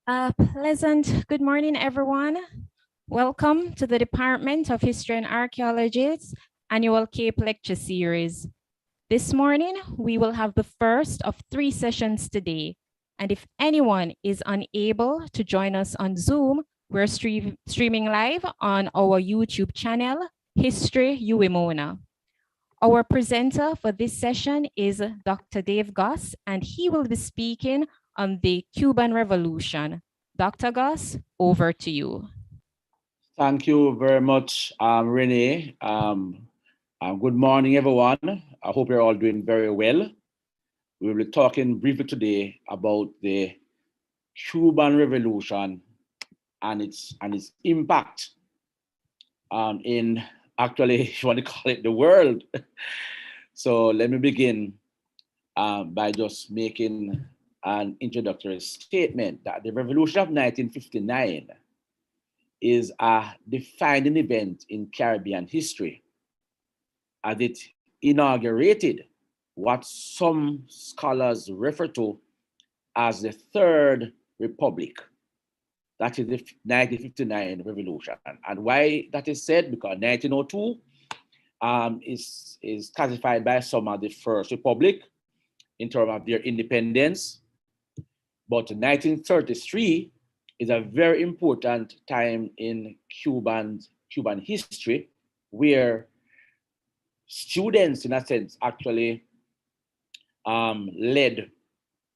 Pleasant good morning, everyone. Welcome to the Department of History and Archaeology's annual CAPE lecture series. This morning, we will have the first of 3 sessions today. And if anyone is unable to join us on Zoom, we're streaming live on our YouTube channel, History UEMONA. Our presenter for this session is Dr. Dave Goss, and he will be speaking on the Cuban Revolution. Dr. Goss, over to you. Thank you very much, Renee. Good morning, everyone. I hope you're all doing very well. We will be talking briefly today about the Cuban Revolution and its impact in, actually, if you want to call it, the world. So let me begin by just making an introductory statement that the Revolution of 1959 is a defining event in Caribbean history, as it inaugurated what some scholars refer to as the Third Republic. That is the 1959 revolution. And why that is said? Because 1902 is classified by some as the First Republic in terms of their independence. But 1933 is a very important time in Cuban history, where students, in a sense, actually led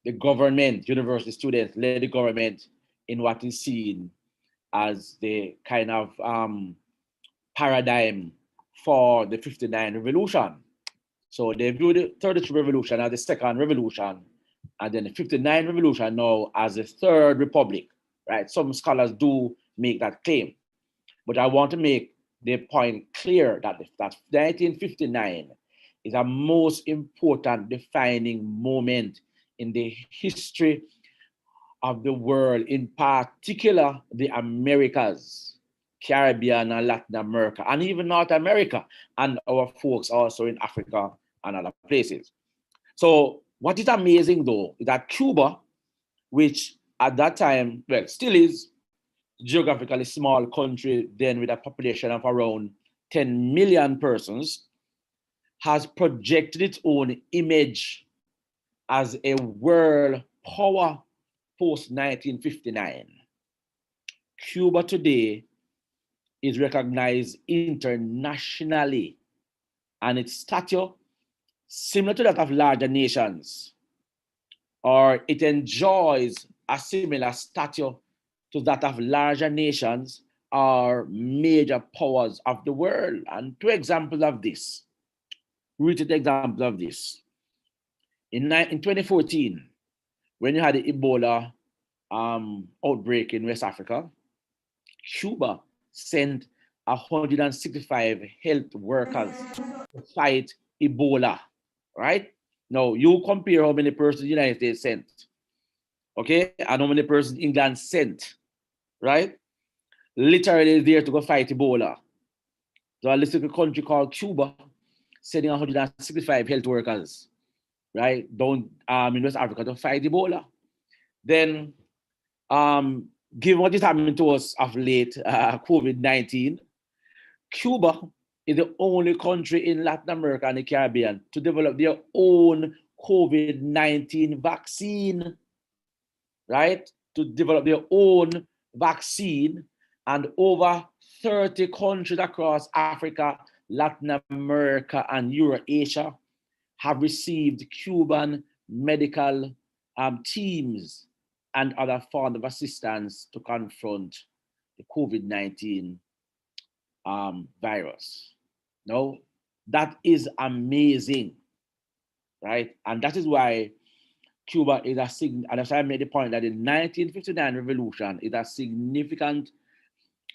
the government, university students led the government in what is seen as the kind of paradigm for the 59 revolution. So they view the 33 revolution as the second revolution, and then the 59 revolution now as the Third Republic, right? Some scholars do make that claim, but I want to make the point clear that 1959 is a most important defining moment in the history of the world, in particular the Americas, Caribbean and Latin America, and even North America, and our folks also in Africa and other places. So what is amazing though, is that Cuba, which at that time, well, still is geographically small country, then with a population of around 10 million persons, has projected its own image as a world power post-1959. Cuba today is recognized internationally, and its stature, similar to that of larger nations, or it enjoys a similar stature to that of larger nations or major powers of the world. And two examples of this, recent examples of this. In 2014, when you had the Ebola outbreak in West Africa, Cuba sent 165 health workers to fight Ebola, right? Now, you compare how many persons the United States sent, okay? And how many persons England sent, right? Literally there to go fight Ebola. So a little country called Cuba sending 165 health workers, right, down in West Africa to fight Ebola. Then, given what is happening to us of late, COVID-19, Cuba is the only country in Latin America and the Caribbean to develop their own COVID-19 vaccine, right? To develop their own vaccine, and over 30 countries across Africa, Latin America, and Eurasia have received Cuban medical teams and other forms of assistance to confront the COVID-19 virus. No, that is amazing, right? And that is why Cuba is and as I made the point that the 1959 revolution is a significant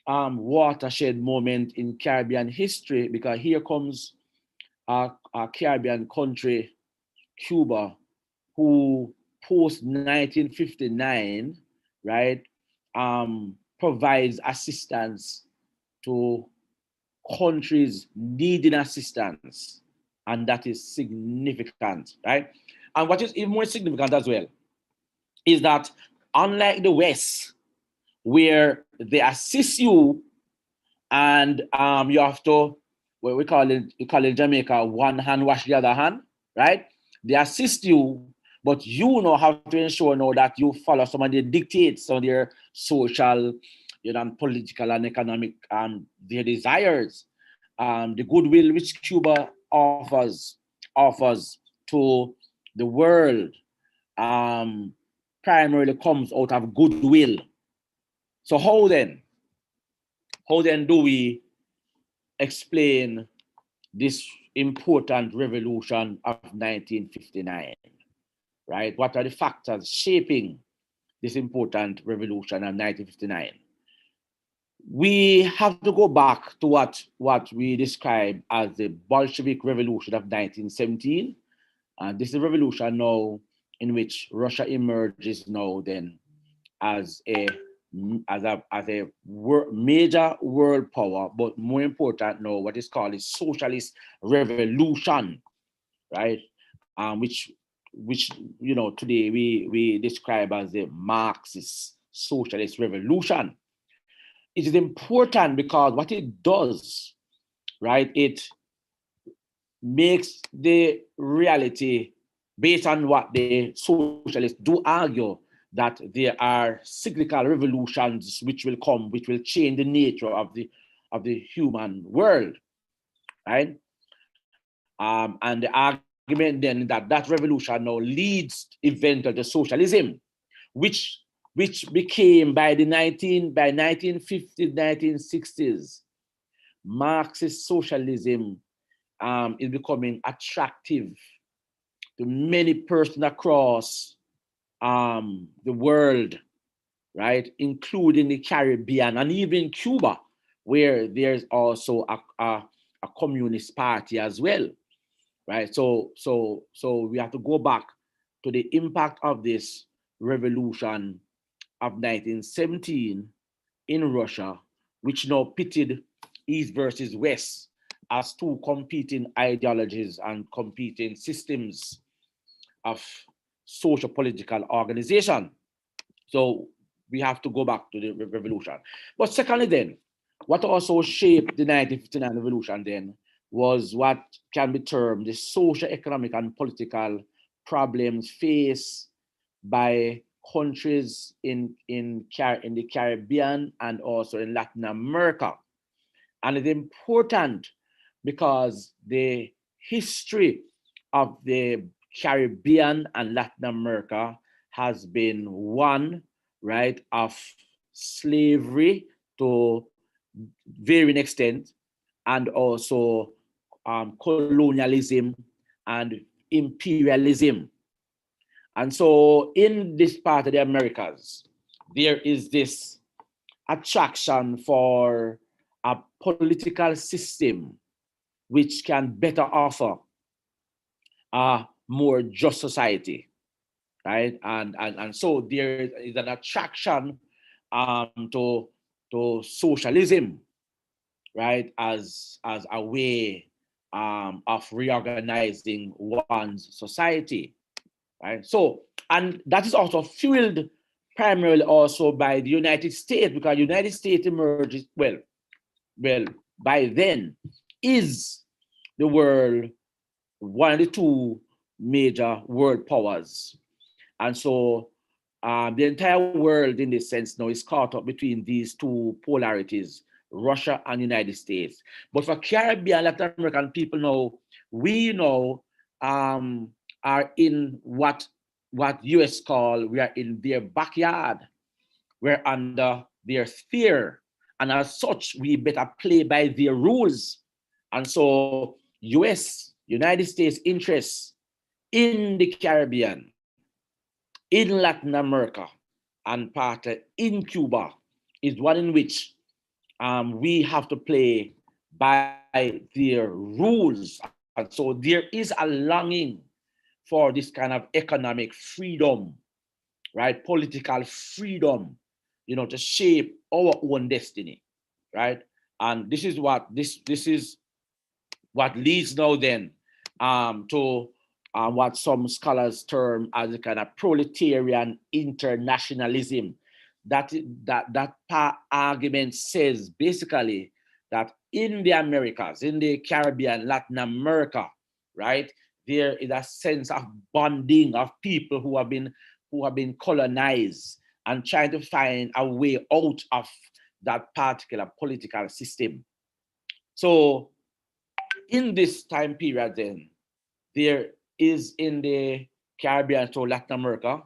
watershed moment in Caribbean history, because here comes a Caribbean country, Cuba, who post 1959, right, provides assistance to countries needing assistance, and that is significant, right? And what is even more significant as well is that unlike the West, where they assist you and you have to, what we call it in Jamaica, one hand wash the other hand, right? They assist you, but you know how to ensure now that you follow some of the dictates on their social, and political and economic their desires. The goodwill which Cuba offers to the world primarily comes out of goodwill. So how then do we explain this important revolution of 1959, right? What are the factors shaping this important revolution of 1959? We have to go back to what we describe as the Bolshevik Revolution of 1917. This is a revolution now in which Russia emerges now then as a major world power, but more important now, what is called a socialist revolution, right? Which today we describe as the Marxist socialist revolution. It is important because what it does, right? It makes the reality based on what the socialists do argue, that there are cyclical revolutions which will come, which will change the nature of the human world, right? And the argument then that revolution now leads eventually to socialism, which became by 1950s, 1960s, Marxist socialism is becoming attractive to many persons across the world, right, including the Caribbean and even Cuba, where there's also a communist party as well, right? So we have to go back to the impact of this revolution of 1917 in Russia, which now pitted East versus West as two competing ideologies and competing systems of social political organization. So we have to go back to the revolution. But secondly then, what also shaped the 1959 revolution then was what can be termed the social, economic, and political problems faced by countries in the Caribbean and also in Latin America. And it's important because the history of the Caribbean and Latin America has been one, right, of slavery to varying extent, and also colonialism and imperialism. And so in this part of the Americas, there is this attraction for a political system which can better offer a more just society, right? And so there is an attraction to socialism, right, as a way of reorganizing one's society, right? So, and that is also fueled primarily also by the United States, because United States emerges, well, by then is the world, one of the two major world powers. And so the entire world in this sense now is caught up between these two polarities, Russia and United States. But for Caribbean, Latin American people now, we now are in what US call, we are in their backyard. We're under their sphere. And as such, we better play by their rules. And so United States interests in the Caribbean, in Latin America, and part in Cuba is one in which we have to play by their rules. And so there is a longing for this kind of economic freedom, right? Political freedom, to shape our own destiny, right? And this is what leads now then to what some scholars term as a kind of proletarian internationalism. That argument says basically that in the Americas, in the Caribbean, Latin America, right, there is a sense of bonding of people who have been colonized and trying to find a way out of that particular political system. So in this time period then, there is in the Caribbean to Latin America,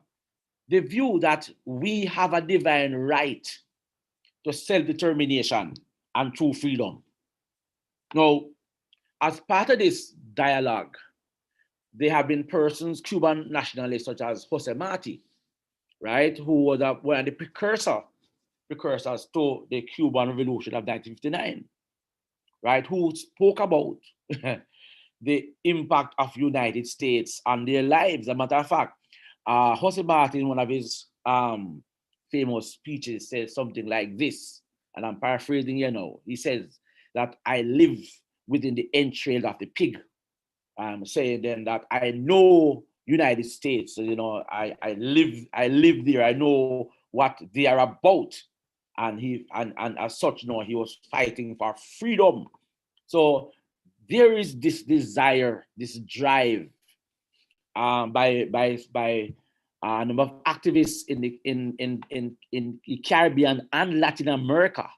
the view that we have a divine right to self-determination and true freedom. Now, as part of this dialogue, there have been persons, Cuban nationalists such as Jose Marti, right, who was one of the precursors to the Cuban Revolution of 1959, right, who spoke about the impact of United States on their lives. As a matter of fact, Jose Marti, in one of his famous speeches, says something like this, and I'm paraphrasing here now. He says that I live within the entrails of the pig. I'm saying then that I know United States, so, you know, I live there. I know what they are about, and as such, you know, he was fighting for freedom. So there is this desire, this drive by a number of activists in the Caribbean and Latin America,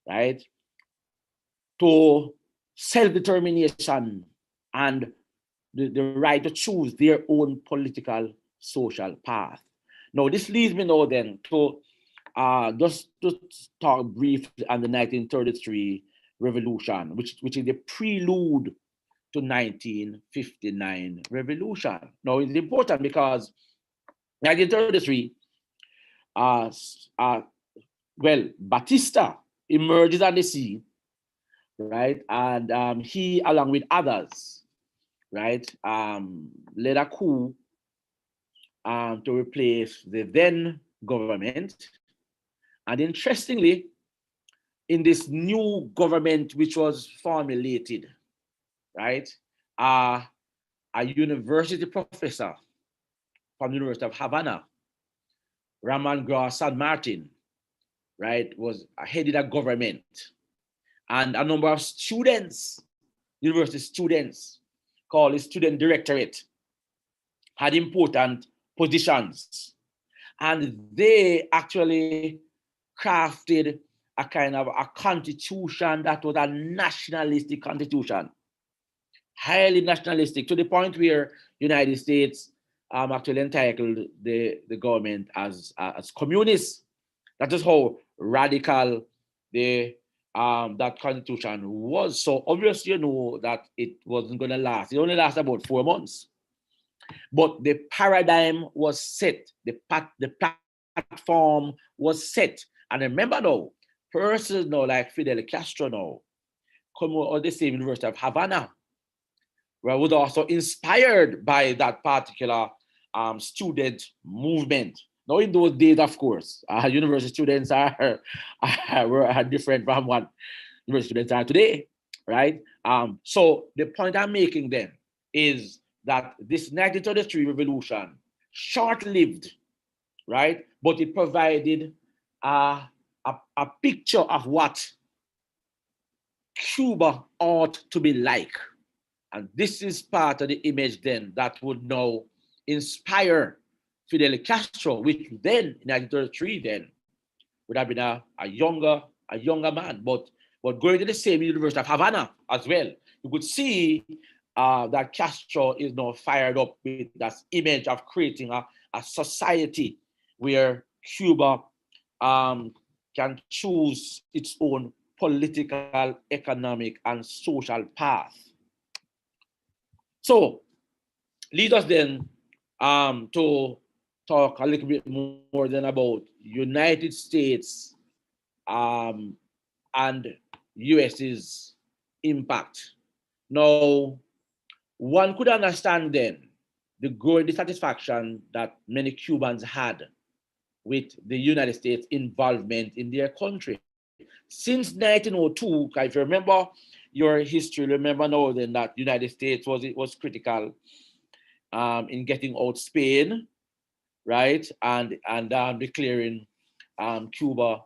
right, to self-determination and the right to choose their own political, social path. Now, this leads me now then to just to talk briefly on the 1933 revolution, which is the prelude to 1959 revolution. Now, it's important because 1933, well, Batista emerges on the scene, right? And he, along with others, right, led a coup to replace the then government. And interestingly, in this new government which was formulated, right, a university professor from the University of Havana, Ramon San Martin, right, was headed a government. And a number of students, university students, called the student directorate, had important positions. And they actually crafted a kind of a constitution that was a nationalistic constitution, highly nationalistic, to the point where United States actually entitled the government as communist. That is how radical that constitution was. So obviously, you know that it wasn't going to last. It only lasted about 4 months. But the paradigm was set. The platform was set. And remember now, persons now like Fidel Castro now come out of the same University of Havana, where was also inspired by that particular student movement. Now, in those days, of course, university students are different from what university students are today, right? So the point I'm making then is that this 1933 revolution, short-lived, right? But it provided a picture of what Cuba ought to be like. And this is part of the image then that would now inspire Fidel Castro, which then in 1933 then would have been a younger man, but going to the same University of Havana as well. You could see that Castro is now fired up with that image of creating a society where Cuba can choose its own political, economic, and social path. So, lead us then to talk a little bit more than about United States and US's impact. Now, one could understand then the growing dissatisfaction that many Cubans had with the United States involvement in their country. Since 1902, if you remember your history, remember now then that United States was critical in getting out Spain, right, and declaring Cuba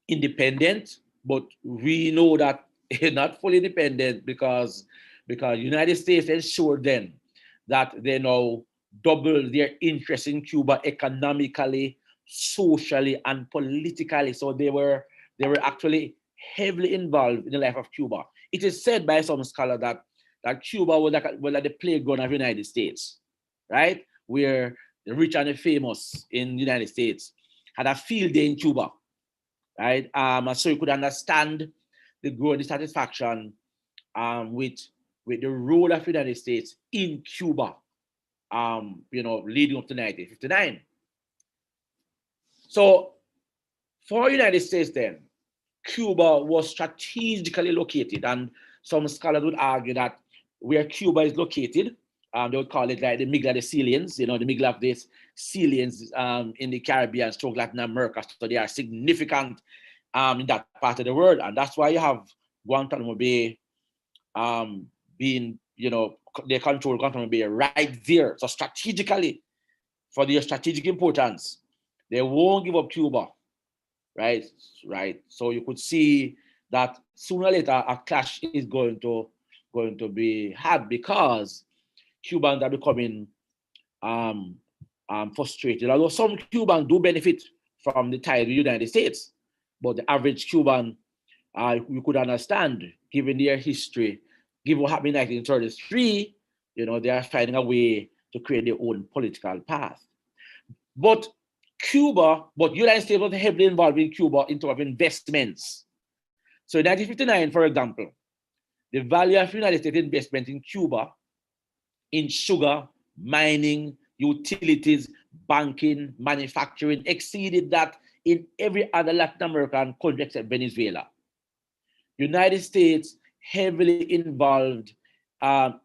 independent. But we know that it's not fully independent because United States ensured then that they now double their interest in Cuba economically, socially, and politically. So they were actually heavily involved in the life of Cuba. It is said by some scholars that Cuba was like the playground of the United States, right? Where the rich and the famous in the United States had a field day in Cuba, right? And so you could understand the growing dissatisfaction with the role of the United States in Cuba, leading up to 1959. So for the United States then, Cuba was strategically located, and some scholars would argue that where Cuba is located, they would call it like the middle of the Salients, the middle of this Salients in the Caribbean, stroke Latin America. So they are significant in that part of the world, and that's why you have Guantanamo Bay being, they control Guantanamo Bay right there. So strategically, for their strategic importance, they won't give up Cuba, right? So you could see that sooner or later a clash is going to be had, because Cubans are becoming frustrated. Although some Cubans do benefit from the tie to the United States, but the average Cuban, you could understand, given their history, given what happened in 1933, they are finding a way to create their own political path. But United States was heavily involved in Cuba in terms of investments. So in 1959, for example, the value of United States investment in Cuba in sugar, mining, utilities, banking, manufacturing exceeded that in every other Latin American country except Venezuela. United States heavily involved,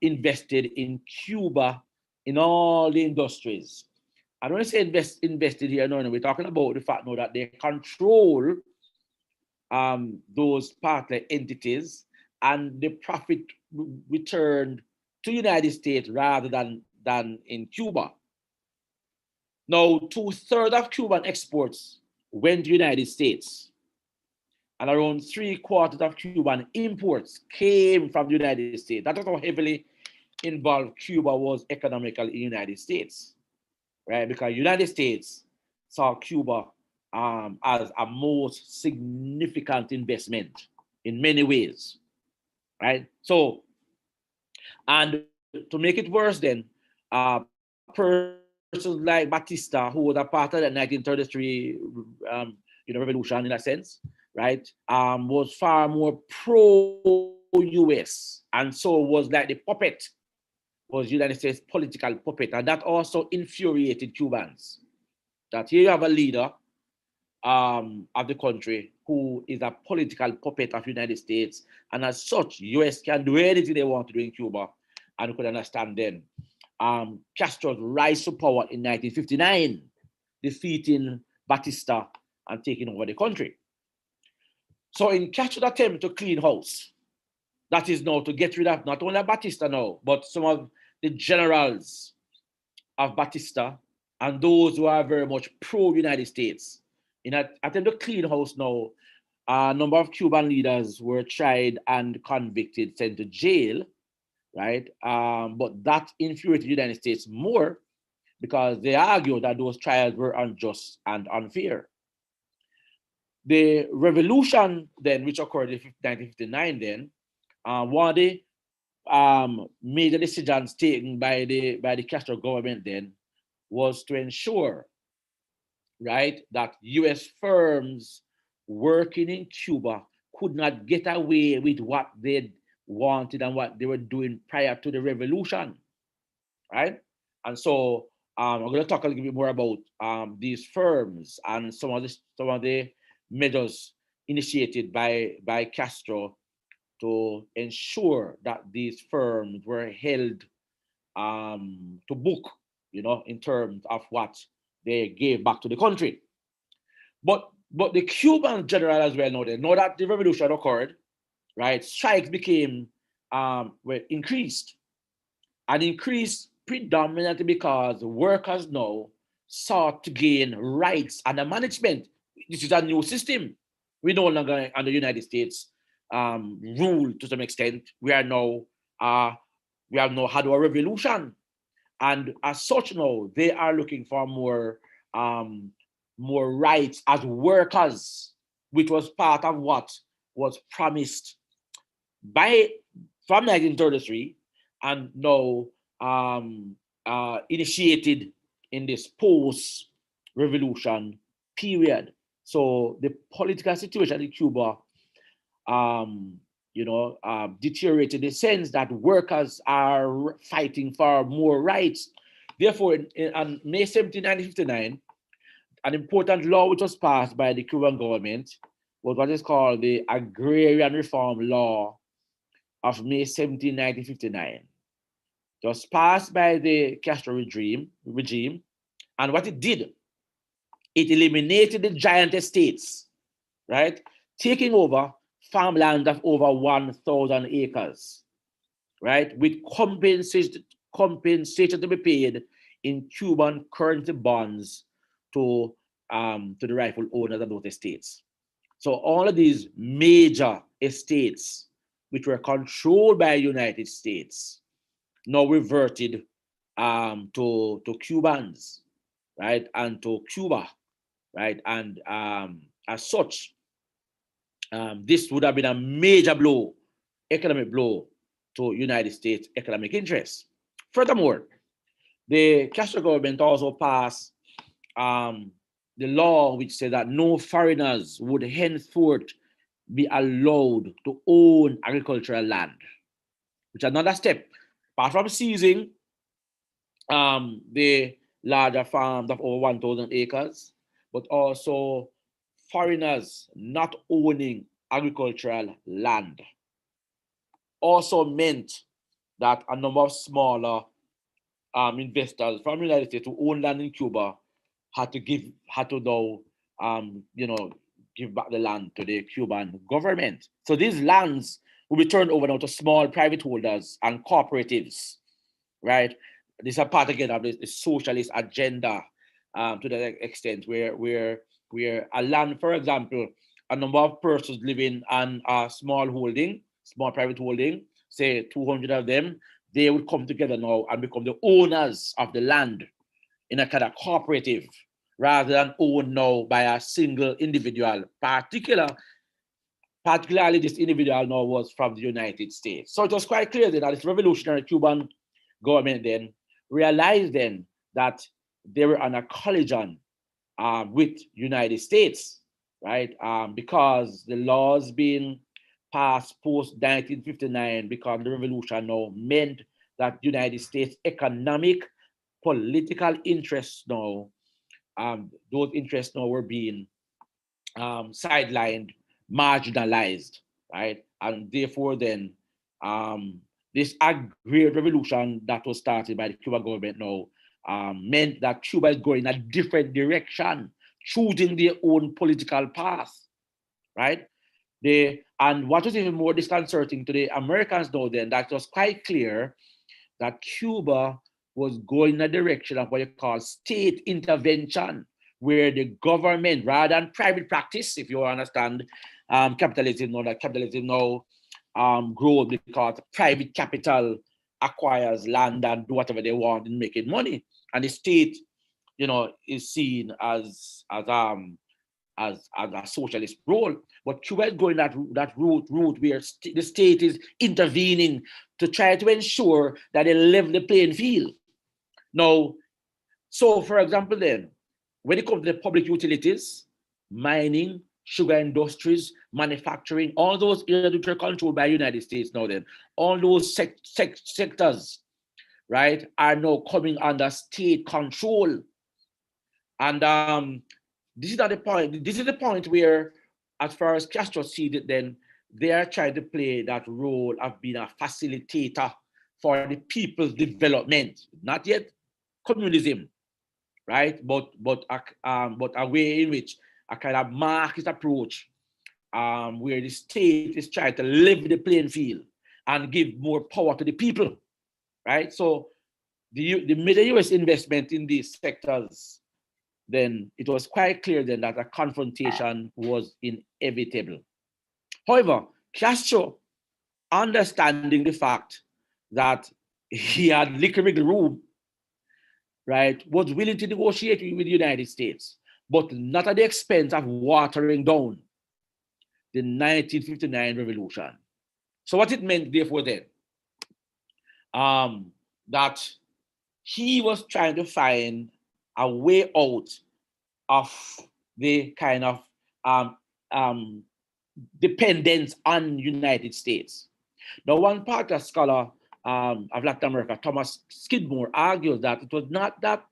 invested in Cuba in all the industries. I don't want to say invested here, no, we're talking about the fact now that they control those partner entities, and the profit returned to United States rather than in Cuba. Now, 2/3 of Cuban exports went to the United States, and around 3/4 of Cuban imports came from the United States. That is how heavily involved Cuba was economically in the United States, right? Because the United States saw Cuba as a most significant investment in many ways, right? So, and to make it worse then, persons like Batista, who was a part of the 1933 revolution in a sense, right, was far more pro-US, and so was like the puppet, was United States political puppet, and that also infuriated Cubans. That here you have a leader of the country who is a political puppet of the United States, and as such, US can do anything they want to do in Cuba, and you could understand then. Castros rise to power in 1959, defeating Batista and taking over the country. So in Castro's attempt to clean house, that is now to get rid of not only Batista now, but some of the generals of Batista and those who are very much pro-United States. In an attempt to clean house now, a number of Cuban leaders were tried and convicted, sent to jail, right? But that infuriated the United States more because they argued that those trials were unjust and unfair. The revolution then, which occurred in 1959 then, one of the major decisions taken by the Castro government then was to ensure, right, that US firms working in Cuba could not get away with what they wanted and what they were doing prior to the revolution, right? And so I'm going to talk a little bit more about these firms and some of the measures initiated by Castro to ensure that these firms were held to book, in terms of what they gave back to the country. But the Cuban general as well know that the revolution occurred, right? Strikes became increased, and increased predominantly because workers now sought to gain rights under management. This is a new system. We no longer under United States rule to some extent. We have now had a revolution, and as such now they are looking for more rights as workers, which was part of what was promised from 1933 and now initiated in this post-revolution period. So the political situation in Cuba, deteriorated in the sense that workers are fighting for more rights. Therefore, on May 17, 1959, an important law which was passed by the Cuban government was what is called the Agrarian Reform Law of May 17, 1959. It was passed by the Castro regime, and what it did, it eliminated the giant estates, right? Taking over farmland of over 1,000 acres, right? With compensation to be paid in Cuban currency bonds to the rightful owners of those estates. So all of these major estates, which were controlled by the United States, now reverted to Cubans, right, and to Cuba, right, and as such, this would have been a major blow, economic blow, to United States economic interests. Furthermore, the Castro government also passed the law which said that no foreigners would henceforth be allowed to own agricultural land, which is another step. Apart from seizing the larger farms of over 1,000 acres, but also foreigners not owning agricultural land also meant that a number of smaller investors from the United States who own land in Cuba had to now give back the land to the Cuban government. So these lands will be turned over now to small private holders and cooperatives, right? This is a part again of the socialist agenda to that extent, where a land, for example, a number of persons living on a small private holding, say 200 of them, they would come together now and become the owners of the land in a kind of cooperative, rather than owned now by a single individual. Particularly this individual now was from the United States. So it was quite clear that this revolutionary Cuban government then realized then that they were on a collision with United States, right? Because the laws being passed post 1959, because the revolution now meant that United States economic, political interests now, those interests now were being sidelined, marginalized, right? And therefore then this agrarian revolution that was started by the Cuban government now meant that Cuba is going in a different direction, choosing their own political path, right? And what was even more disconcerting to the Americans now then, that was quite clear that Cuba was going in a direction of what you call state intervention, where the government, rather than private practice, if you understand capitalism now grows because private capital acquires land and do whatever they want in making money, and the state, is seen as a socialist role. But Cuba is going that route where the state is intervening to try to ensure that they level the playing field. Now, so for example, then, when it comes to the public utilities, mining, sugar industries, manufacturing, all those areas which are controlled by the United States now then, all those sectors, right, are now coming under state control. And this is not the point. This is the point where, as far as Castro sees it, then they are trying to play that role of being a facilitator for the people's development, not yet communism, right? But a way in which a kind of Marxist approach, where the state is trying to level the playing field and give more power to the people, right? So the major US investment in these sectors, then it was quite clear then that a confrontation was inevitable. However, Castro, understanding the fact that he had liquor in the room, right, was willing to negotiate with the United States, but not at the expense of watering down the 1959 revolution. So what it meant, therefore, then, that he was trying to find a way out of the kind of dependence on United States. Now, one part of scholar of Latin America, Thomas Skidmore, argues that it was not that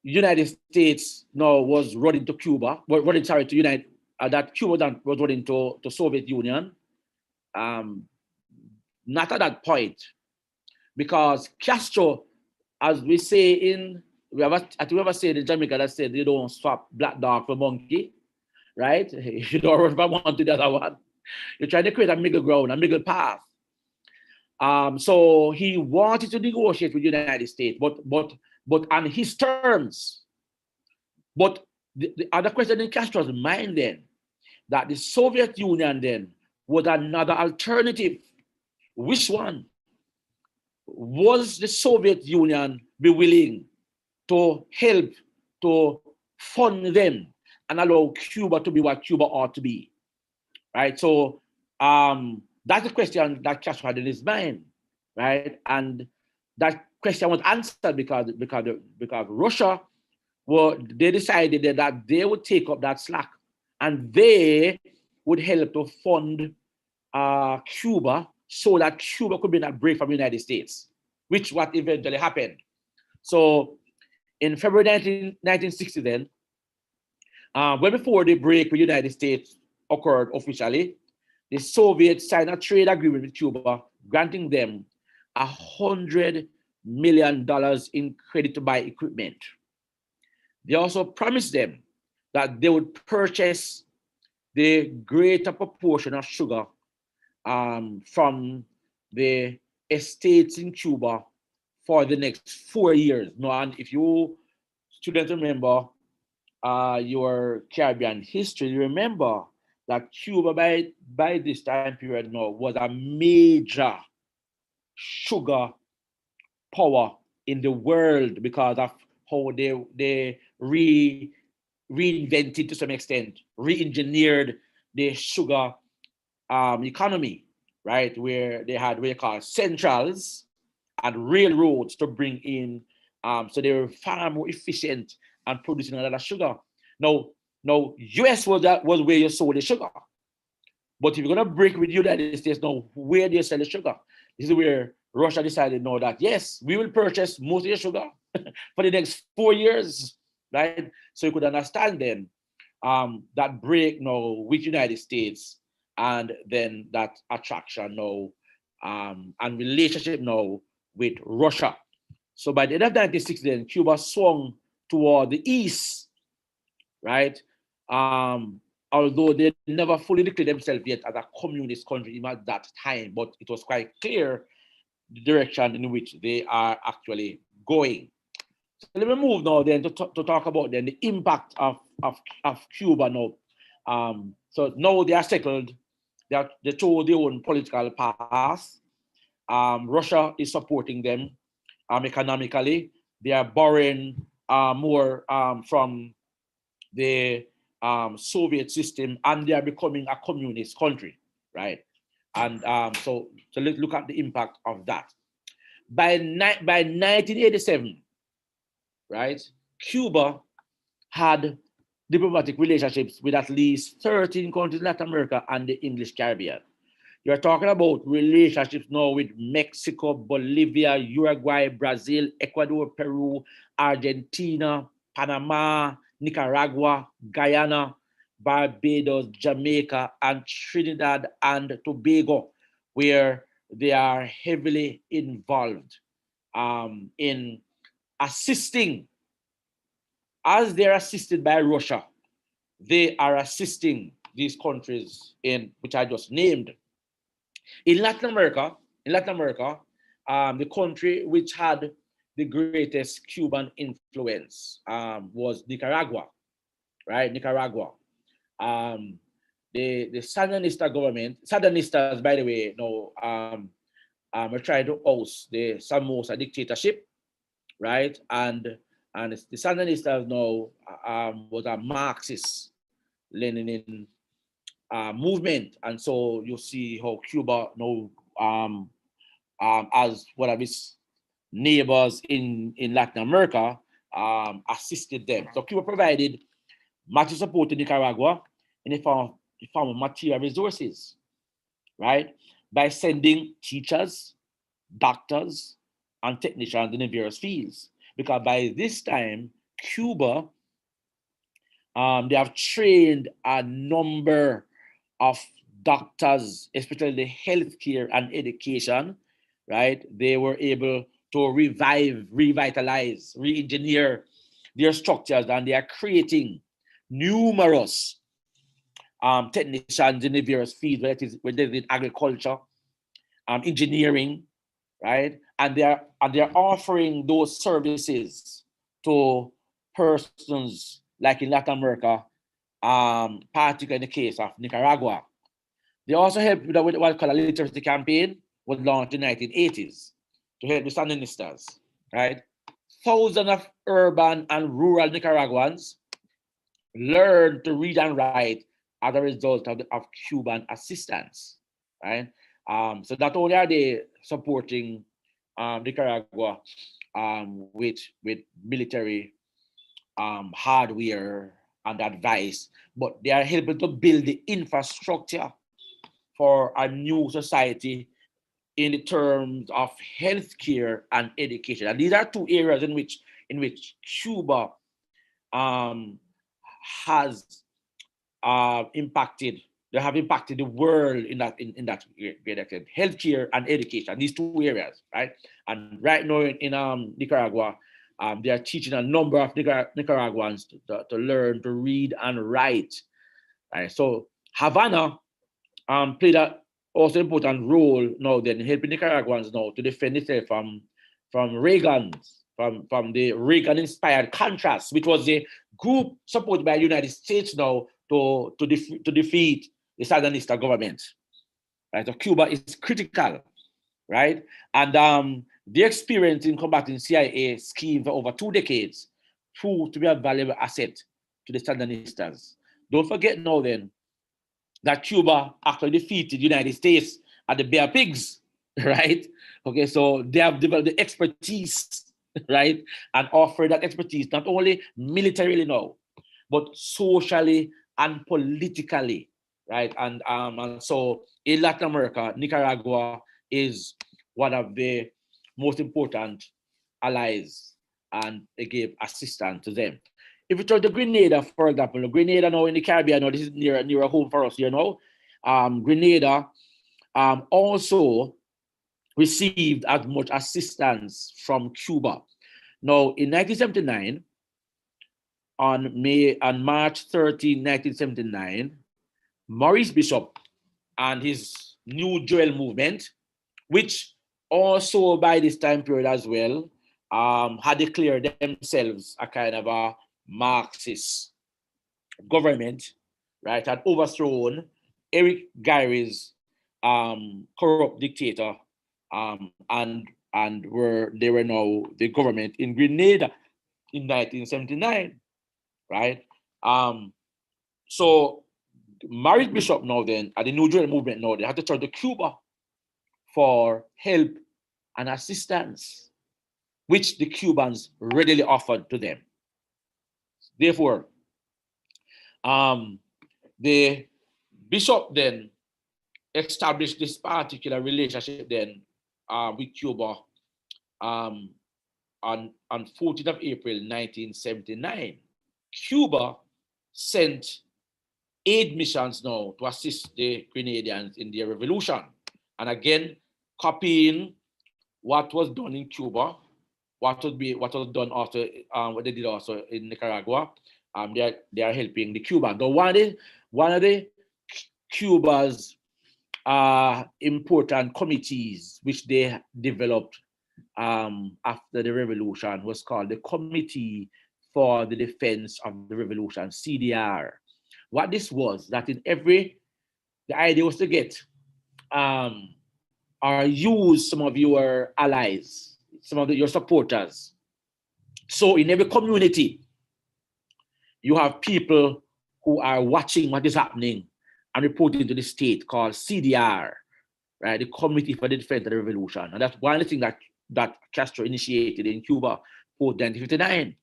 United States was running to Cuba, that Cuba was running to Soviet Union. Not at that point, because Castro, as we say we ever said in Jamaica that said they don't swap black dog for monkey, right? You don't run from one to the other one. You're trying to create a middle ground, a middle path. So he wanted to negotiate with the United States, but on his terms. But the other question in Castro's mind then, that the Soviet Union then was another alternative. Which one? Was the Soviet Union be willing to help to fund them and allow Cuba to be what Cuba ought to be, right? So that's the question that Castro had in his mind, right? And that question was answered because Russia, they decided that they would take up that slack and they would help to fund Cuba so that Cuba could be that break from the United States, which what eventually happened. So in February 1960 then, well before the break with the United States occurred officially, the Soviets signed a trade agreement with Cuba, granting them $100 million in credit to buy equipment. They also promised them that they would purchase the greater proportion of sugar from the estates in Cuba for the next 4 years. No, and if you students remember your Caribbean history, you remember that Cuba by this time period now was a major sugar power in the world because of how they reinvented to some extent, re-engineered the sugar economy, right? Where they had what they call centrals and railroads to bring in, so they were far more efficient and producing a lot of sugar. Now US was where you sold the sugar. But if you're gonna break with the United States, now where do you sell the sugar? This is where Russia decided now that yes, we will purchase most of your sugar for the next 4 years, right? So you could understand then that break now with United States and then that attraction now and relationship now with Russia. So by the end of 1960, then Cuba swung toward the east, right? Although they never fully declared themselves yet as a communist country even at that time, but it was quite clear the direction in which they are actually going. So let me move now then to talk about then the impact of Cuba now. So now they are settled, they chose their own political path. Russia is supporting them economically. They are borrowing more from the Soviet system, and they are becoming a communist country, right? And so let's look at the impact of that. By 1987, right, Cuba had diplomatic relationships with at least 13 countries in Latin America and the English Caribbean. You're talking about relationships now with Mexico, Bolivia, Uruguay, Brazil, Ecuador, Peru, Argentina, Panama, Nicaragua, Guyana, Barbados, Jamaica, and Trinidad and Tobago, where they are heavily involved in assisting. As they're assisted by Russia, they are assisting these countries in which I just named. In Latin America, the country which had the greatest Cuban influence was Nicaragua, right? Nicaragua. The Sandinista government, Sandinistas, by the way, are trying to oust the Somoza dictatorship, right? And the Sandinistas now was a Marxist Lenin movement, and so you see how Cuba now as one of its neighbors in Latin America assisted them. So Cuba provided much support to Nicaragua in the form of material resources, right? By sending teachers, doctors, and technicians in the various fields. Because by this time, Cuba, they have trained a number of doctors, especially the healthcare and education, right? They were able to revitalize, re-engineer their structures, and they are creating numerous technicians in the various fields, whether it is in agriculture, engineering, right? And they're offering those services to persons like in Latin America, particularly in the case of Nicaragua. They also helped with what called a literacy campaign, was launched in the 1980s to help the Sandinistas, right? Thousands of urban and rural Nicaraguans learned to read and write as a result of Cuban assistance, right? So not only are they supporting Nicaragua with military hardware and advice, but they are helping to build the infrastructure for a new society in the terms of healthcare and education. And these are two areas in which Cuba has impacted. They have impacted the world in that great extent. Healthcare and education, these two areas, right? And right now in Nicaragua, they are teaching a number of Nicaraguans to learn to read and write. Right? So Havana played a also important role now then helping Nicaraguans now to defend itself from the Reagan-inspired Contras, which was a group supported by the United States now to defeat the Sandinista government. Right, so Cuba is critical, right? And the experience in combating CIA scheme for over 2 decades proved to be a valuable asset to the Sandinistas. Don't forget now then that Cuba actually defeated the United States at the Bear Pigs, right? Okay, so they have developed the expertise, right? And offered that expertise not only militarily now, but socially and politically, right? And so in Latin America, Nicaragua is one of the most important allies, and they gave assistance to them. If you turn to Grenada, for example, Grenada now in the Caribbean, now this is near a home for us, you know. Grenada also received as much assistance from Cuba. Now, in 1979, on March 13, 1979, Maurice Bishop and his New Joel movement, which also by this time period as well, had declared themselves a kind of a Marxist government, right, had overthrown Eric Gairy's corrupt dictator, and they were now the government in Grenada in 1979, right? So Maurice Bishop now then, at the New Joel movement now, they had to turn to Cuba for help and assistance, which the Cubans readily offered to them. Therefore, the bishop then established this particular relationship then with Cuba on 14th of April 1979. Cuba sent 8 missions now to assist the Grenadians in their revolution. And again, copying what was done in Cuba, what was done also, what they did also in Nicaragua. They are helping the Cubans. Though one of the Cuba's important committees which they developed after the revolution was called the Committee for the Defense of the Revolution, CDR. What this was, that in the idea was to get or use some of your allies, some of your supporters. So in every community, you have people who are watching what is happening and reporting to the state called CDR, right? The Committee for the Defense of the Revolution. And that's one of the things that Castro initiated in Cuba post-1959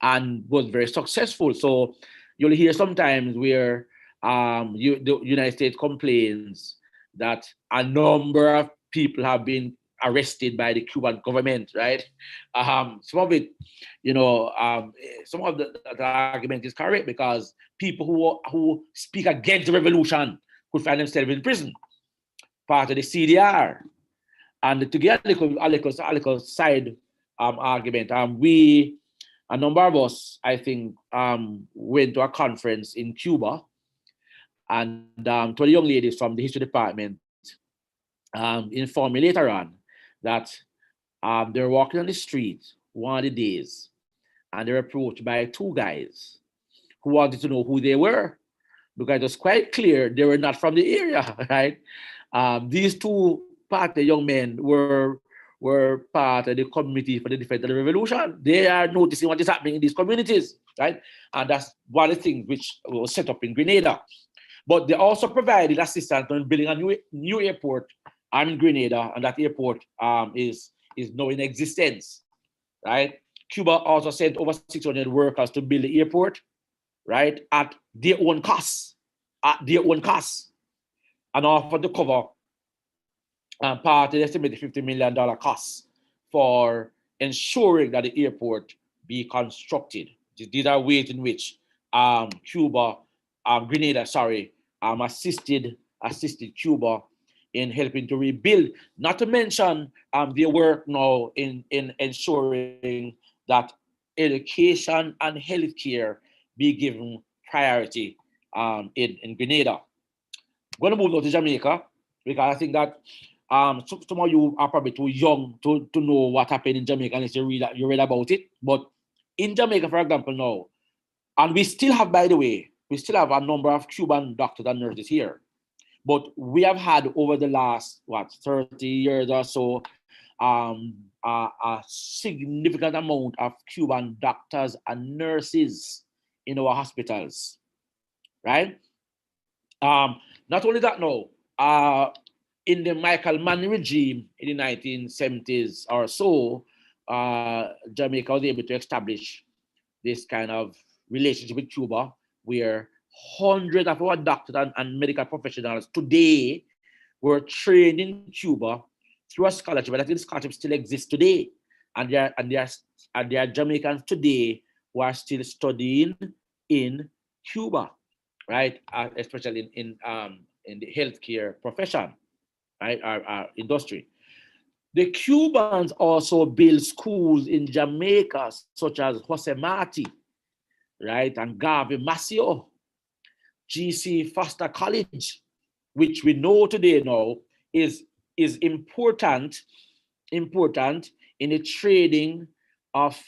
and was very successful. So you'll hear sometimes where the United States complains that a number of people have been arrested by the Cuban government, right? Some of it, some of the argument is correct because people who speak against the revolution could find themselves in prison, part of the CDR. And to get a little side argument, a number of us, I think, went to a conference in Cuba, and to the young ladies from the history department informed me later on that they were walking on the street one of the days, and they were approached by two guys who wanted to know who they were, because it was quite clear they were not from the area, right? These two part of young men were part of the Committee for the Defense of the Revolution. They are noticing what is happening in these communities, right? And that's one of the things which was set up in Grenada. But they also provided assistance on building a new airport in Grenada, and that airport is now in existence, right? Cuba also sent over 600 workers to build the airport, right, at their own costs, and offered to cover part of the estimated $50 million costs for ensuring that the airport be constructed. These are ways in which Grenada, assisted Cuba in helping to rebuild, not to mention their work now in ensuring that education and healthcare be given priority in Grenada. I'm going to move on to Jamaica, because I think that some of you are probably too young to know what happened in Jamaica unless you read about it. But in Jamaica, for example, now, and we still have, by the way, a number of Cuban doctors and nurses here. But we have had over the last, 30 years or so, a significant amount of Cuban doctors and nurses in our hospitals, right? Not only that, now, in the Michael Mann regime in the 1970s or so, Jamaica was able to establish this kind of relationship with Cuba, where hundreds of our doctors and medical professionals today were trained in Cuba through a scholarship, and that scholarship still exists today. And there are Jamaicans today who are still studying in Cuba, right? Especially in the healthcare profession, right? Our industry. The Cubans also build schools in Jamaica, such as Jose Marti, right, and Garvey Maceo, G.C. Foster College, which we know today now is important in the training of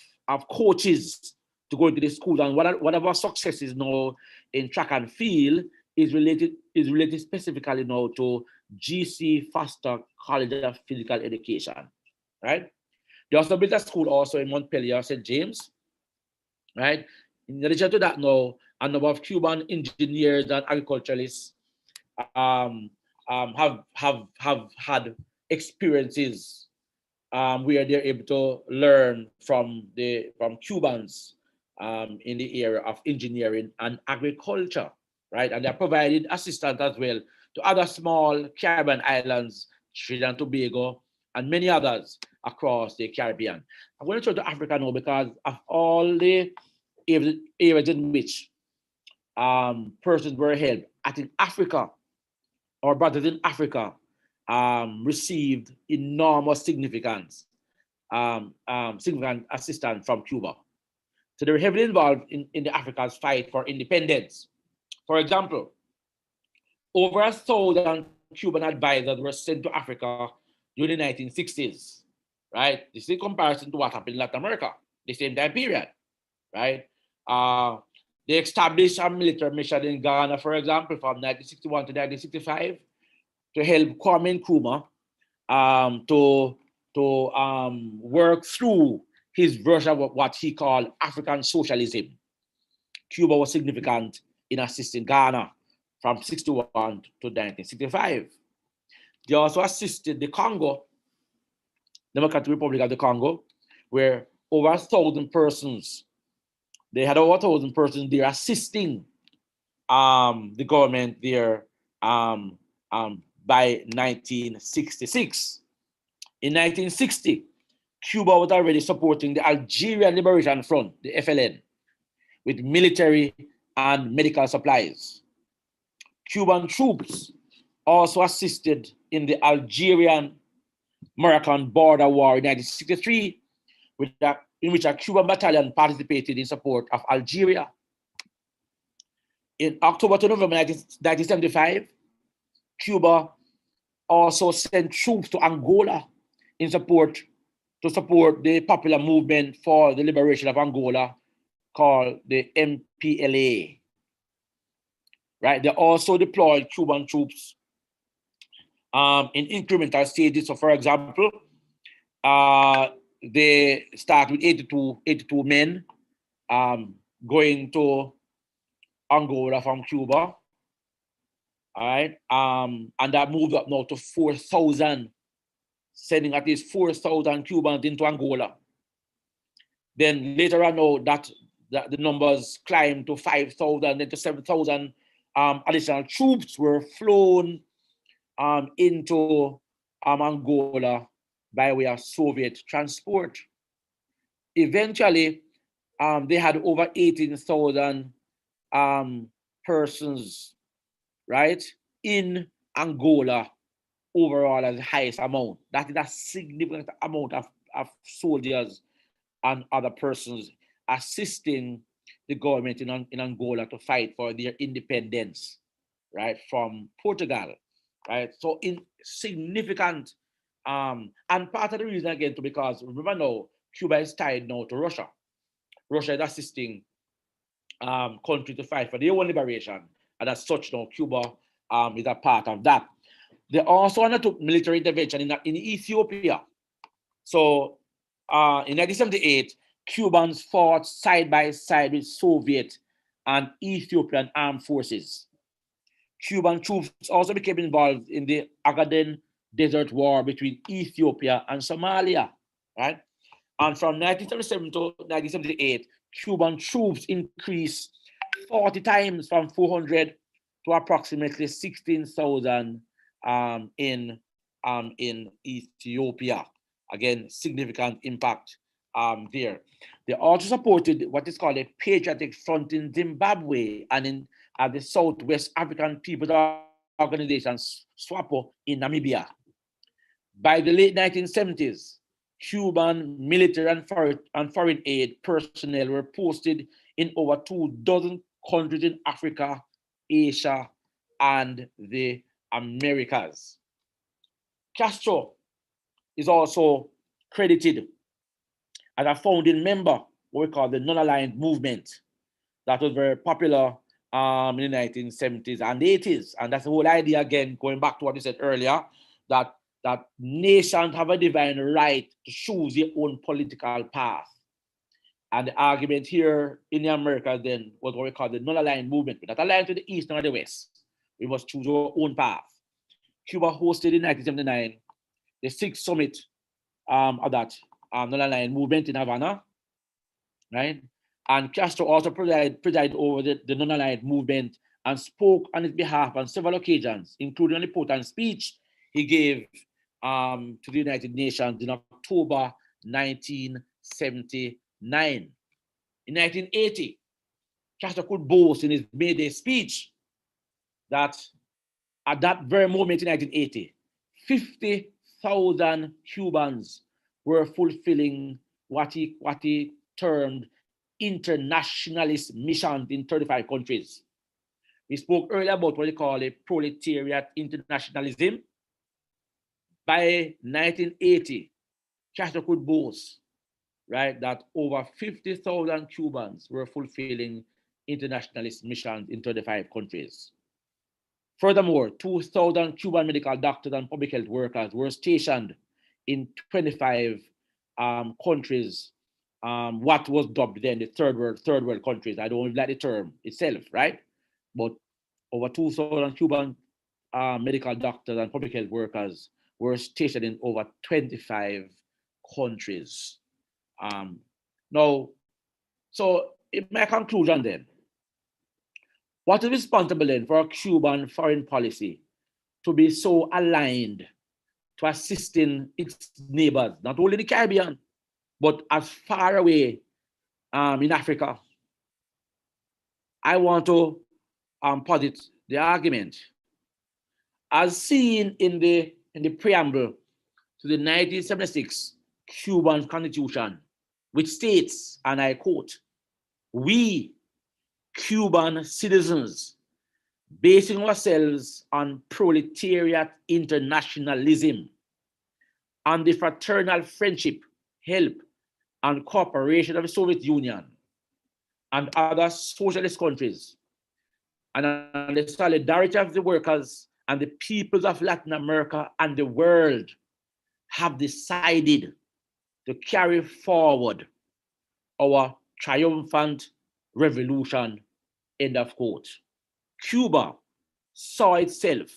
coaches to go into the schools. And whatever success is now in track and field is related specifically now to G.C. Foster College of Physical Education, right? They also built a school also in Montpelier, St. James, right? In addition to that, now, a number of Cuban engineers and agriculturalists have had experiences where they're able to learn from Cubans in the area of engineering and agriculture, right? And they're providing assistance as well to other small Caribbean islands, Trinidad and Tobago, and many others across the Caribbean. I'm going to turn to Africa now because of all the areas in which persons were held. I think Africa, our brothers in Africa, received enormous significant assistance from Cuba. So they were heavily involved in the Africans' fight for independence. For example, over 1,000 Cuban advisors were sent to Africa during the 1960s, right? This is in comparison to what happened in Latin America, the same time period, right? They established a military mission in Ghana, for example, from 1961 to 1965 to help Kwame Nkrumah to work through his version of what he called African socialism. Cuba was significant in assisting Ghana from 61 to 1965. They also assisted the Congo, Democratic Republic of the Congo, where over 1,000 persons, they had over 1,000 persons there assisting the government there by 1966. In 1960, Cuba was already supporting the Algerian Liberation Front, the FLN, with military and medical supplies. Cuban troops also assisted in the Algerian-Moroccan border war in 1963, in which a Cuban battalion participated in support of Algeria. In October to November 1975, Cuba also sent troops to Angola to support the popular movement for the liberation of Angola called the MPLA. Right? They also deployed Cuban troops in incremental stages. So, for example, they start with 82 men going to Angola from Cuba. All right, and that moved up now to 4,000, sending at least 4,000 Cubans into Angola. Then later on, now that the numbers climbed to 5,000, then to 7,000 additional troops were flown into Angola by way of Soviet transport. Eventually, they had over 18,000 persons, right, in Angola overall as the highest amount. That is a significant amount of soldiers and other persons assisting the government in Angola to fight for their independence, right, from Portugal, right? So in significant, and part of the reason again, because remember now, Cuba is tied now to Russia. Russia is assisting country to fight for their own liberation, and as such now, Cuba is a part of that. They also undertook military intervention in Ethiopia. So in 1978, Cubans fought side by side with Soviet and Ethiopian armed forces. Cuban troops also became involved in the Ogaden Desert War between Ethiopia and Somalia, right? And from 1977 to 1978, Cuban troops increased 40 times from 400 to approximately 16,000 in Ethiopia. Again, significant impact there. They also supported what is called a patriotic front in Zimbabwe and in the Southwest African People's Organization, SWAPO, in Namibia. By the late 1970s, Cuban military and foreign aid personnel were posted in over 24 countries in Africa, Asia, and the Americas. Castro is also credited as a founding member, what we call the Nonaligned Movement, that was very popular in the 1970s and 80s. And that's the whole idea, again, going back to what you said earlier, that nations have a divine right to choose their own political path. And the argument here in the Americas then was what we call the non-aligned movement. We're not aligned to the East nor the West. We must choose our own path. Cuba hosted in 1979 the 6th summit of that non-aligned movement in Havana, right? And Castro also presided over the non-aligned movement and spoke on its behalf on several occasions, including an important speech he gave to the United Nations in October 1979. In 1980, Castro could boast in his May Day speech that at that very moment in 1980, 50,000 Cubans were fulfilling what he termed internationalist missions in 35 countries, We spoke earlier about what they call a proletariat internationalism. By 1980, Castro could boast, right, that over 50,000 Cubans were fulfilling internationalist missions in 35 countries. Furthermore, 2,000 Cuban medical doctors and public health workers were stationed in 25 countries, what was dubbed then the third world countries. I don't like the term itself, right? But over 2,000 Cuban medical doctors and public health workers were stationed in over 25 countries. Now, so in my conclusion then, what is responsible then for Cuban foreign policy to be so aligned to assisting its neighbors, not only the Caribbean, but as far away in Africa? I want to posit the argument, as seen in the preamble to the 1976 Cuban Constitution, which states, and I quote, "We, Cuban citizens, basing ourselves on proletariat internationalism, on the fraternal friendship, help, and cooperation of the Soviet Union and other socialist countries, and on the solidarity of the workers and the peoples of Latin America and the world, have decided to carry forward our triumphant revolution," end of quote. Cuba saw itself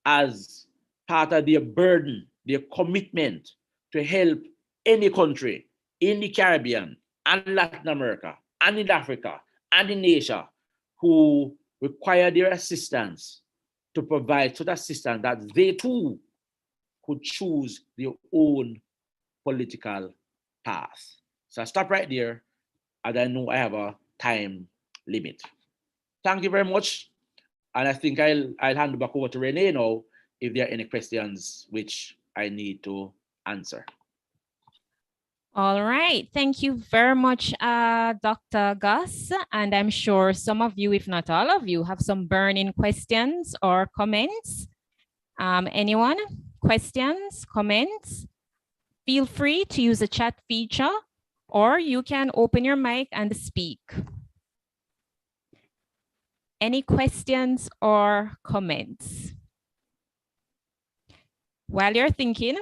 as part of their burden, their commitment to help any country in the Caribbean and Latin America and in Africa and in Asia who require their assistance, to provide such assistance that they too could choose their own political path. So I stop right there, as I know I have a time limit. Thank you very much. And I think I'll hand it back over to Renee now if there are any questions which I need to answer. All right. Thank you very much, Dr. Gus. And I'm sure some of you, if not all of you, have some burning questions or comments. Anyone? Questions, comments? Feel free to use the chat feature, or you can open your mic and speak. Any questions or comments? While you're thinking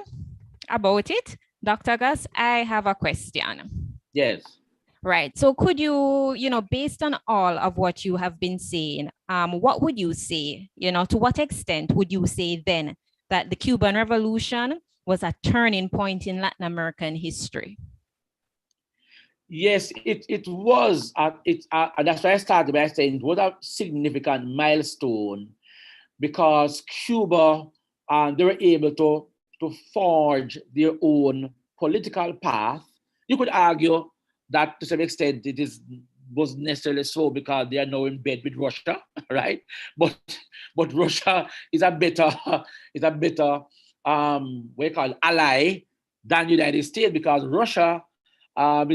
about it, Dr. Gus, I have a question. Yes. Right. So could you, based on all of what you have been saying, what would you say, to what extent would you say then that the Cuban Revolution was a turning point in Latin American history? Yes, it was. And that's why I started by saying it was a significant milestone, because Cuba, they were able to forge their own political path. You could argue that to some extent it wasn't necessarily so, because they are now in bed with Russia, right? But Russia is a better what you call ally than the United States, because Russia have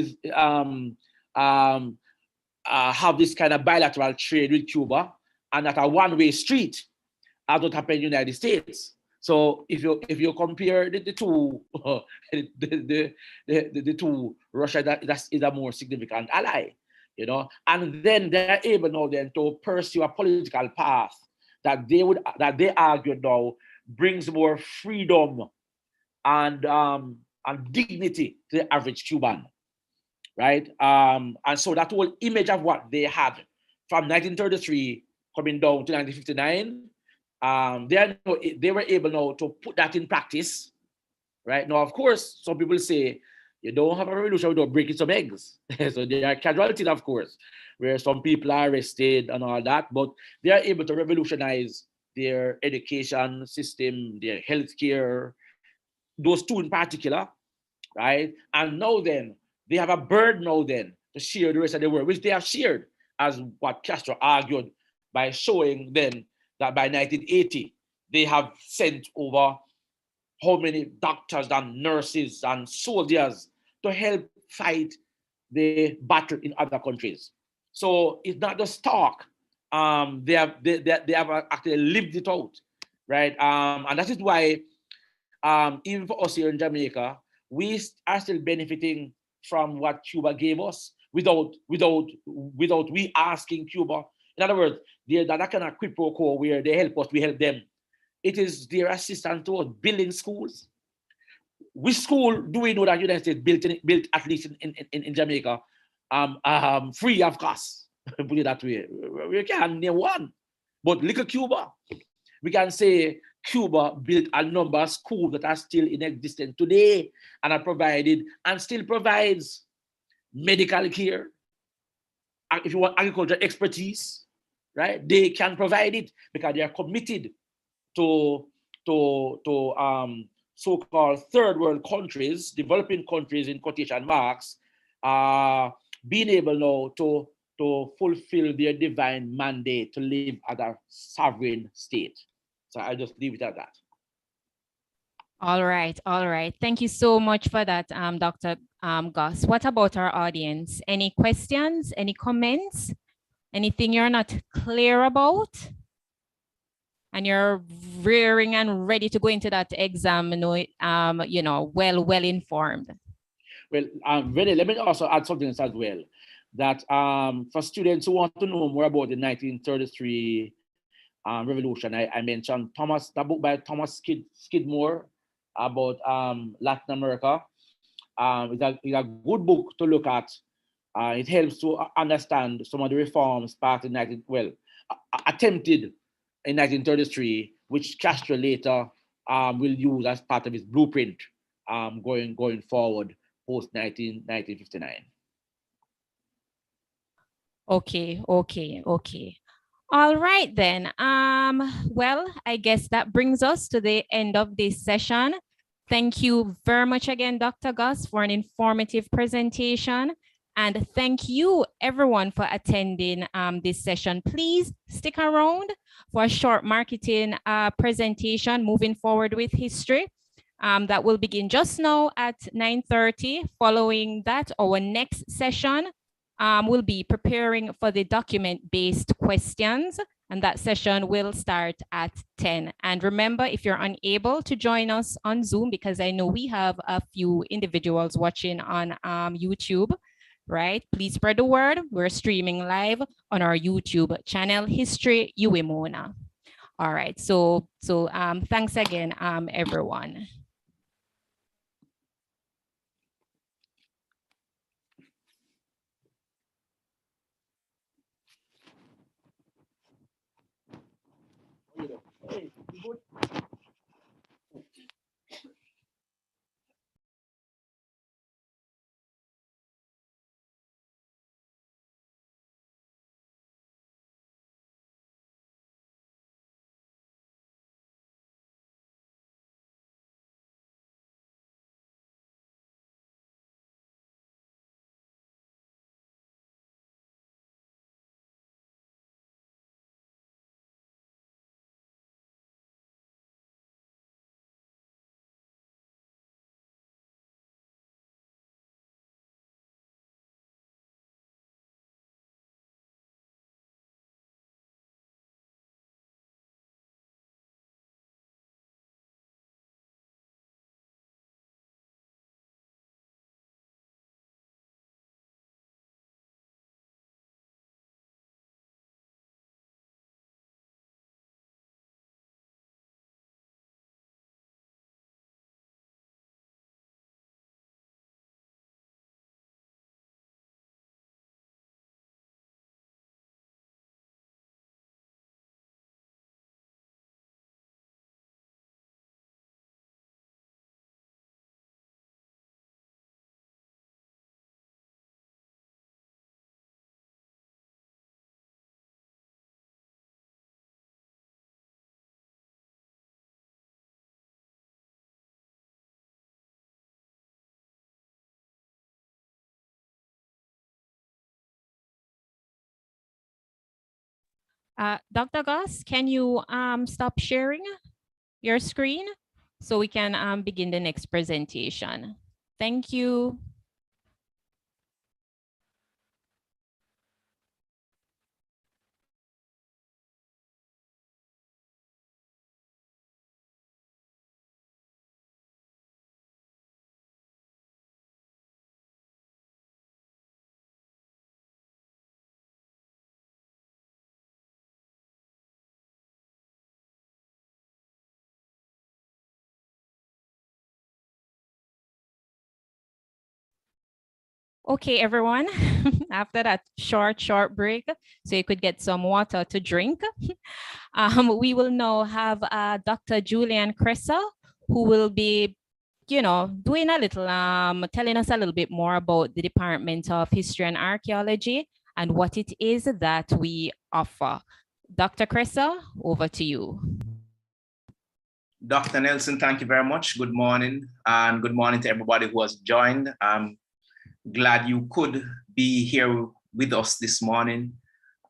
this kind of bilateral trade with Cuba, and at a one-way street, as what happened in the United States. So if you compare the two, the two, Russia that is a more significant ally, and then they're able now then to pursue a political path that they argue now brings more freedom and dignity to the average Cuban, right? And so that whole image of what they had from 1933 coming down to 1959. They were able now to put that in practice, right? Now, of course, some people say you don't have a revolution without breaking some eggs. So there are casualties, of course, where some people are arrested and all that, but they are able to revolutionize their education system, their healthcare, those two in particular, right? And now then, they have a burden now then to share the rest of the world, which they have shared, as what Castro argued by showing then that by 1980, they have sent over how many doctors and nurses and soldiers to help fight the battle in other countries. So it's not just talk, they have actually lived it out, right? And that is why even for us here in Jamaica, we are still benefiting from what Cuba gave us without we asking Cuba. In other words, that kind of quid pro quo where they help us, we help them. It is their assistance to us building schools. Which school do we know that United States built at least in Jamaica free of cost? Put it that way. We can't name one. But look at Cuba. We can say Cuba built a number of schools that are still in existence today and are provided and still provides medical care. If you want agriculture expertise, right? They can provide it because they are committed to so-called third world countries, developing countries in quotation marks, being able now to fulfill their divine mandate to live as a sovereign state. So I just leave it at that. All right, all right. Thank you so much for that, Dr. Gus. What about our audience? Any questions, any comments, anything you're not clear about? And you're rearing and ready to go into that exam, you know, well informed. Well, Renee, let me also add something else as well. That for students who want to know more about the 1933 revolution, I mentioned that book by Thomas Skidmore about Latin America. It's a good book to look at. It helps to understand some of the reforms part in attempted in 1933, which Castro later will use as part of his blueprint going forward post 1959. Okay. All right then. Well, I guess that brings us to the end of this session. Thank you very much again, Dr. Gus, for an informative presentation. And thank you everyone for attending this session. Please stick around for a short marketing presentation moving forward with history. That will begin just now at 9:30. Following that, our next session we'll be preparing for the document-based questions, and that session will start at 10. And remember, if you're unable to join us on Zoom, because I know we have a few individuals watching on YouTube, right? Please spread the word. We're streaming live on our YouTube channel, History UEMONA. All right, so thanks again, everyone. Hey, you good? Dr. Gus, can you stop sharing your screen so we can begin the next presentation? Thank you. Okay, everyone, after that short break, so you could get some water to drink, we will now have Dr. Julian Cressel, who will be, doing a little, telling us a little bit more about the Department of History and Archaeology and what it is that we offer. Dr. Cressel, over to you. Dr. Nelson, thank you very much. Good morning, and good morning to everybody who has joined. I'm glad you could be here with us this morning,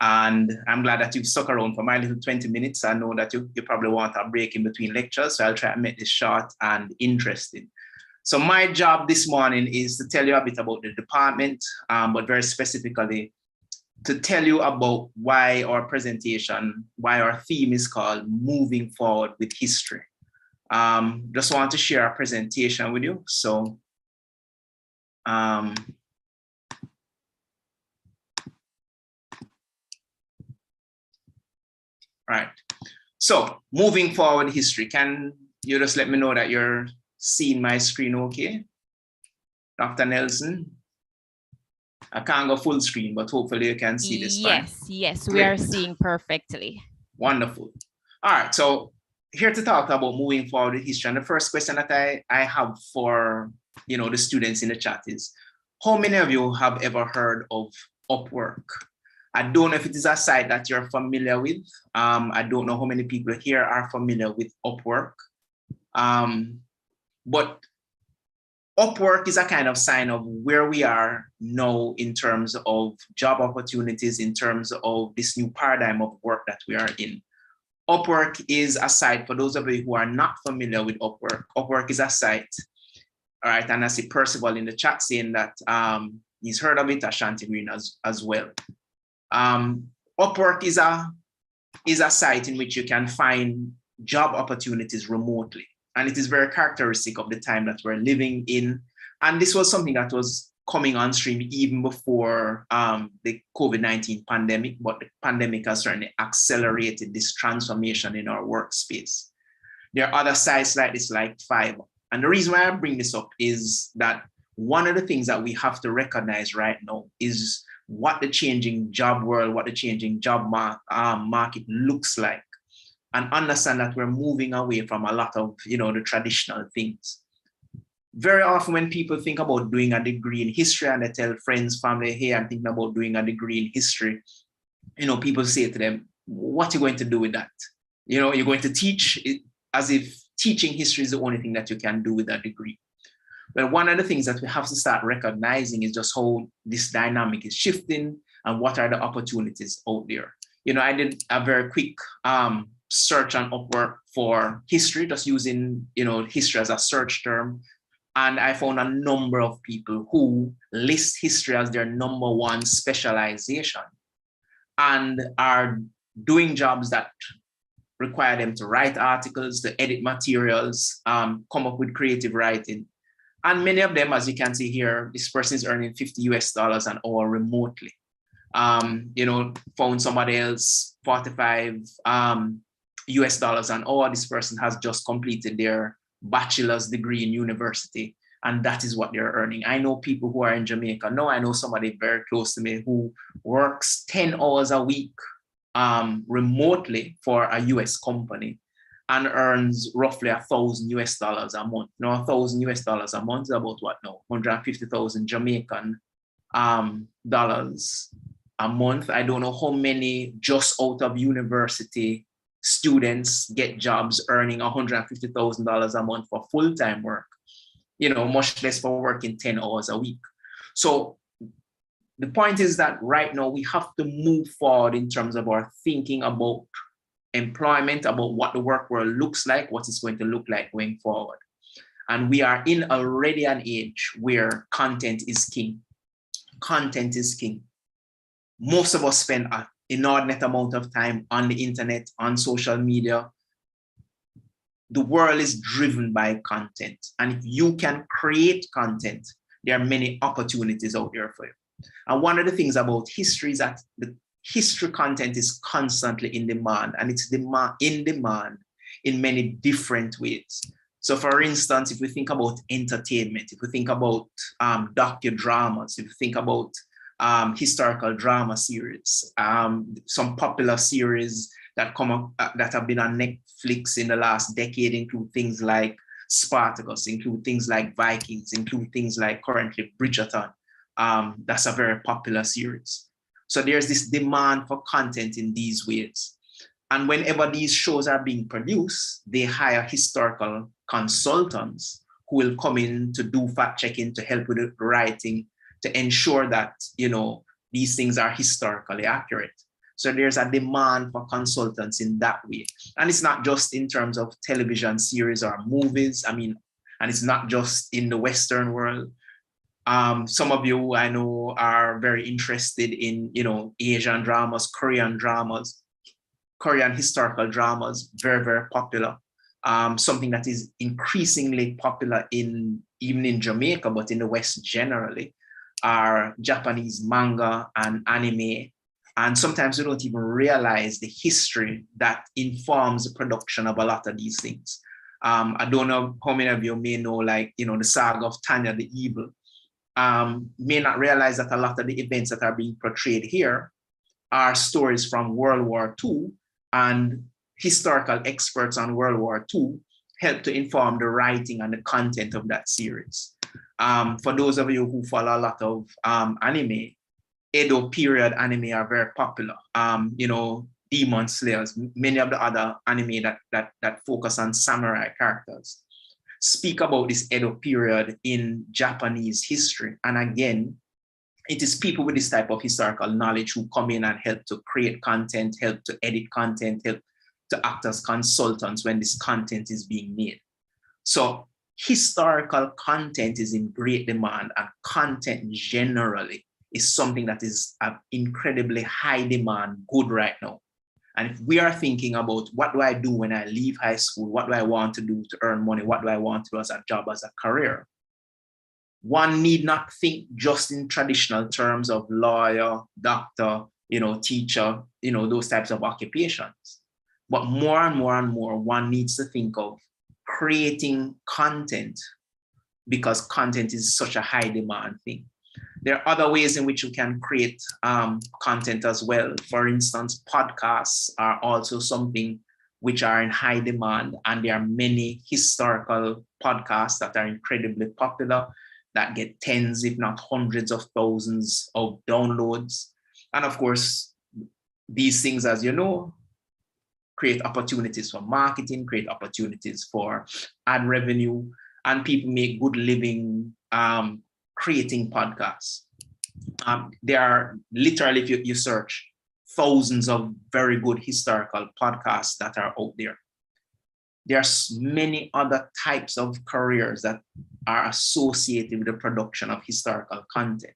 and I'm glad that you've stuck around for my little 20 minutes. I know that you probably want a break in between lectures, so I'll try to make this short and interesting. So my job this morning is to tell you a bit about the department, but very specifically to tell you about why our presentation, why our theme is called Moving Forward with History. Just want to share a presentation with you. So, right. So moving forward history, can you just let me know that you're seeing my screen okay? Dr. Nelson? I can't go full screen, but hopefully you can see this fine. Yes, we are seeing perfectly. Wonderful. All right, so here to talk about moving forward with history. And the first question that I have for the students in the chat is, how many of you have ever heard of Upwork? I don't know if it is a site that you're familiar with. I don't know how many people here are familiar with Upwork. But Upwork is a kind of sign of where we are now in terms of job opportunities, in terms of this new paradigm of work that we are in. Upwork is a site, for those of you who are not familiar with Upwork, Upwork is a site, all right, and I see Percival in the chat saying that he's heard of it, Ashanti Green as well. Upwork is a site in which you can find job opportunities remotely. And it is very characteristic of the time that we're living in. And this was something that was coming on stream even before the COVID-19 pandemic, but the pandemic has certainly accelerated this transformation in our workspace. There are other sites like this, like Fiverr. And the reason why I bring this up is that one of the things that we have to recognize right now is what the changing job world, what the changing job market looks like. And understand that we're moving away from a lot of, the traditional things. Very often when people think about doing a degree in history and they tell friends, family, hey, I'm thinking about doing a degree in history, people say to them, what are you going to do with that? You're going to teach it, as if teaching history is the only thing that you can do with that degree. But one of the things that we have to start recognizing is just how this dynamic is shifting and what are the opportunities out there. I did a very quick search on Upwork for history, just using, history as a search term. And I found a number of people who list history as their #1 specialization and are doing jobs that require them to write articles, to edit materials, come up with creative writing. And many of them, as you can see here, this person is earning $50 an hour remotely. Found somebody else, $45 US an hour. This person has just completed their bachelor's degree in university, and that is what they're earning. I know people who are in Jamaica. No, I know somebody very close to me who works 10 hours a week remotely for a US company and earns roughly $1,000 a month. Now, $1,000 a month is about what now? 150,000 Jamaican dollars a month. I don't know how many just out of university students get jobs earning $150,000 a month for full-time work, much less for working 10 hours a week. So the point is that right now we have to move forward in terms of our thinking about employment, about what the work world looks like, what it's going to look like going forward. And we are in already an age where content is king. Content is king. Most of us spend an inordinate amount of time on the internet, on social media. The world is driven by content. And if you can create content, there are many opportunities out there for you. And one of the things about history is that the history content is constantly in demand, and it's in demand in many different ways. So for instance, if we think about entertainment, if we think about docudramas, if we think about historical drama series, some popular series that come up that have been on Netflix in the last decade include things like Spartacus, include things like Vikings, include things like currently Bridgerton. That's a very popular series. So there's this demand for content in these ways. And whenever these shows are being produced, they hire historical consultants who will come in to do fact-checking, to help with the writing, to ensure that, these things are historically accurate. So there's a demand for consultants in that way. And it's not just in terms of television series or movies. And it's not just in the Western world. Some of you I know are very interested in, Asian dramas, Korean historical dramas, very, very popular. Something that is increasingly popular even in Jamaica, but in the West generally, are Japanese manga and anime. And sometimes we don't even realize the history that informs the production of a lot of these things. I don't know how many of you may know, the saga of Tanya the Evil. May not realize that a lot of the events that are being portrayed here are stories from World War II, and historical experts on World War II help to inform the writing and the content of that series. For those of you who follow a lot of anime, Edo period anime are very popular. Demon Slayers, many of the other anime that focus on samurai characters speak about this Edo period in Japanese history. And again, it is people with this type of historical knowledge who come in and help to create content, help to edit content, help to act as consultants when this content is being made. So historical content is in great demand, and content generally is something that is of incredibly high demand good right now. And if we are thinking about what do I do when I leave high school, what do I want to do to earn money, what do I want to do as a job, as a career, one need not think just in traditional terms of lawyer, doctor, teacher, those types of occupations. But more and more and more, one needs to think of creating content, because content is such a high demand thing. There are other ways in which you can create content as well. For instance, podcasts are also something which are in high demand, and there are many historical podcasts that are incredibly popular, that get tens, if not hundreds of thousands of downloads. And of course, these things, as you know, create opportunities for marketing, create opportunities for ad revenue, and people make good living creating podcasts. There are literally, if you search, thousands of very good historical podcasts that are out there. There's many other types of careers that are associated with the production of historical content.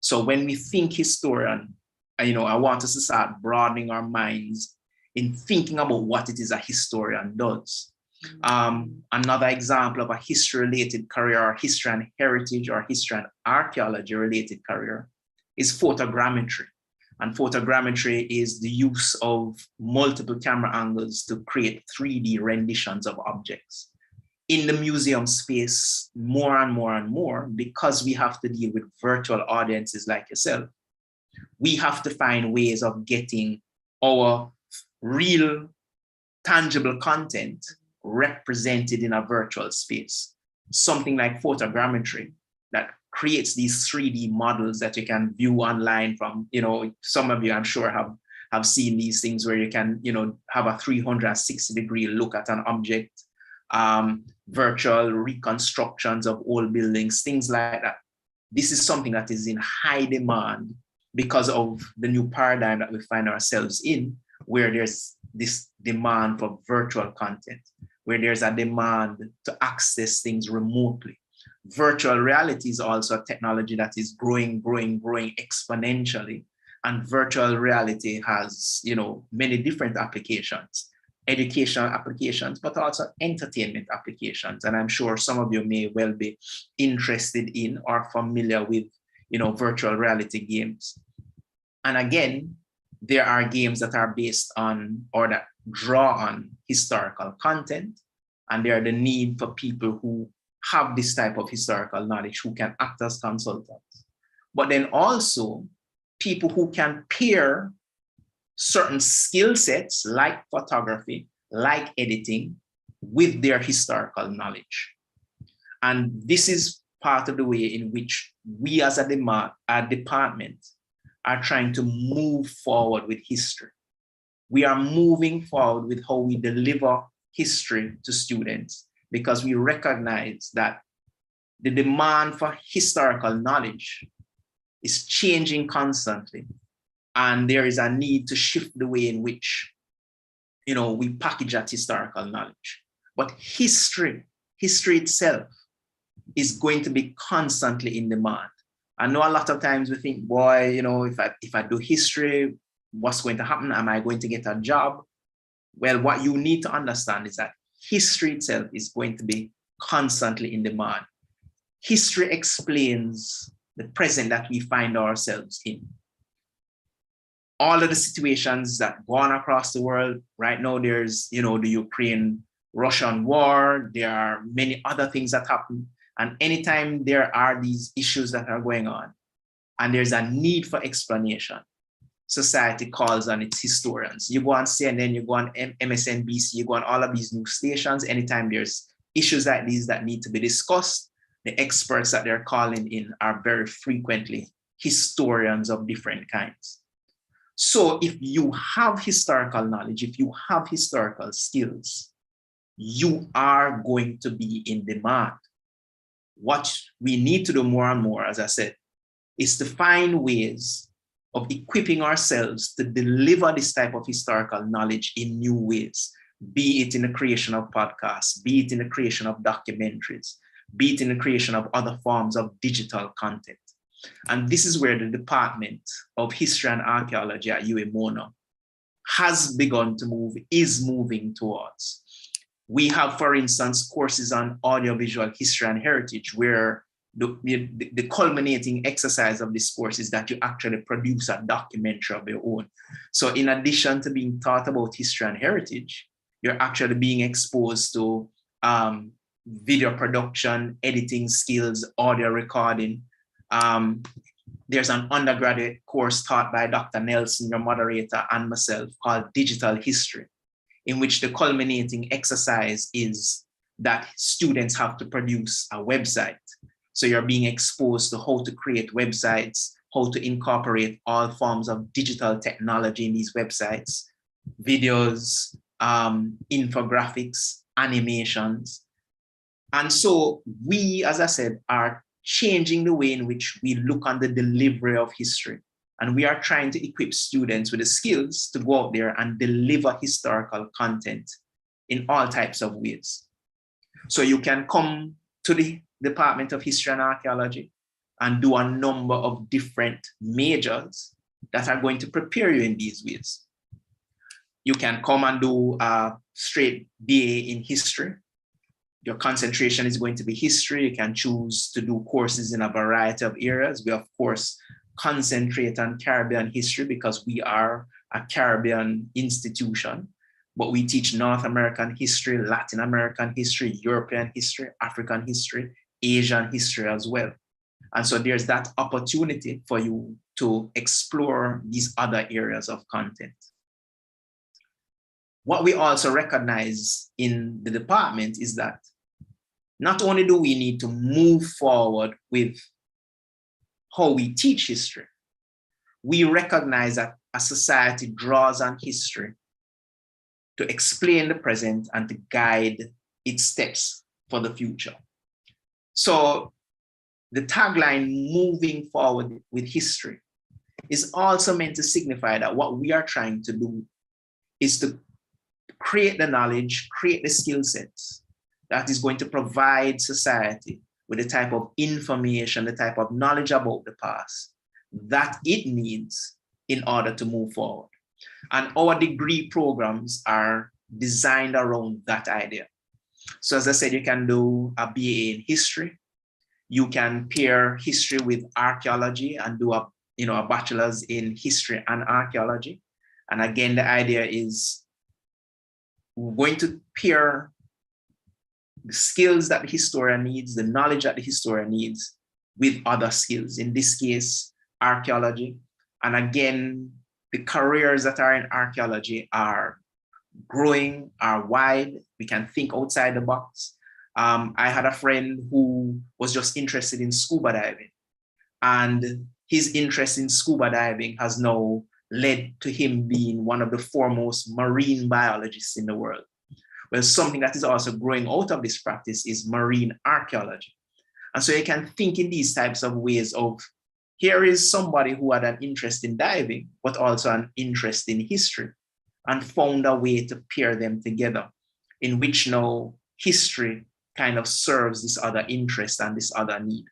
So when we think historian, I want us to start broadening our minds in thinking about what it is a historian does. Another example of a history-related career, or history and heritage, or history and archaeology-related career, is photogrammetry. And photogrammetry is the use of multiple camera angles to create 3D renditions of objects. In the museum space, more and more and more, because we have to deal with virtual audiences like yourself, we have to find ways of getting our real, tangible content represented in a virtual space. Something like photogrammetry that creates these 3D models that you can view online from, some of you I'm sure have seen these things where you can, have a 360-degree look at an object, virtual reconstructions of old buildings, things like that. This is something that is in high demand because of the new paradigm that we find ourselves in, where there's this demand for virtual content, where there's a demand to access things remotely. Virtual reality is also a technology that is growing exponentially. And virtual reality has, many different applications, educational applications, but also entertainment applications. And I'm sure some of you may well be interested in or familiar with, virtual reality games. And again, there are games that are based on or that draw on historical content. And there are the need for people who have this type of historical knowledge, who can act as consultants. But then also people who can pair certain skill sets like photography, like editing, with their historical knowledge. And this is part of the way in which we as a department are trying to move forward with history. We are moving forward with how we deliver history to students, because we recognize that the demand for historical knowledge is changing constantly. And there is a need to shift the way in which, we package that historical knowledge. But history itself is going to be constantly in demand. I know a lot of times we think, boy, if I do history, what's going to happen? Am I going to get a job? Well, what you need to understand is that history itself is going to be constantly in demand. History explains the present that we find ourselves in. All of the situations that go on across the world right now, there's, the Ukraine-Russian war, there are many other things that happen. And anytime there are these issues that are going on, and there's a need for explanation, society calls on its historians. You go on CNN, you go on MSNBC, you go on all of these news stations. Anytime there's issues like these that need to be discussed, the experts that they're calling in are very frequently historians of different kinds. So if you have historical knowledge, if you have historical skills, you are going to be in demand. What we need to do more and more, as I said, is to find ways of equipping ourselves to deliver this type of historical knowledge in new ways, be it in the creation of podcasts, be it in the creation of documentaries, be it in the creation of other forms of digital content. And this is where the Department of History and Archaeology at UMONA has begun to move, is moving towards. We have, for instance, courses on audiovisual history and heritage, where the culminating exercise of this course is that you actually produce a documentary of your own. So in addition to being taught about history and heritage, you're actually being exposed to video production, editing skills, audio recording. There's an undergraduate course taught by Dr. Nelson, your moderator, and myself, called Digital History, in which the culminating exercise is that students have to produce a website. So you're being exposed to how to create websites, how to incorporate all forms of digital technology in these websites, videos, infographics, animations. And so we, as I said, are changing the way in which we look on the delivery of history. And we are trying to equip students with the skills to go out there and deliver historical content in all types of ways. So you can come to the Department of History and Archaeology and do a number of different majors that are going to prepare you in these ways. You can come and do a straight BA in history. Your concentration is going to be history. You can choose to do courses in a variety of areas. We, of course, concentrate on Caribbean history because we are a Caribbean institution, but we teach North American history, Latin American history, European history, African history, Asian history as well. And so there's that opportunity for you to explore these other areas of content. What we also recognize in the department is that not only do we need to move forward with how we teach history, we recognize that a society draws on history to explain the present and to guide its steps for the future. So the tagline, moving forward with history, is also meant to signify that what we are trying to do is to create the knowledge, create the skill sets that is going to provide society with the type of information, the type of knowledge about the past that it needs in order to move forward. And our degree programs are designed around that idea. So as I said, you can do a BA in history. You can pair history with archaeology and do a bachelor's in history and archaeology. And again, the idea is we're going to pair the skills that the historian needs, the knowledge that the historian needs with other skills, in this case, archaeology. And again, the careers that are in archaeology are growing, are wide. We can think outside the box. I had a friend who was just interested in scuba diving, and his interest in scuba diving has now led to him being one of the foremost marine biologists in the world. Well, something that is also growing out of this practice is marine archaeology. And so you can think in these types of ways of, here is somebody who had an interest in diving, but also an interest in history, and found a way to pair them together, in which now history kind of serves this other interest and this other need.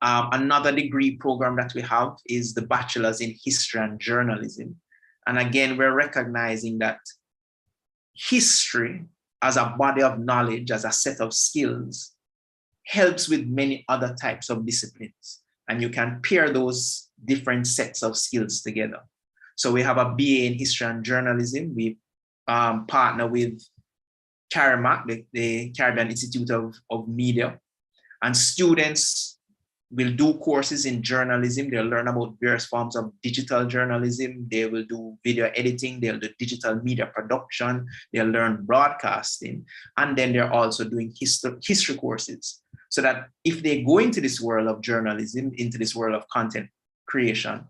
Another degree program that we have is the Bachelor's in History and Journalism. And again, we're recognizing that history as a body of knowledge, as a set of skills, helps with many other types of disciplines. And you can pair those different sets of skills together. So we have a BA in History and Journalism. We partner with CARIMAC, the Caribbean Institute of Media, and students will do courses in journalism. They'll learn about various forms of digital journalism. They will do video editing. They'll do digital media production. They'll learn broadcasting. And then they're also doing history courses, so that if they go into this world of journalism, into this world of content creation,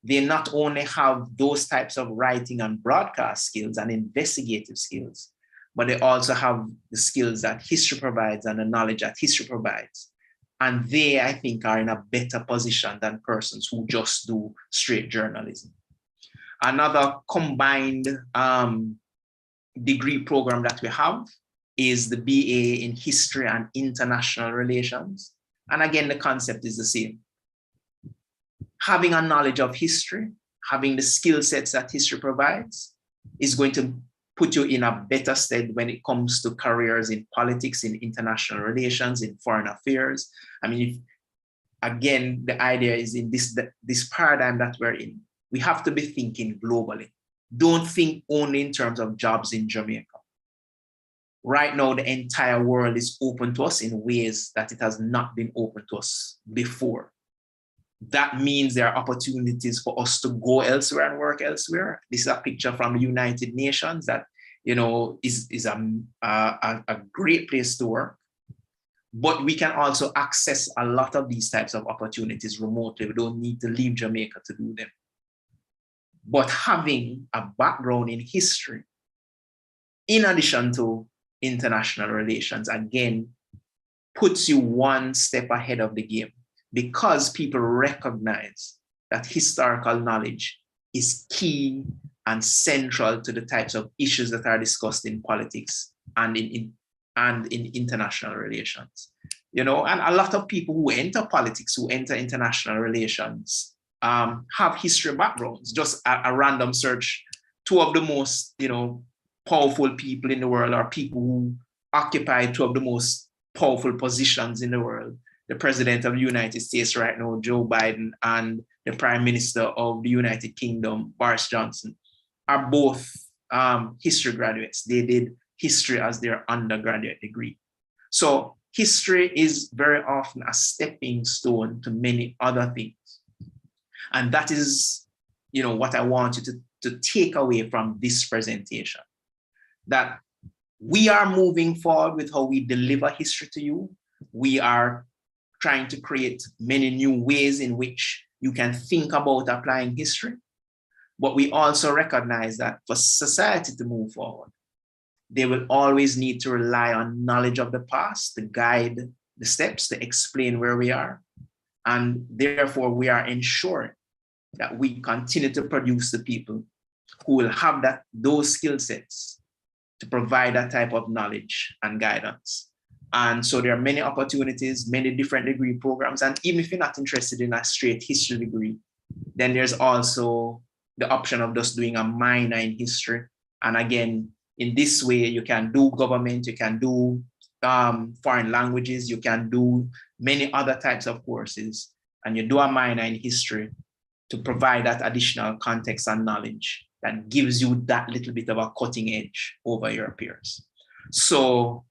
they not only have those types of writing and broadcast skills and investigative skills, but they also have the skills that history provides and the knowledge that history provides. And they, I think, are in a better position than persons who just do straight journalism. Another combined degree program that we have is the BA in History and International Relations. And again, the concept is the same. Having a knowledge of history, having the skill sets that history provides, is going to put you in a better stead when it comes to careers in politics, in international relations, in foreign affairs. I mean, again, the idea is in this paradigm that we're in, we have to be thinking globally. Don't think only in terms of jobs in Jamaica. Right now, the entire world is open to us in ways that it has not been open to us before. That means there are opportunities for us to go elsewhere and work elsewhere. This is a picture from the United Nations that, is a great place to work. But we can also access a lot of these types of opportunities remotely. We don't need to leave Jamaica to do them. But having a background in history, in addition to international relations, again, puts you one step ahead of the game, because people recognize that historical knowledge is key and central to the types of issues that are discussed in politics and in international relations. And a lot of people who enter politics, who enter international relations, have history backgrounds. Just a random search, two of the most, powerful people in the world are people who occupy two of the most powerful positions in the world. The President of the United States right now, Joe Biden, and the Prime Minister of the United Kingdom, Boris Johnson, are both history graduates. They did history as their undergraduate degree. So history is very often a stepping stone to many other things. And that is, what I want you to take away from this presentation, that we are moving forward with how we deliver history to you. We are trying to create many new ways in which you can think about applying history. But we also recognize that for society to move forward, they will always need to rely on knowledge of the past to guide the steps, to explain where we are. And therefore, we are ensuring that we continue to produce the people who will have those skill sets to provide that type of knowledge and guidance. And so there are many opportunities, many different degree programs. And even if you're not interested in a straight history degree, then there's also the option of just doing a minor in history. And again, in this way, you can do government, you can do foreign languages, you can do many other types of courses, and you do a minor in history to provide that additional context and knowledge that gives you that little bit of a cutting edge over your peers. So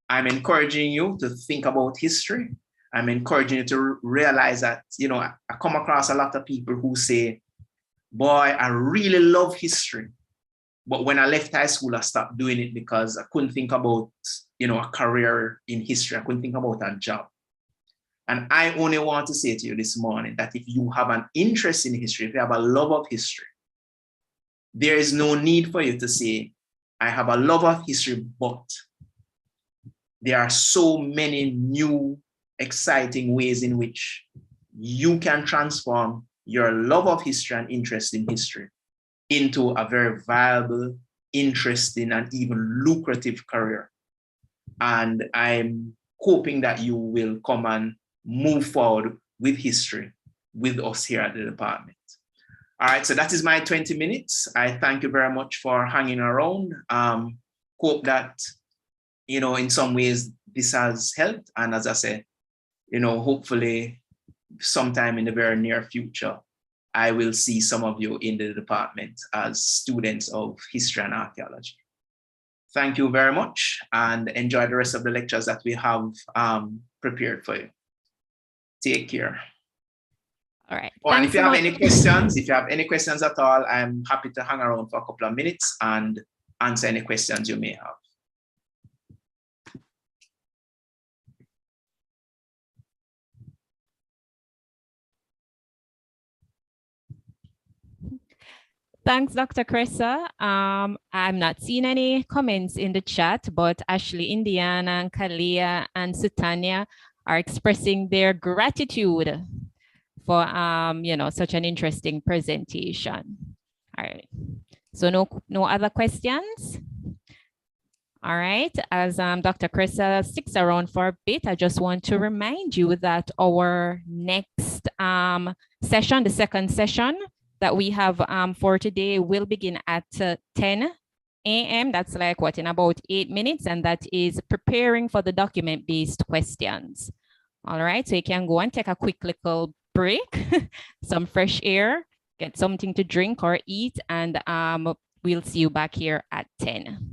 I'm encouraging you to think about history. I'm encouraging you to realize that, you know, I come across a lot of people who say, boy, I really love history. But when I left high school, I stopped doing it because I couldn't think about, you know, a career in history. I couldn't think about a job. And I only want to say to you this morning that if you have an interest in history, if you have a love of history, there is no need for you to say, I have a love of history, but there are so many new, exciting ways in which you can transform your love of history and interest in history into a very viable, interesting, and even lucrative career. And I'm hoping that you will come and move forward with history with us here at the department. All right, so that is my 20 minutes. I thank you very much for hanging around. Hope that, you know, in some ways this has helped. And as I said, you know, hopefully sometime in the very near future, I will see some of you in the department as students of history and archaeology. Thank you very much and enjoy the rest of the lectures that we have prepared for you. Take care. All right. Oh, and if you have any questions, if you have any questions at all, I'm happy to hang around for a couple of minutes and answer any questions you may have. Thanks, Dr. Cressa. I'm not seeing any comments in the chat, but Ashley, Indiana, and Kalia and Sutanya are expressing their gratitude for you know, such an interesting presentation. All right. So no other questions? All right, as Dr. Cressa sticks around for a bit, I just want to remind you that our next session, the second session that we have for today will begin at 10 a.m. That's like what, in about 8 minutes, and that is preparing for the document-based questions. All right, so you can go and take a quick little break, some fresh air, get something to drink or eat, and we'll see you back here at 10.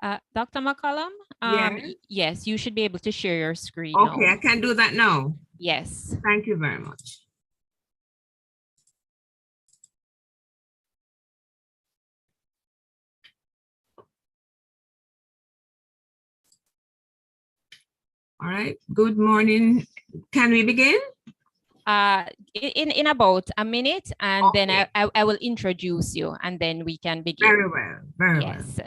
Dr. McCollum, Yeah. yes, you should be able to share your screen Okay, now. I can do that now. Yes. Thank you very much. All right, good morning. Can we begin? In about a minute, and Okay. then I will introduce you, and then we can begin. Very well, very well. Yes.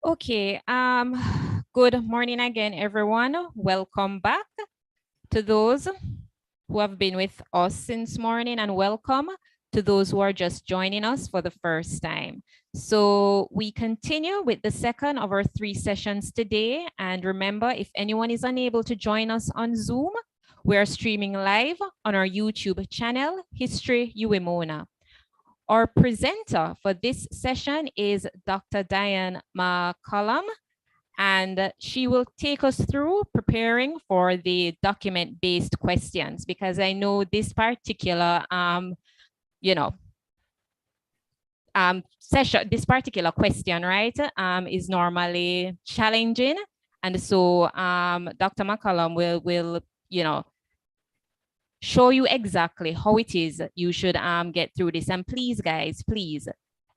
Okay, good morning again, everyone. Welcome back to those who have been with us since morning, and welcome to those who are just joining us for the first time. So we continue with the second of our 3 sessions today. And remember, if anyone is unable to join us on Zoom, we are streaming live on our YouTube channel, History UMONA. Our presenter for this session is Dr. Diane McCollum, and she will take us through preparing for the document-based questions, because I know this particular, session, this particular question, right, is normally challenging. And so Dr. McCollum will show you exactly how it is you should get through this. And please, guys, please,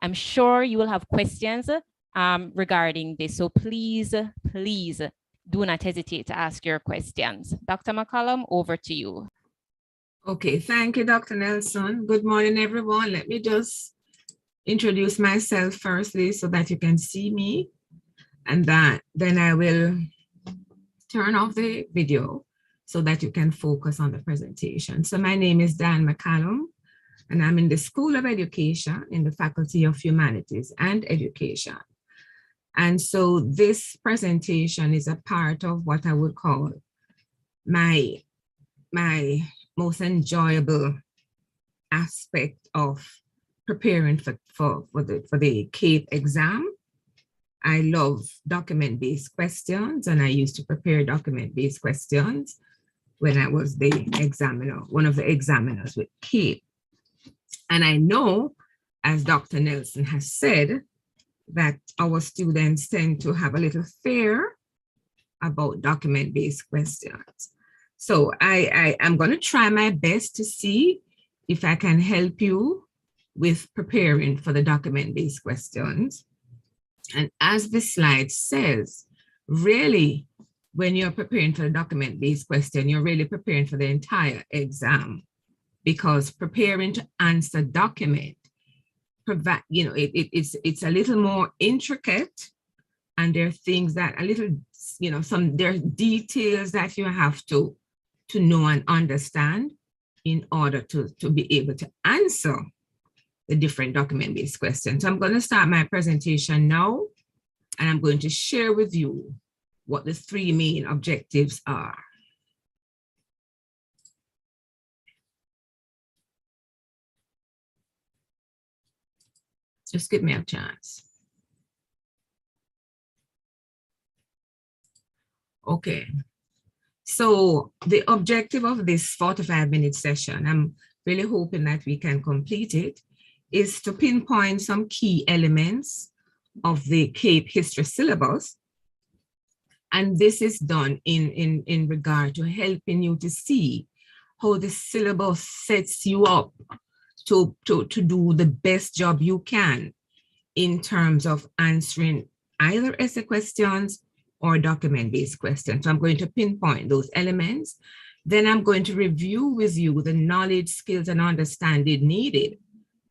I'm sure you will have questions regarding this. So please, please do not hesitate to ask your questions. Dr. McCollum, over to you. Okay, thank you, Dr. Nelson. Good morning, everyone. Let me just introduce myself firstly so that you can see me, and then I will turn off the video so that you can focus on the presentation. So my name is Diane McCollum, and I'm in the School of Education in the Faculty of Humanities and Education. And so this presentation is a part of what I would call my most enjoyable aspect of preparing for the CAPE exam. I love document-based questions, and I used to prepare document-based questions when I was the examiner, one of the examiners with CAPE. And I know, as Dr. Nelson has said, that our students tend to have a little fear about document-based questions. So I am going to try my best to see if I can help you with preparing for the document-based questions. And as the slide says, really, when you're preparing for the document-based question, you're really preparing for the entire exam, because preparing to answer document, it's a little more intricate, and there are things that a little, there are details that you have to know and understand in order to be able to answer the different document-based questions. So I'm going to start my presentation now, and I'm going to share with you what the 3 main objectives are. Just give me a chance. Okay. So the objective of this 45-minute session, I'm really hoping that we can complete it, is to pinpoint some key elements of the CAPE history syllabus. And this is done in regard to helping you to see how the syllabus sets you up to do the best job you can in terms of answering either essay questions or document-based questions. So I'm going to pinpoint those elements. Then I'm going to review with you the knowledge, skills, and understanding needed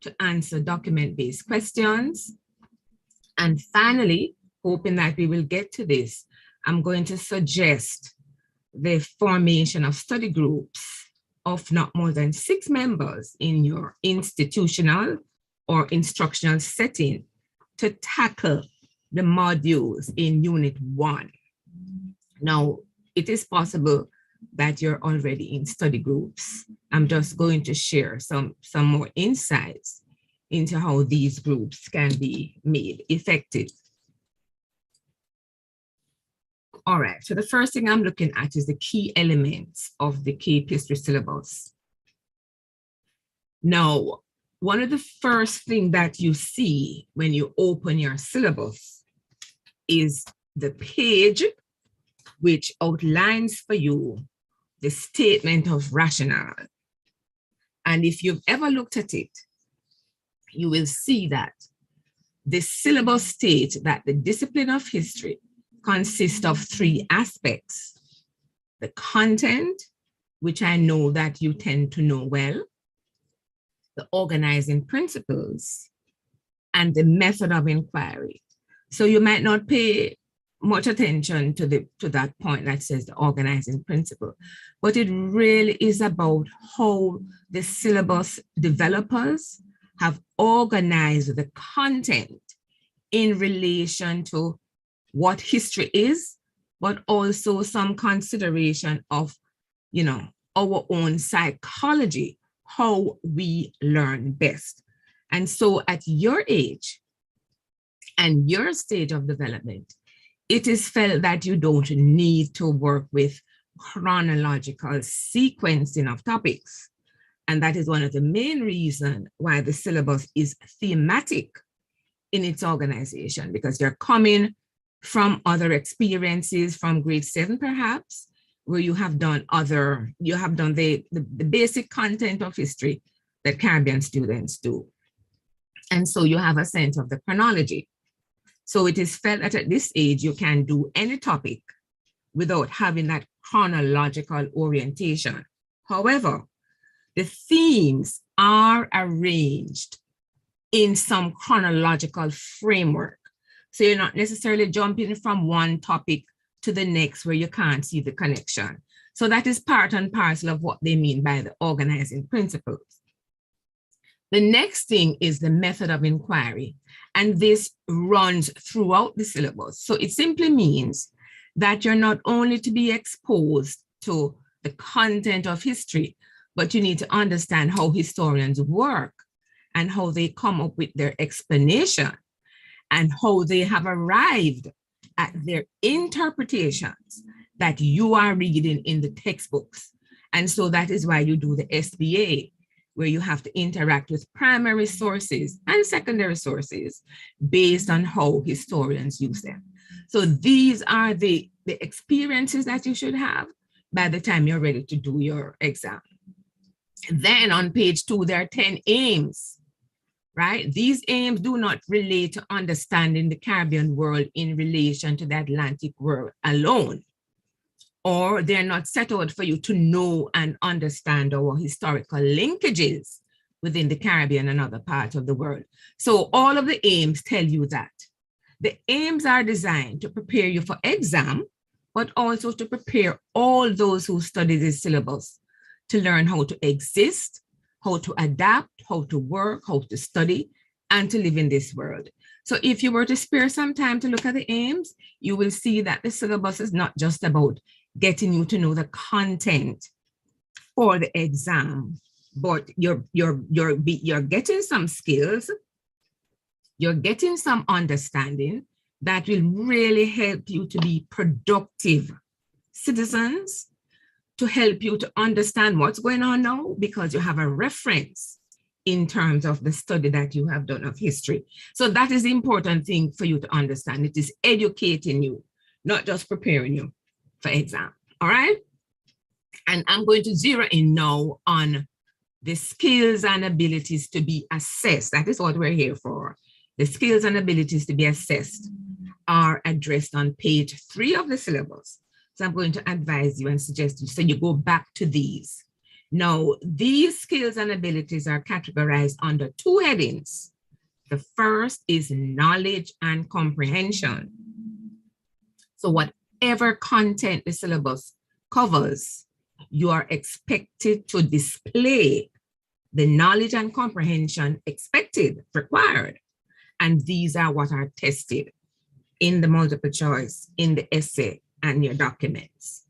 to answer document-based questions. And finally, hoping that we will get to this, I'm going to suggest the formation of study groups of not more than 6 members in your institutional or instructional setting to tackle the modules in Unit 1. Now, it is possible that you're already in study groups. I'm just going to share some more insights into how these groups can be made effective. All right, so the first thing I'm looking at is the key elements of the CAPE history syllabus. Now, one of the first things that you see when you open your syllabus is the page which outlines for you the statement of rationale. And if you've ever looked at it, you will see that the syllabus states that the discipline of history consists of 3 aspects: the content, which I know that you tend to know well, the organizing principles, and the method of inquiry. So you might not pay much attention to that point that says the organizing principle, but it really is about how the syllabus developers have organized the content in relation to what history is, but also some consideration of, our own psychology, how we learn best. And so at your age and your stage of development, it is felt that you don't need to work with chronological sequencing of topics. And that is one of the main reasons why the syllabus is thematic in its organization, because you're coming from other experiences from grade 7, perhaps, where you have done the basic content of history that Caribbean students do. And so you have a sense of the chronology. So it is felt that at this age, you can do any topic without having that chronological orientation. However, the themes are arranged in some chronological framework. So you're not necessarily jumping from one topic to the next where you can't see the connection. So that is part and parcel of what they mean by the organizing principles. The next thing is the method of inquiry, and this runs throughout the syllabus. So it simply means that you're not only to be exposed to the content of history, but you need to understand how historians work and how they come up with their explanation and how they have arrived at their interpretations that you are reading in the textbooks. And so that is why you do the SBA, where you have to interact with primary sources and secondary sources based on how historians use them. So these are the experiences that you should have by the time you're ready to do your exam. Then on page 2, there are 10 aims, right? These aims do not relate to understanding the Caribbean world in relation to the Atlantic world alone, or they're not set out for you to know and understand our historical linkages within the Caribbean and other parts of the world. So all of the aims tell you that. The aims are designed to prepare you for exam, but also to prepare all those who study this syllabus to learn how to exist, how to adapt, how to work, how to study, and to live in this world. So if you were to spare some time to look at the aims, you will see that the syllabus is not just about getting you to know the content for the exam, but you're getting some skills, you're getting some understanding that will really help you to be productive citizens, to help you to understand what's going on now, because you have a reference in terms of the study that you have done of history. So that is the important thing for you to understand. It is educating you, not just preparing you for exam, all right? And I'm going to zero in now on the skills and abilities to be assessed. That is what we're here for. The skills and abilities to be assessed are addressed on page 3 of the syllabus. So I'm going to advise you and suggest you, so you go back to these. Now, these skills and abilities are categorized under 2 headings. The first is knowledge and comprehension. So whatever content the syllabus covers, you are expected to display the knowledge and comprehension expected, required. And these are what are tested in the multiple choice, in the essay, and your documents.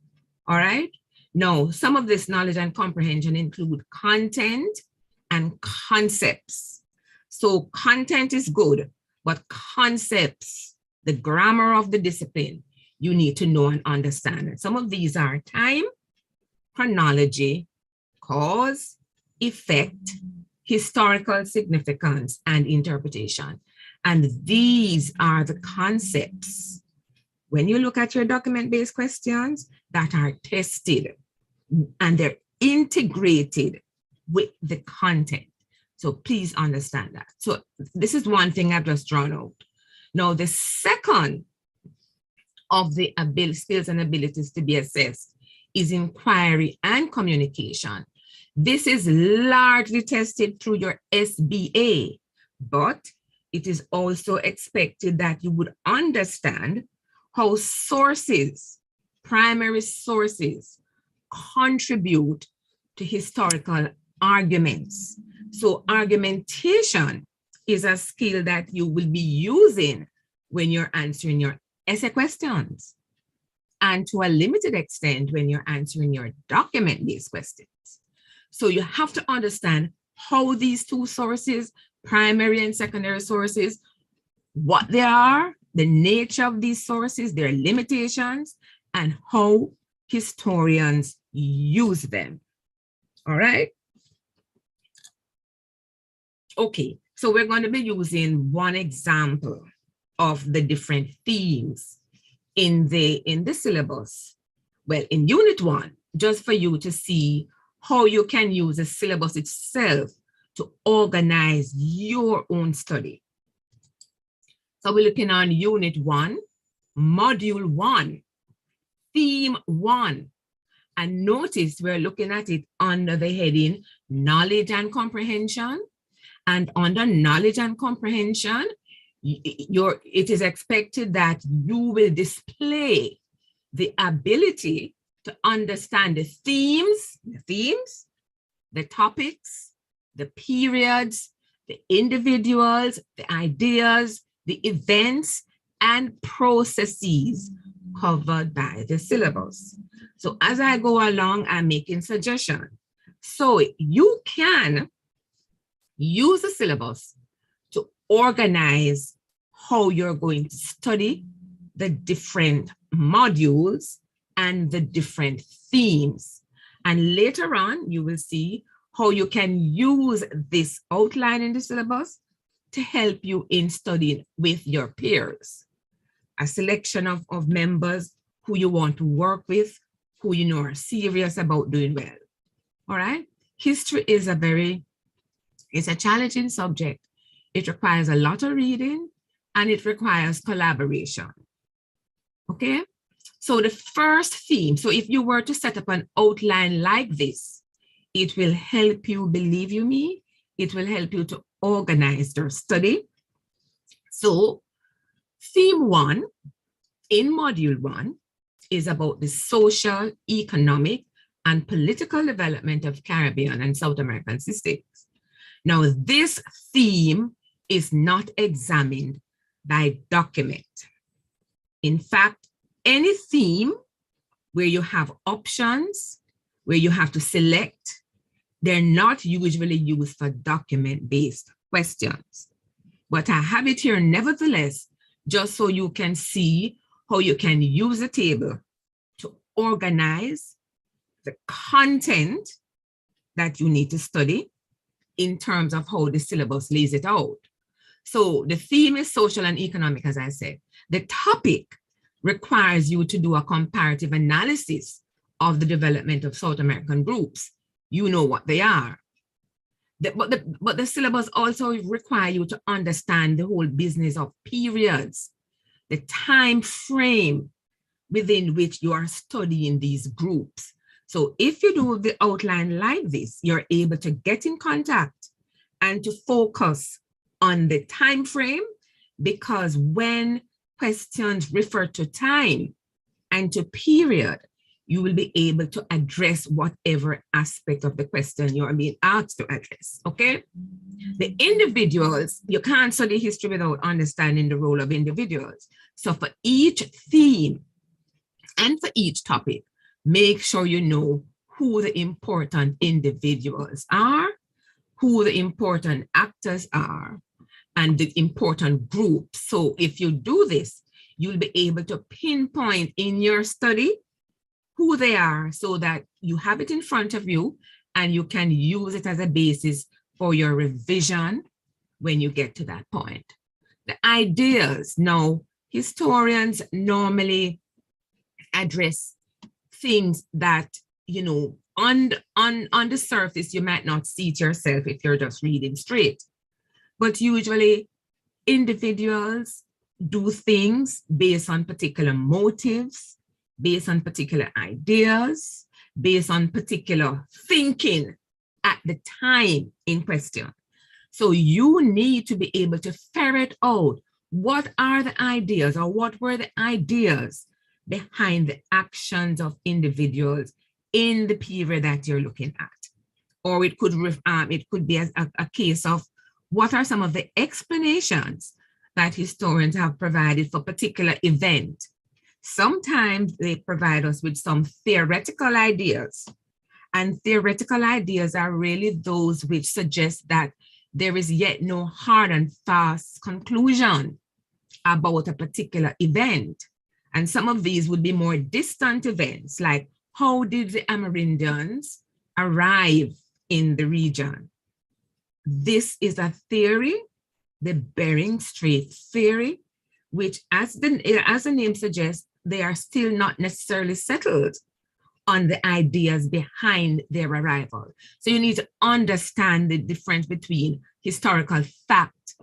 All right? Now, some of this knowledge and comprehension include content and concepts. So content is good, but concepts, the grammar of the discipline, you need to know and understand. And some of these are time, chronology, cause, effect, historical significance, and interpretation. And these are the concepts, when you look at your document-based questions, that are tested and they're integrated with the content. So please understand that. So this is one thing I've just drawn out. Now, the second of the skills and abilities to be assessed is inquiry and communication. This is largely tested through your SBA, but it is also expected that you would understand how sources, primary sources, contribute to historical arguments. So argumentation is a skill that you will be using when you're answering your essay questions, and to a limited extent when you're answering your document-based questions. So you have to understand how these 2 sources, primary and secondary sources, what they are, the nature of these sources, their limitations, and how historians use them. All right? Okay, so we're going to be using one example of the different themes in the syllabus. Well, in Unit 1, just for you to see how you can use the syllabus itself to organize your own study. So we're looking on Unit 1, Module 1, Theme 1. And notice we're looking at it under the heading Knowledge and Comprehension. And under Knowledge and Comprehension, it is expected that you will display the ability to understand the themes, the topics, the periods, the individuals, the ideas, the events, and processes covered by the syllabus. So as I go along, I'm making suggestions. So you can use the syllabus to organize how you're going to study the different modules and the different themes. And later on, you will see how you can use this outline in the syllabus to help you in studying with your peers. A selection of members who you want to work with, who you know are serious about doing well. All right? History is it's a challenging subject. It requires a lot of reading and it requires collaboration. Okay? So the first theme, so if you were to set up an outline like this, it will help you, believe you me, it will help you to organize your study. So theme 1 in module 1 is about the social, economic, and political development of Caribbean and South American states. Now, this theme is not examined by document. In fact, any theme where you have options, where you have to select, they're not usually used for document-based questions. But I have it here nevertheless, just so you can see how you can use a table to organize the content that you need to study in terms of how the syllabus lays it out. So the theme is social and economic, as I said. The topic requires you to do a comparative analysis of the development of South American groups. You know what they are. But the syllabus also requires you to understand the whole business of periods, the time frame within which you are studying these groups. So if you do the outline like this, you're able to get in contact and to focus on the time frame, because when questions refer to time and to period, you will be able to address whatever aspect of the question you are being asked to address, okay? The individuals, you can't study history without understanding the role of individuals. So for each theme and for each topic, make sure you know who the important individuals are, who the important actors are, and the important groups. So if you do this, you'll be able to pinpoint in your study who they are so that you have it in front of you and you can use it as a basis for your revision when you get to that point. The ideas, now, historians normally address things that, you know, on the surface, you might not see it yourself if you're just reading straight. But usually individuals do things based on particular motives, based on particular ideas, based on particular thinking at the time in question. So you need to be able to ferret out what are the ideas or what were the ideas behind the actions of individuals in the period that you're looking at. Or it could be a case of what are some of the explanations that historians have provided for particular event. Sometimes they provide us with some theoretical ideas, and theoretical ideas are really those which suggest that there is yet no hard and fast conclusion about a particular event. And some of these would be more distant events, like how did the Amerindians arrive in the region? This is a theory, the Bering Strait theory, which as the name suggests, they are still not necessarily settled on the ideas behind their arrival. So you need to understand the difference between historical fact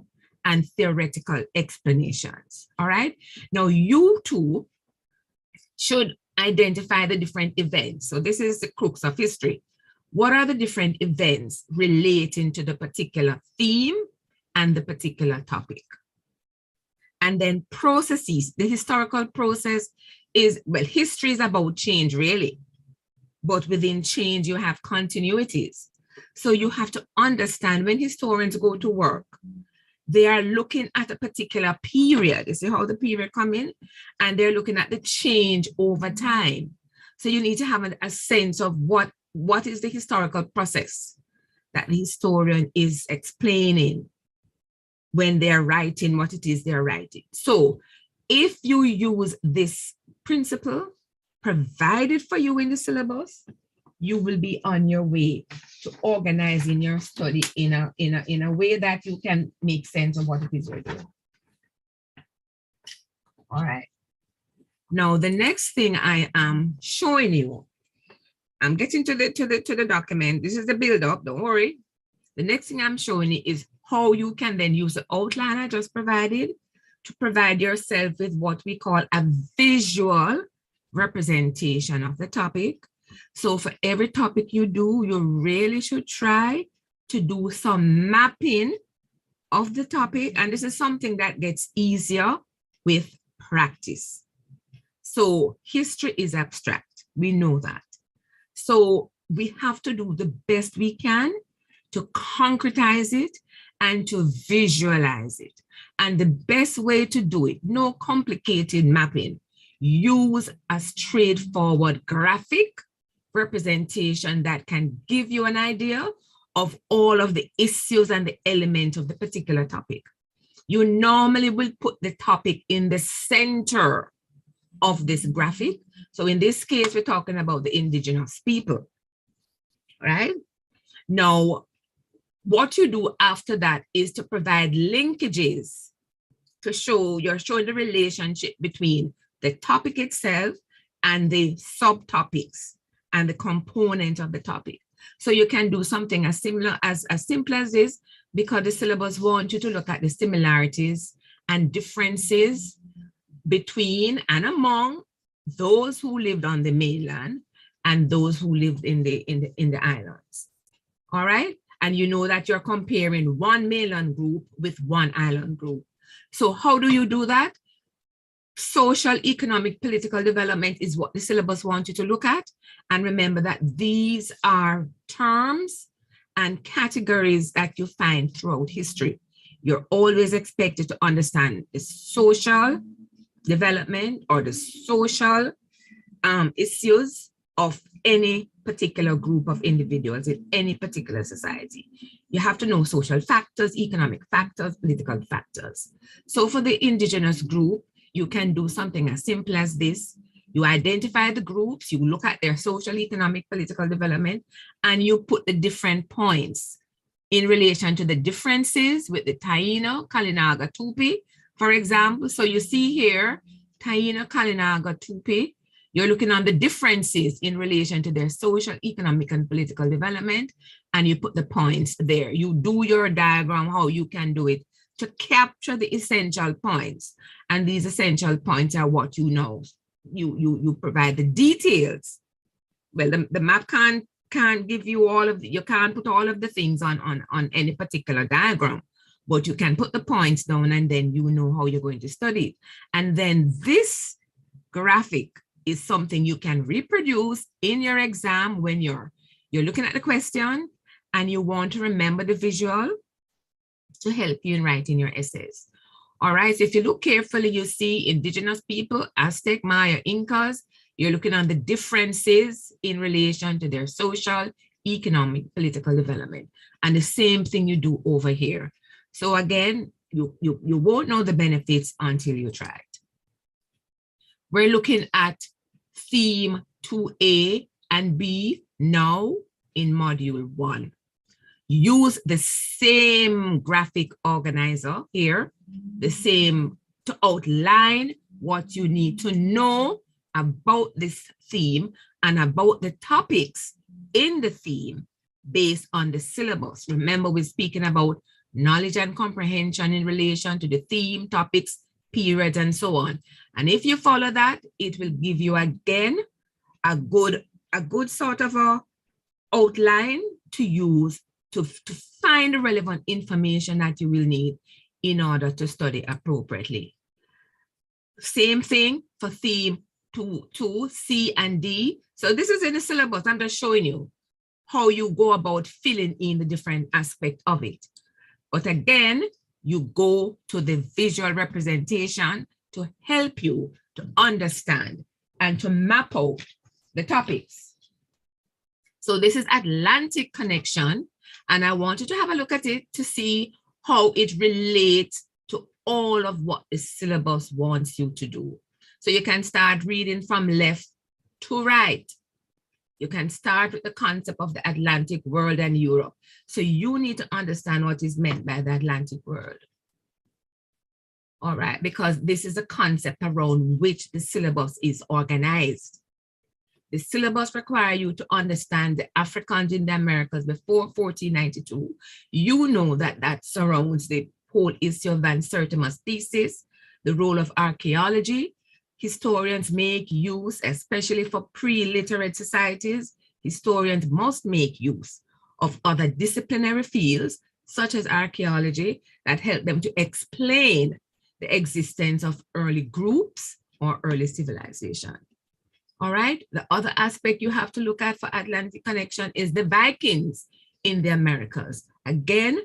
and theoretical explanations, all right? Now you too should identify the different events. So this is the crux of history. What are the different events relating to the particular theme and the particular topic? And then processes. The historical process is, well, history is about change really, but within change you have continuities. So you have to understand when historians go to work, they are looking at a particular period. You see how the period come in? And they're looking at the change over time. So you need to have a sense of what is the historical process that the historian is explaining when they're writing what it is they're writing. So if you use this principle provided for you in the syllabus, you will be on your way to organizing your study in a way that you can make sense of what it is you're doing. All right. Now the next thing I am showing you, I'm getting to the document. This is the build-up, don't worry. The next thing I'm showing you is how you can then use the outline I just provided to provide yourself with what we call a visual representation of the topic. So for every topic you do, you really should try to do some mapping of the topic. And this is something that gets easier with practice. So history is abstract, we know that. So we have to do the best we can to concretize it and to visualize it. And the best way to do it, no complicated mapping, use a straightforward graphic representation that can give you an idea of all of the issues and the elements of the particular topic. You normally will put the topic in the center of this graphic. So in this case, we're talking about the indigenous people, right? Now, what you do after that is to provide linkages to show, you're showing the relationship between the topic itself and the subtopics and the component of the topic. So you can do something as simple as this, because the syllabus wants you to look at the similarities and differences between and among those who lived on the mainland and those who lived in the islands. All right, and you know that you're comparing one mainland group with one island group. So how do you do that? Social, economic, political development is what the syllabus wants you to look at. And remember that these are terms and categories that you find throughout history. You're always expected to understand the social development or the social issues of any particular group of individuals in any particular society. You have to know social factors, economic factors, political factors. So for the indigenous group, you can do something as simple as this. You identify the groups, you look at their social, economic, political development, and you put the different points in relation to the differences with the Taino, Kalinaga, Tupi, for example. So you see here, Taino, Kalinaga, Tupi, you're looking on the differences in relation to their social, economic, and political development, and you put the points there. You do your diagram, how you can do it to capture the essential points. And these essential points are what you know. You provide the details. Well, the map can't give you all of you can't put all of the things on any particular diagram, but you can put the points down and then you know how you're going to study it. And then this graphic is something you can reproduce in your exam when you're looking at the question and you want to remember the visual to help you in writing your essays. All right, so if you look carefully, you see indigenous people, Aztec, Maya, Incas. You're looking on the differences in relation to their social, economic, political development. And the same thing you do over here. So again, you won't know the benefits until you try it. We're looking at theme 2A and B now in module 1. Use the same graphic organizer here, the same to outline what you need to know about this theme and about the topics in the theme based on the syllabus. Remember, we're speaking about knowledge and comprehension in relation to the theme, topics, periods, and so on. And if you follow that, it will give you again a good sort of a outline to use to find the relevant information that you will need in order to study appropriately. Same thing for theme 2, C and D. So this is in the syllabus. I'm just showing you how you go about filling in the different aspects of it. But again, you go to the visual representation to help you to understand and to map out the topics. So this is Atlantic connection, and I want you to have a look at it to see how it relates to all of what the syllabus wants you to do. So you can start reading from left to right. You can start with the concept of the Atlantic world and Europe. So you need to understand what is meant by the Atlantic world. All right, because this is a concept around which the syllabus is organized. The syllabus requires you to understand the Africans in the Americas before 1492. You know that surrounds the whole issue of Van Sertima's thesis, the role of archaeology. Historians make use, especially for pre-literate societies, historians must make use of other disciplinary fields, such as archaeology, that help them to explain the existence of early groups or early civilization. All right, the other aspect you have to look at for Atlantic connection is the Vikings in the Americas. Again,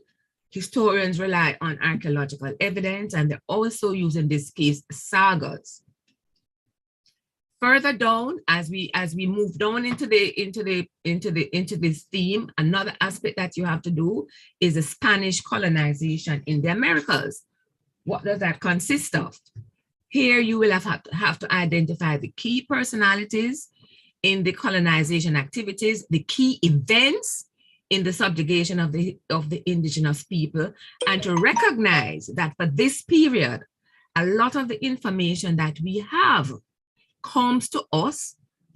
historians rely on archaeological evidence, and they're also use in this case sagas. Further down, as we move down into this theme, another aspect that you have to do is the Spanish colonization in the Americas. What does that consist of? Here you will have to identify the key personalities in the colonization activities, the key events in the subjugation of the indigenous people, and to recognize that for this period, a lot of the information that we have comes to us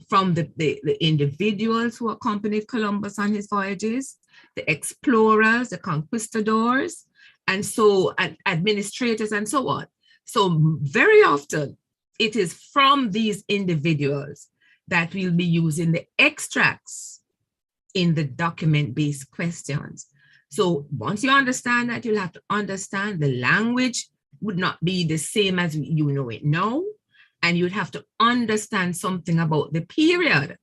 from the individuals who accompanied Columbus on his voyages, the explorers, the conquistadors, and so administrators and so on. So very often it is from these individuals that we'll be using the extracts in the document-based questions. So once you understand that, you'll have to understand the language would not be the same as you know it now, and you'd have to understand something about the period,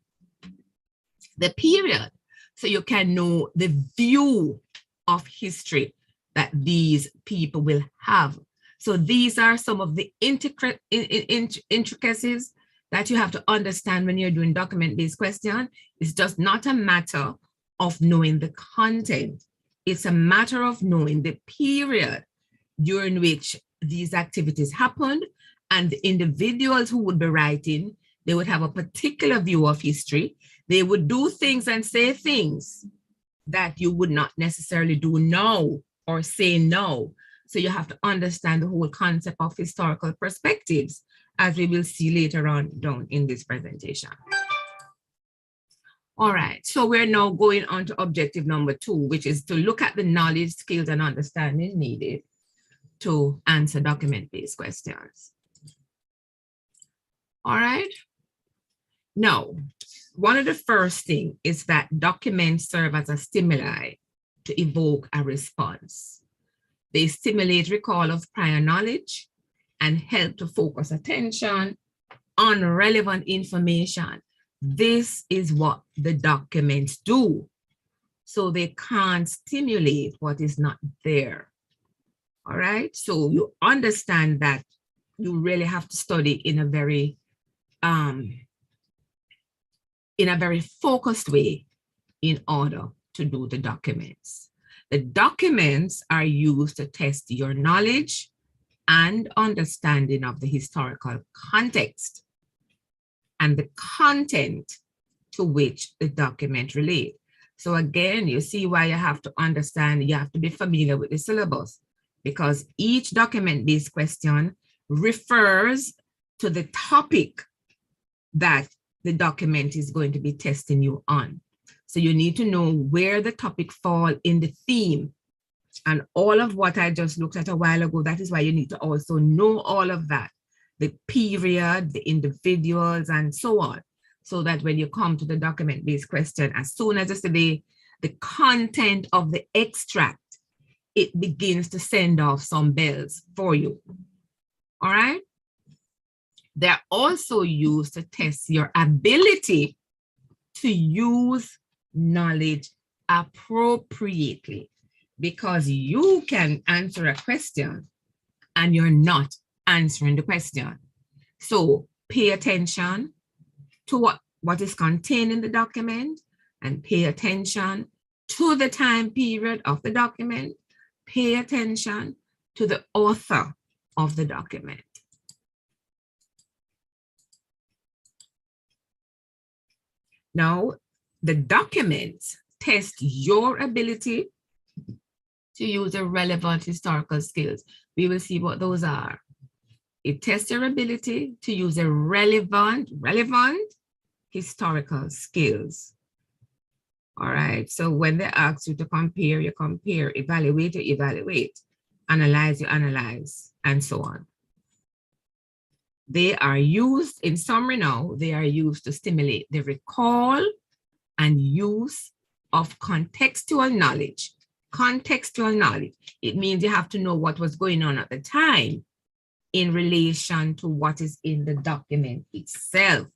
so you can know the view of history that these people will have. So these are some of the intricacies that you have to understand when you're doing document-based question. It's just not a matter of knowing the content. It's a matter of knowing the period during which these activities happened, and the individuals who would be writing, they would have a particular view of history. They would do things and say things that you would not necessarily do now or say now. So you have to understand the whole concept of historical perspectives, as we will see later on down in this presentation. All right, so we're now going on to objective number 2, which is to look at the knowledge, skills, and understanding needed to answer document-based questions. All right. Now, one of the first things is that documents serve as a stimuli to evoke a response. They stimulate recall of prior knowledge and help to focus attention on relevant information. This is what the documents do. So they can't stimulate what is not there. All right, so you understand that you really have to study in a very focused way in order to do the documents. The documents are used to test your knowledge and understanding of the historical context and the content to which the document relates. So again, you see why you have to understand, you have to be familiar with the syllabus, because each document-based question refers to the topic that the document is going to be testing you on. So you need to know where the topic falls in the theme. And all of what I just looked at a while ago, that is why you need to also know all of that, the period, the individuals, and so on, so that when you come to the document-based question, as soon as it's the content of the extract, it begins to send off some bells for you. All right? They're also used to test your ability to use knowledge appropriately, because you can answer a question and you're not answering the question. So pay attention to what is contained in the document, and pay attention to the time period of the document. Pay attention to the author of the document. Now, the documents test your ability to use the relevant historical skills. We will see what those are. It tests your ability to use the relevant historical skills. All right, so when they ask you to compare, you compare, evaluate, you evaluate, analyze, you analyze, and so on. They are used, in summary now, they are used to stimulate the recall and use of contextual knowledge. Contextual knowledge, it means you have to know what was going on at the time in relation to what is in the document itself.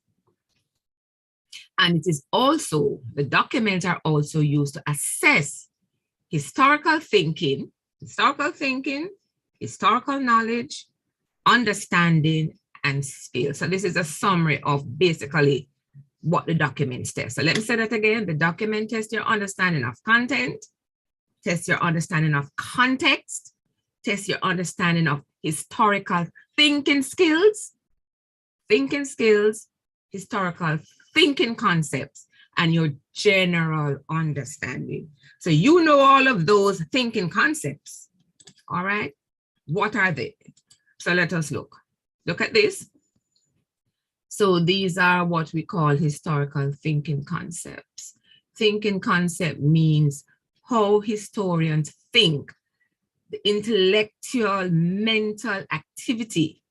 And it is also, the documents are also used to assess historical thinking, historical knowledge, understanding, and skill. So this is a summary of basically what the documents test. So let me say that again. The document tests your understanding of content, tests your understanding of context, tests your understanding of historical thinking skills, historical thinking concepts, and your general understanding. So you know all of those thinking concepts, all right? What are they? So let us look. Look at this. So these are what we call historical thinking concepts. Thinking concept means how historians think, the intellectual, mental activity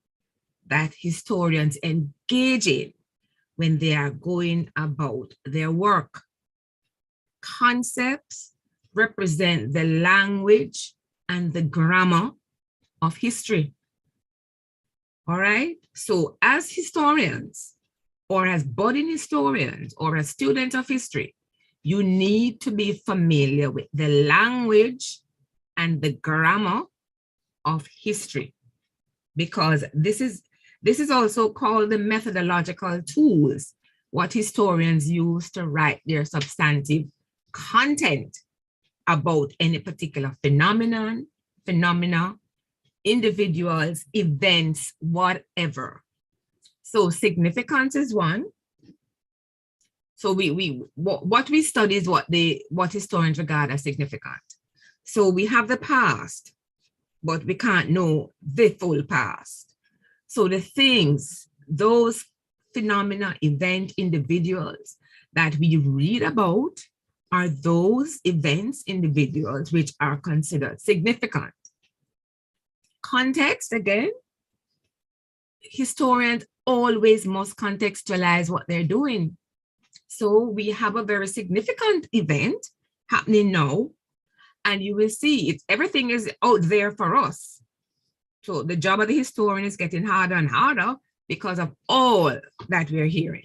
that historians engage in when they are going about their work. Concepts represent the language and the grammar of history. All right, so as historians, or as budding historians, or as students of history, you need to be familiar with the language and the grammar of history, because this is also called the methodological tools, what historians use to write their substantive content about any particular phenomena, individuals, events, whatever. So significance is one. So what we study is what historians regard as significant. So we have the past, but we can't know the full past. So the things, those phenomena, event, individuals that we read about are those events, individuals which are considered significant. Context, again, historians always must contextualize what they're doing. So we have a very significant event happening now, and you will see everything is out there for us. So the job of the historian is getting harder and harder because of all that we're hearing.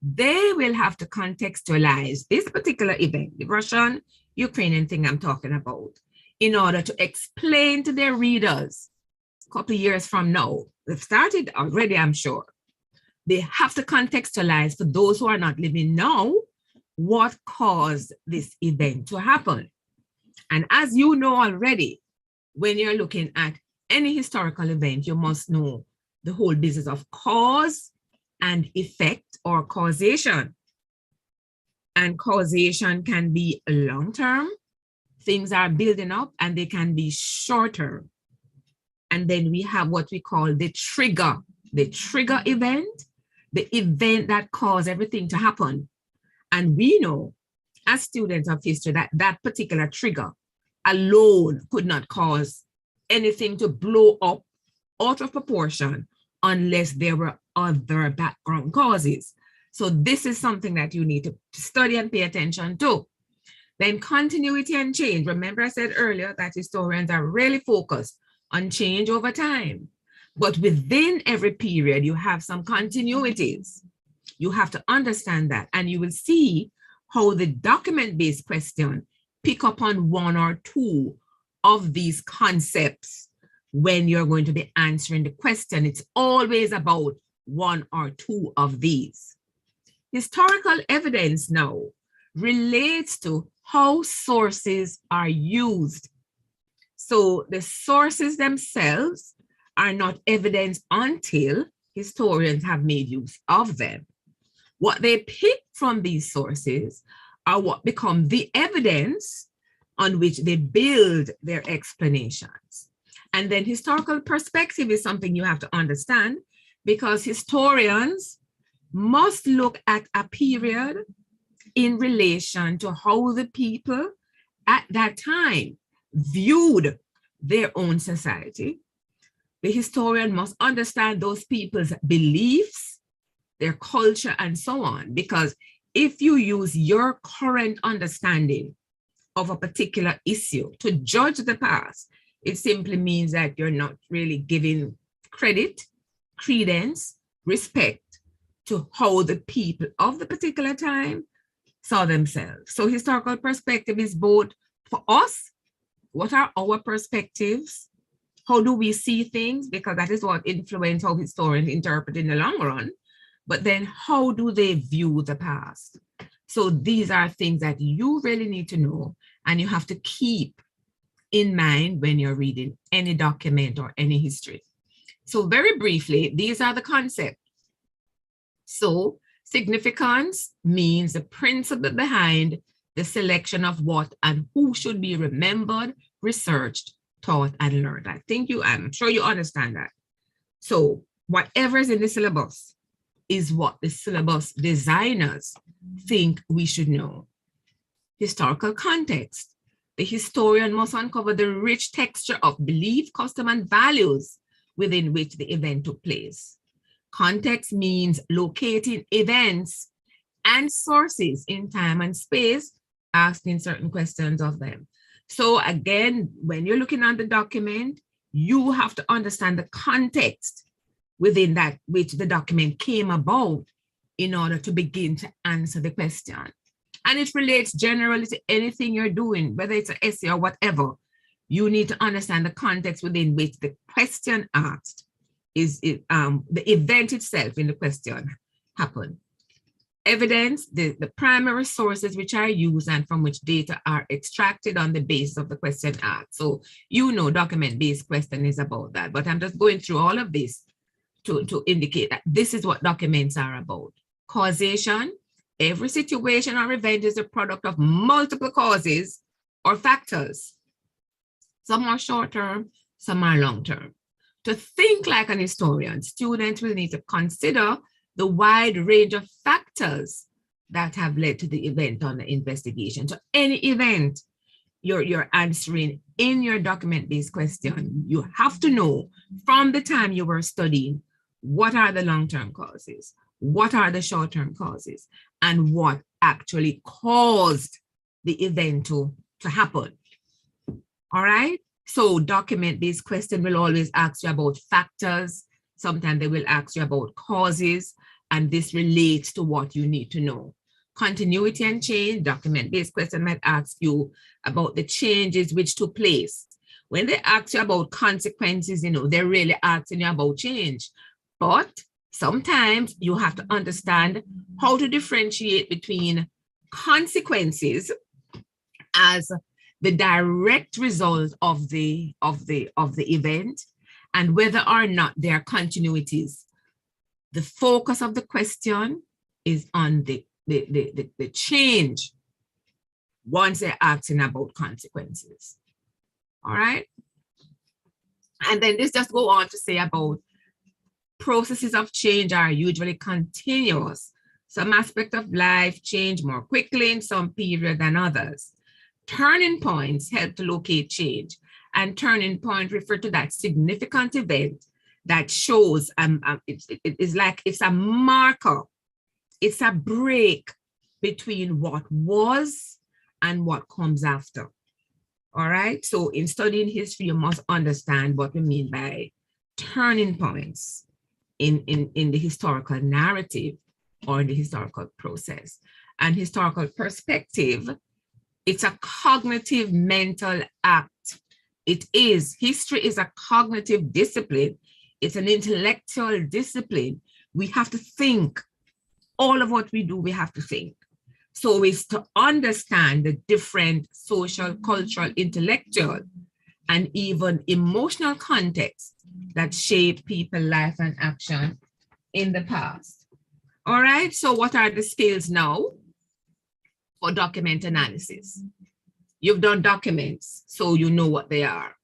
They will have to contextualize this particular event, the Russian-Ukrainian thing I'm talking about, in order to explain to their readers a couple of years from now. They've started already, I'm sure. They have to contextualize for those who are not living now what caused this event to happen. And as you know already, when you're looking at any historical event, you must know the whole business of cause and effect, or causation. And causation can be long-term. Things are building up, and they can be short-term. And then we have what we call the trigger event, the event that caused everything to happen. And we know as students of history that that particular trigger alone could not cause anything to blow up out of proportion unless there were other background causes. So this is something that you need to study and pay attention to. Then continuity and change. Remember I said earlier that historians are really focused on change over time. But within every period, you have some continuities. You have to understand that, and you will see how the document-based question pick up on one or two of these concepts when you're going to be answering the question. It's always about one or two of these. Historical evidence now relates to how sources are used. So the sources themselves are not evidence until historians have made use of them. What they pick from these sources are what become the evidence on which they build their explanations. And then historical perspective is something you have to understand, because historians must look at a period in relation to how the people at that time viewed their own society. The historian must understand those people's beliefs, their culture, and so on. Because if you use your current understanding of a particular issue to judge the past, it simply means that you're not really giving credit, credence, respect to how the people of the particular time saw themselves. So historical perspective is both for us, what are our perspectives? How do we see things? Because that is what influences how historians interpret in the long run. But then how do they view the past? So these are things that you really need to know, and you have to keep in mind when you're reading any document or any history. So very briefly, these are the concepts. So Significance means the principle behind the selection of what and who should be remembered, researched, taught, and learned. I'm sure you understand that. So whatever is in the syllabus is what the syllabus designers think we should know. Historical context. The historian must uncover the rich texture of belief, custom, and values within which the event took place. Context means locating events and sources in time and space, asking certain questions of them. So again, when you're looking at the document, you have to understand the context within that which the document came about in order to begin to answer the question. And it relates generally to anything you're doing, whether it's an essay or whatever. You need to understand the context within which the question asked is the event itself in the question happened. Evidence, the primary sources which are used and from which data are extracted on the basis of the question asked. So you know document-based question is about that, but I'm just going through all of this to indicate that this is what documents are about. Causation, every situation or event is a product of multiple causes or factors. Some are short-term, some are long-term. To think like an historian, students will need to consider the wide range of factors that have led to the event on the investigation. So any event you're answering in your document-based question, you have to know from the time you were studying, what are the long-term causes? What are the short-term causes? And what actually caused the event to happen? All right? So document-based question will always ask you about factors. Sometimes they will ask you about causes, and this relates to what you need to know. Continuity and change, document-based question might ask you about the changes which took place. When they ask you about consequences, they're really asking you about change. But sometimes you have to understand how to differentiate between consequences as the direct result of the event and whether or not there are continuities. The focus of the question is on the change once they're asking about consequences. All right. And then this just go on to say about processes of change are usually continuous. Some aspects of life change more quickly in some period than others. Turning points help to locate change, and turning point refer to that significant event that shows it's like it's a marker, it's a break between what was and what comes after. All right, so in studying history, you must understand what we mean by turning points in the historical narrative or in the historical process. And historical perspective, it's a cognitive mental act. History is a cognitive discipline. It's an intellectual discipline. We have to think. All of what we do, we have to think. So it's to understand the different social, cultural, intellectual, and even emotional contexts that shape people, life, and action in the past. All right, so what are the skills now for document analysis? You've done documents, so you know what they are.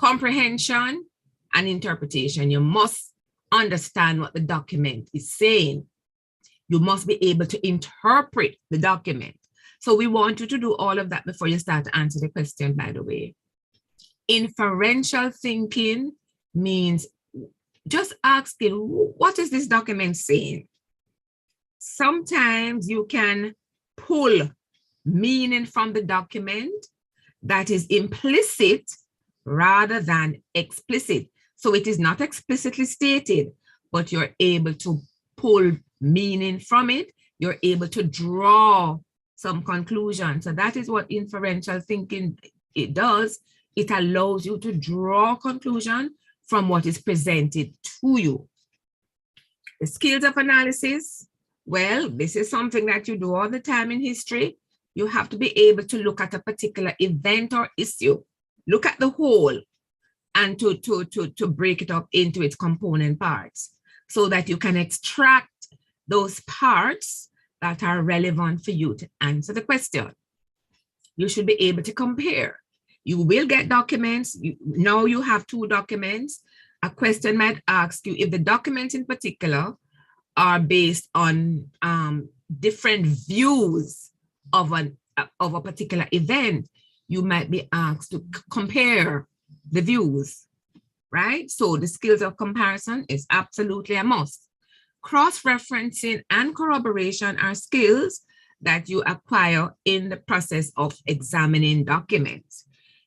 Comprehension and interpretation. You must understand what the document is saying. You must be able to interpret the document. So we want you to do all of that before you start to answer the question, by the way. Inferential thinking means just asking, what is this document saying? Sometimes you can pull meaning from the document that is implicit rather than explicit. So it is not explicitly stated, but you're able to pull meaning from it. You're able to draw some conclusion. So that is what inferential thinking it does. It allows you to draw conclusion from what is presented to you. The skills of analysis, well, this is something that you do all the time in history. You have to be able to look at a particular event or issue, look at the whole, and to break it up into its component parts so that you can extract those parts that are relevant for you to answer the question. You should be able to compare. You will get documents. Now you have 2 documents. A question might ask you if the documents in particular are based on different views of a particular event. You might be asked to compare the views, right? So the skills of comparison is absolutely a must. Cross-referencing and corroboration are skills that you acquire in the process of examining documents,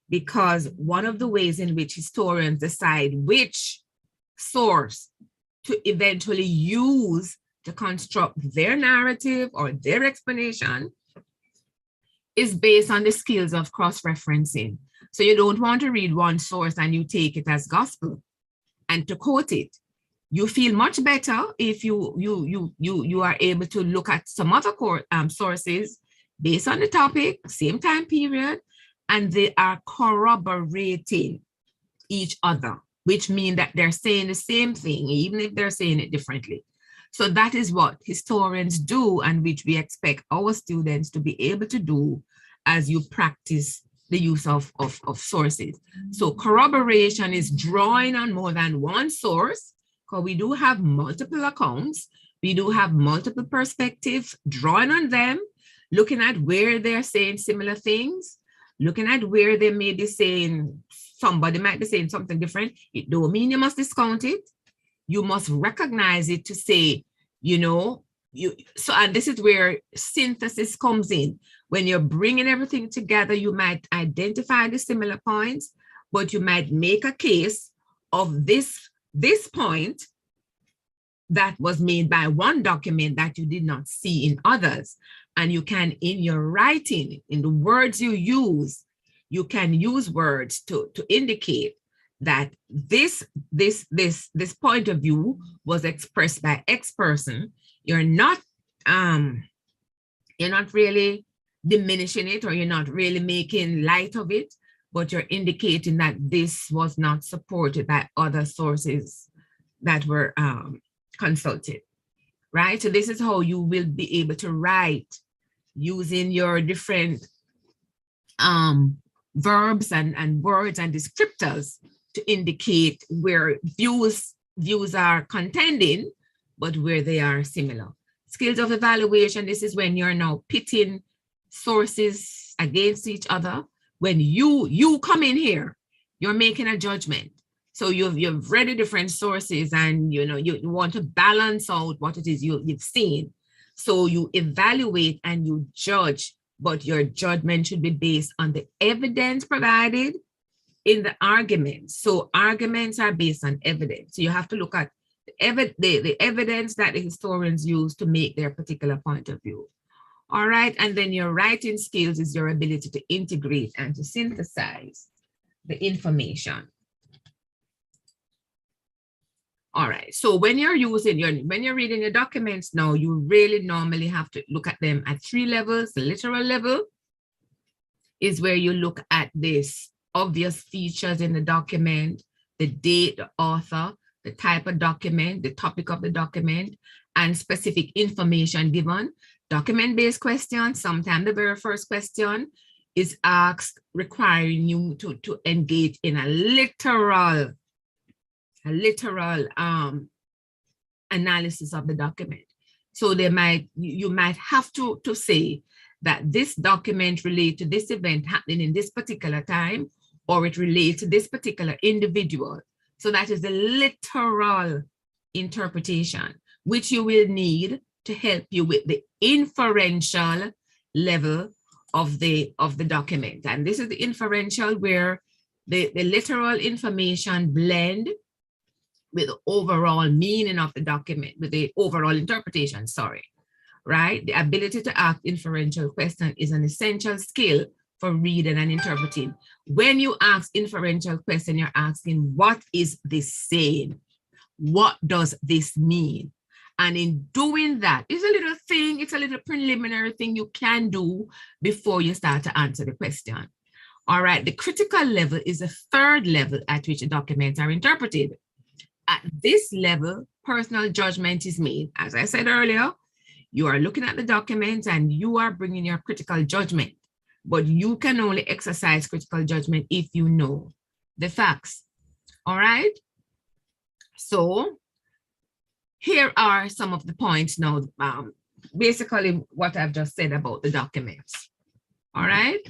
because one of the ways in which historians decide which source to eventually use to construct their narrative or their explanation is based on the skills of cross-referencing. So you don't want to read one source and you take it as gospel and to quote it. You feel much better if you are able to look at some other sources based on the topic, same time period, and they are corroborating each other, which means that they're saying the same thing, even if they're saying it differently. So that is what historians do, and which we expect our students to be able to do as you practice the use of sources. So corroboration is drawing on more than one source, because we do have multiple accounts, we do have multiple perspectives, drawing on them, looking at where they're saying similar things, looking at where they may be saying, somebody might be saying something different. It don't mean you must discount it. You must recognize it to say, and this is where synthesis comes in. When you're bringing everything together, you might identify the similar points, but you might make a case of this point that was made by one document that you did not see in others. And you can, in your writing, in the words you use, you can use words to indicate that this point of view was expressed by X person. You're not really diminishing it, or you're not really making light of it, but you're indicating that this was not supported by other sources that were consulted, right? So this is how you will be able to write using your different verbs and words and descriptors to indicate where views are contending, but where they are similar. Skills of evaluation, this is when you're now pitting sources against each other. When you come in here, you're making a judgment. So you've read the different sources, and you want to balance out what it is you've seen. So you evaluate and you judge, but your judgment should be based on the evidence provided in the arguments. So arguments are based on evidence. So you have to look at the evidence that the historians use to make their particular point of view. All right, and then your writing skills is your ability to integrate and to synthesize the information. All right, so when you're reading your documents now, you really normally have to look at them at 3 levels. The literal level is where you look at this obvious features in the document, the date, the author, the type of document, the topic of the document, and specific information given. Document-based questions, sometimes the very first question is asked requiring you to engage in a literal analysis of the document. So you might have to say that this document relates to this event happening in this particular time, or it relates to this particular individual. So that is the literal interpretation, which you will need to help you with the inferential level of the document. And this is the inferential, where the literal information blend with the overall meaning of the document, with the overall interpretation, right? The ability to ask inferential questions is an essential skill for reading and interpreting. When you ask inferential question, you're asking, what is this saying? What does this mean? And in doing that, it's a little preliminary thing you can do before you start to answer the question. All right, the critical level is the 3rd level at which the documents are interpreted. at this level, personal judgment is made. As I said earlier, you are looking at the document and you are bringing your critical judgment, but you can only exercise critical judgment if you know the facts. All right. So here are some of the points now, basically what I've just said about the documents. All right.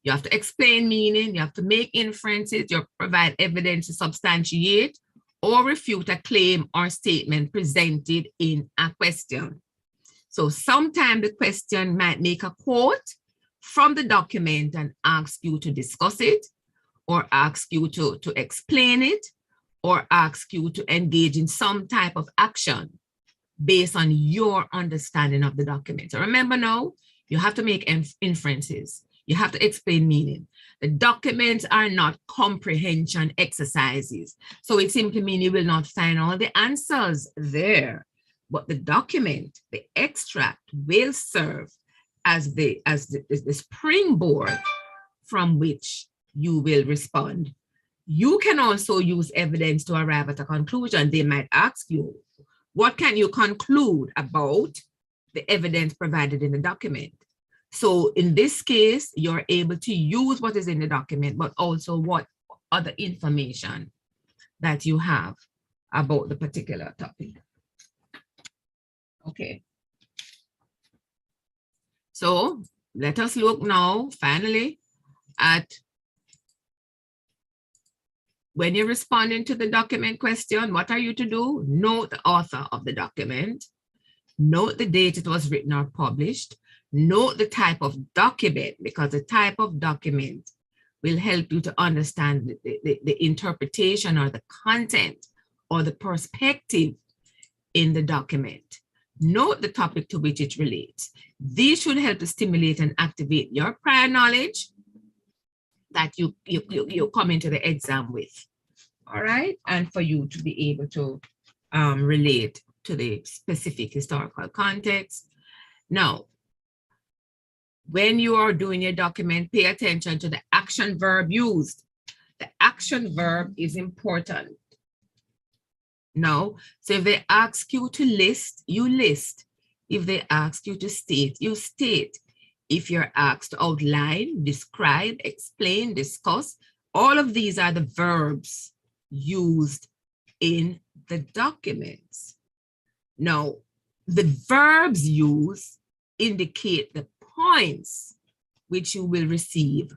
You have to explain meaning, you have to make inferences, you provide evidence to substantiate or refute a claim or statement presented in a question. So sometimes the question might make a quote from the document and ask you to discuss it, or ask you to explain it, or ask you to engage in some type of action based on your understanding of the document. So remember now, you have to make inferences. You have to explain meaning. The documents are not comprehension exercises. So it simply means you will not find all the answers there. But the document, the extract, will serve as the springboard from which you will respond. You can also use evidence to arrive at a conclusion. They might ask you, what can you conclude about the evidence provided in the document? So in this case, you're able to use what is in the document, but also what other information that you have about the particular topic. Okay. So let us look now, finally, at when you're responding to the document question, what are you to do? Note the author of the document, note the date it was written or published, note the type of document, because the type of document will help you to understand the interpretation or the content or the perspective in the document. Note the topic to which it relates. These should help to stimulate and activate your prior knowledge that you come into the exam with. All right, and for you to be able to relate to the specific historical context. Now, when you are doing your document, pay attention to the action verb used. The action verb is important. Now, so if they ask you to list, you list. If they ask you to state, you state. If you're asked to outline, describe, explain, discuss, all of these are the verbs used in the documents. Now, the verbs used indicate the points which you will receive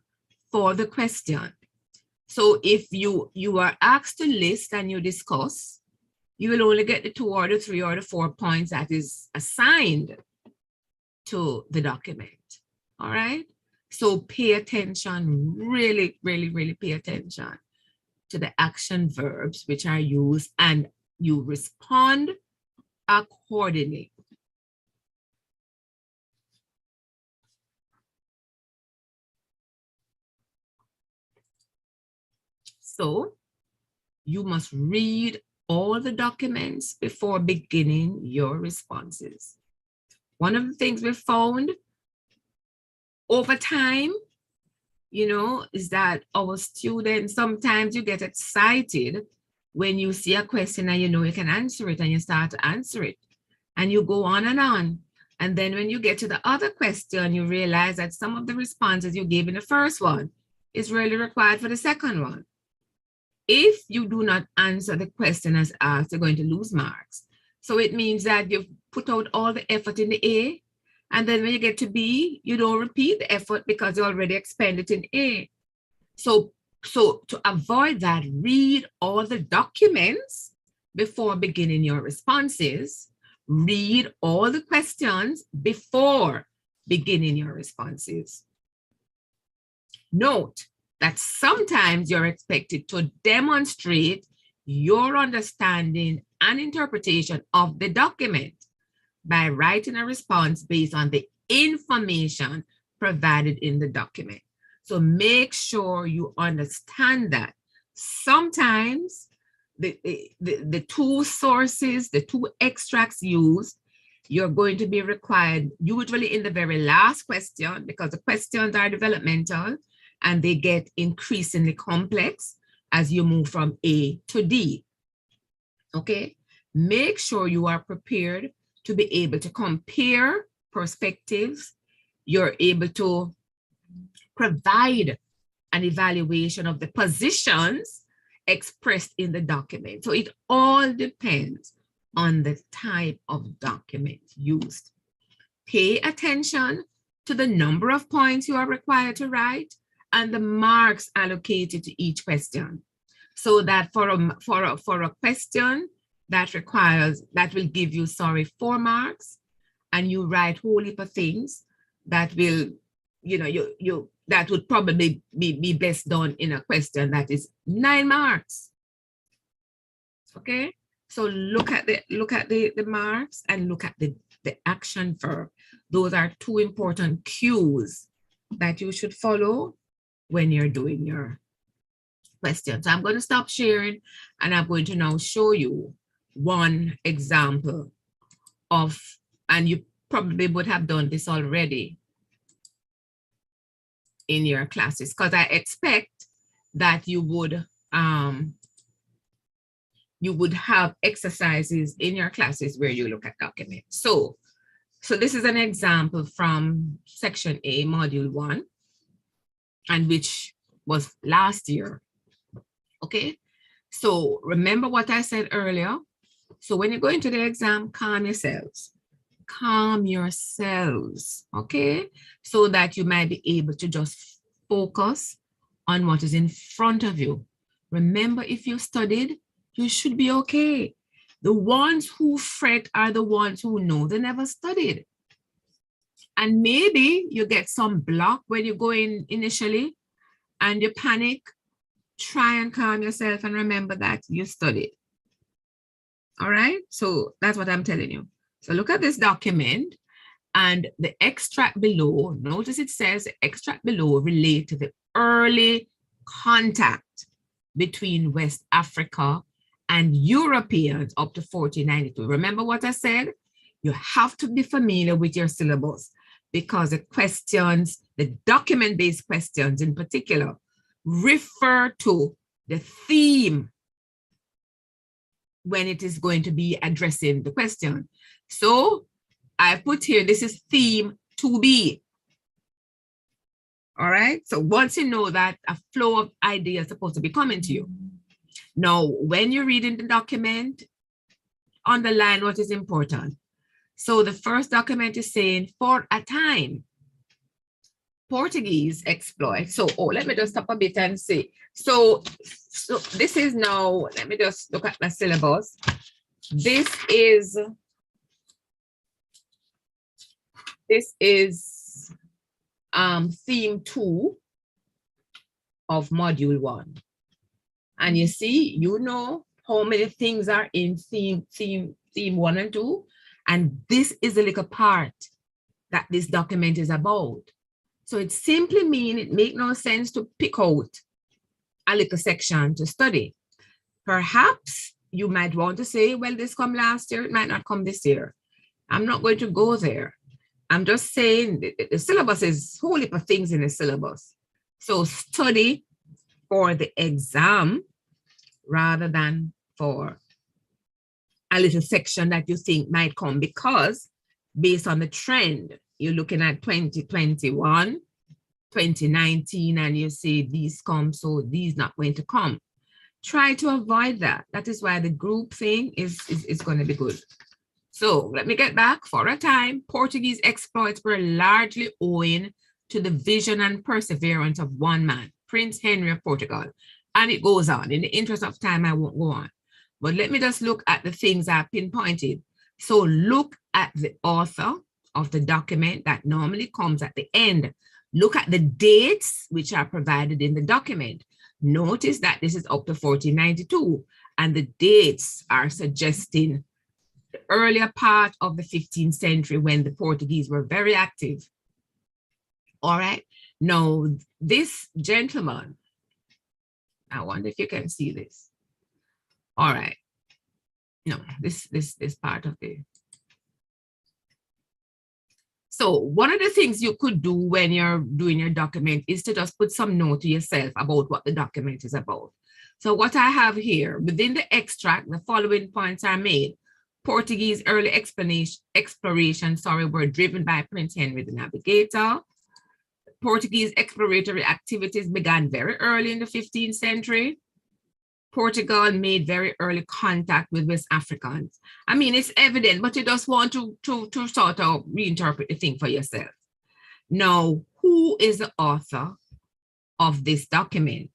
for the question. So if you are asked to list and you discuss, you will only get the 2 or the 3 or the 4 points that is assigned to the document. All right. So pay attention, really, really, really pay attention to the action verbs which are used, and you respond accordingly. So you must read all the documents before beginning your responses. One of the things we found over time, is that our students, sometimes you get excited when you see a question and you can answer it, and you start to answer it and you go on. And then when you get to the other question, you realize that some of the responses you gave in the first one is really required for the second one. If you do not answer the question as asked, you're going to lose marks. So it means that you've put out all the effort in the A, and then when you get to B, you don't repeat the effort because you already expended in A. So to avoid that, read all the documents before beginning your responses. Read all the questions before beginning your responses. Note that sometimes you're expected to demonstrate your understanding and interpretation of the document by writing a response based on the information provided in the document. So make sure you understand that sometimes the 2 sources, the 2 extracts used, you're going to be required usually in the very last question, because the questions are developmental and they get increasingly complex as you move from A to D. Okay, make sure you are prepared to be able to compare perspectives. You're able to provide an evaluation of the positions expressed in the document. So it all depends on the type of document used. Pay attention to the number of points you are required to write and the marks allocated to each question. So that for a question that will give you, 4 marks, and you write whole heap of things that will, that would probably be best done in a question that is 9 marks. Okay, so look at the marks and look at the action verb. Those are 2 important cues that you should follow when you're doing your questions. I'm going to stop sharing and I'm going to now show you one example of, and you probably would have done this already in your classes, because I expect that you would have exercises in your classes where you look at documents. So this is an example from section A, module 1, and which was last year. Okay, so remember what I said earlier. So when you go into the exam, calm yourselves. Calm yourselves, okay? So that you might be able to just focus on what is in front of you. Remember, if you studied, you should be okay. The ones who fret are the ones who know they never studied. And maybe you get some block when you go in initially and you panic. Try and calm yourself and remember that you studied. All right, so that's what I'm telling you. So look at this document and the extract below. Notice it says the extract below relate to the early contact between West Africa and Europeans up to 1492. Remember what I said? You have to be familiar with your syllabus because the questions, the document-based questions in particular, refer to the theme when it is going to be addressing the question. So I put here, this is theme 2B. All right, so once you know that, a flow of ideas is supposed to be coming to you. Now, when you're reading the document, underline what is important. So the first document is saying, for a time, Portuguese exploit. So, let me just stop a bit and see. So this is now, let me just look at the syllabus. This is theme 2 of module 1. And you see, you know how many things are in theme 1 and 2. And this is a little part that this document is about. So it simply means it makes no sense to pick out a little section to study. Perhaps you might want to say, well, this come last year, it might not come this year. I'm not going to go there. I'm just saying the syllabus is a whole heap of things in the syllabus. So study for the exam rather than for a little section that you think might come, because based on the trend, you're looking at 2021, 2019, and you say these come, so these not going to come. Try to avoid that. That is why the group thing is going to be good. So let me get back. For a time, Portuguese exploits were largely owing to the vision and perseverance of one man, Prince Henry of Portugal. And it goes on. In the interest of time, I won't go on. But let me just look at the things I pinpointed. So look at the author of the document that normally comes at the end. Look at the dates which are provided in the document. Notice that this is up to 1492, and the dates are suggesting the earlier part of the 15th century when the Portuguese were very active. All right. Now, this gentleman, I wonder if you can see this. All right. No, this part of the, So one of the things you could do when you're doing your document is to just put some note to yourself about what the document is about. So what I have here, within the extract, the following points are made. Portuguese early exploration were driven by Prince Henry the Navigator. Portuguese exploratory activities began very early in the 15th century. Portugal made very early contact with West Africans. I mean, it's evident, but you just want to sort of reinterpret the thing for yourself. Now, who is the author of this document?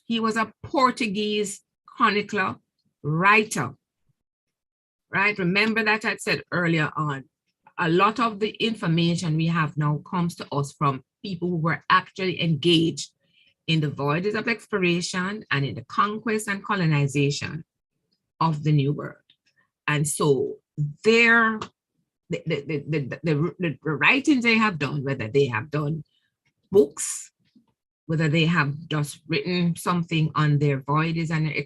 He was a Portuguese chronicler, writer, right? Remember that I said earlier on, a lot of the information we have now comes to us from people who were actually engaged in the voyages of exploration and in the conquest and colonization of the New World. And so the writings they have done, whether they have done books, whether they have just written something on their voyages and their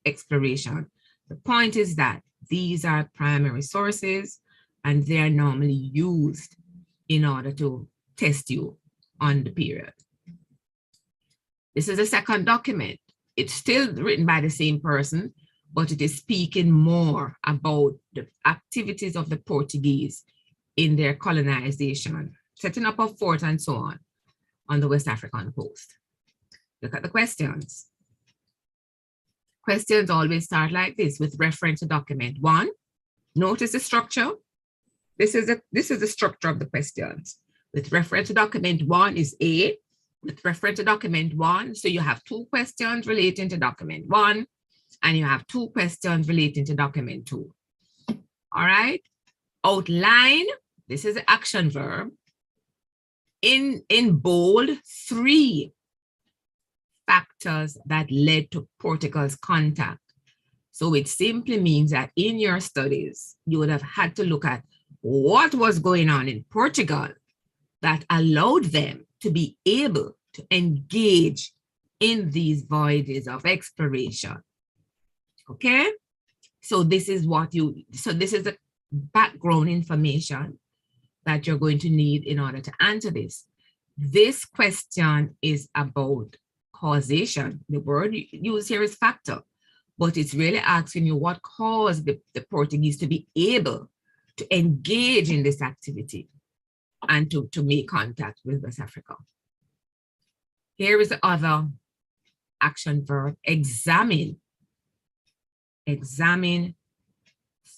exploration, the point is that these are primary sources and they are normally used in order to test you on the period. This is a second document. It's still written by the same person, but it is speaking more about the activities of the Portuguese in their colonization, setting up a fort and so on the West African coast. Look at the questions. Questions always start like this with reference to document 1. Notice the structure. This is the structure of the questions. With reference to document 1 is A. With reference to document 1, so you have 2 questions relating to document 1, and you have 2 questions relating to document 2. All right. Outline, this is the action verb. In bold, 3 factors that led to Portugal's contact. So it simply means that in your studies, you would have had to look at what was going on in Portugal that allowed them to be able to engage in these voyages of exploration. Okay, so this is this is the background information that you're going to need in order to answer this. This question is about causation. The word used here is factor, but it's really asking you what caused the Portuguese to be able to engage in this activity and to make contact with West Africa. Here is the other action verb, examine. Examine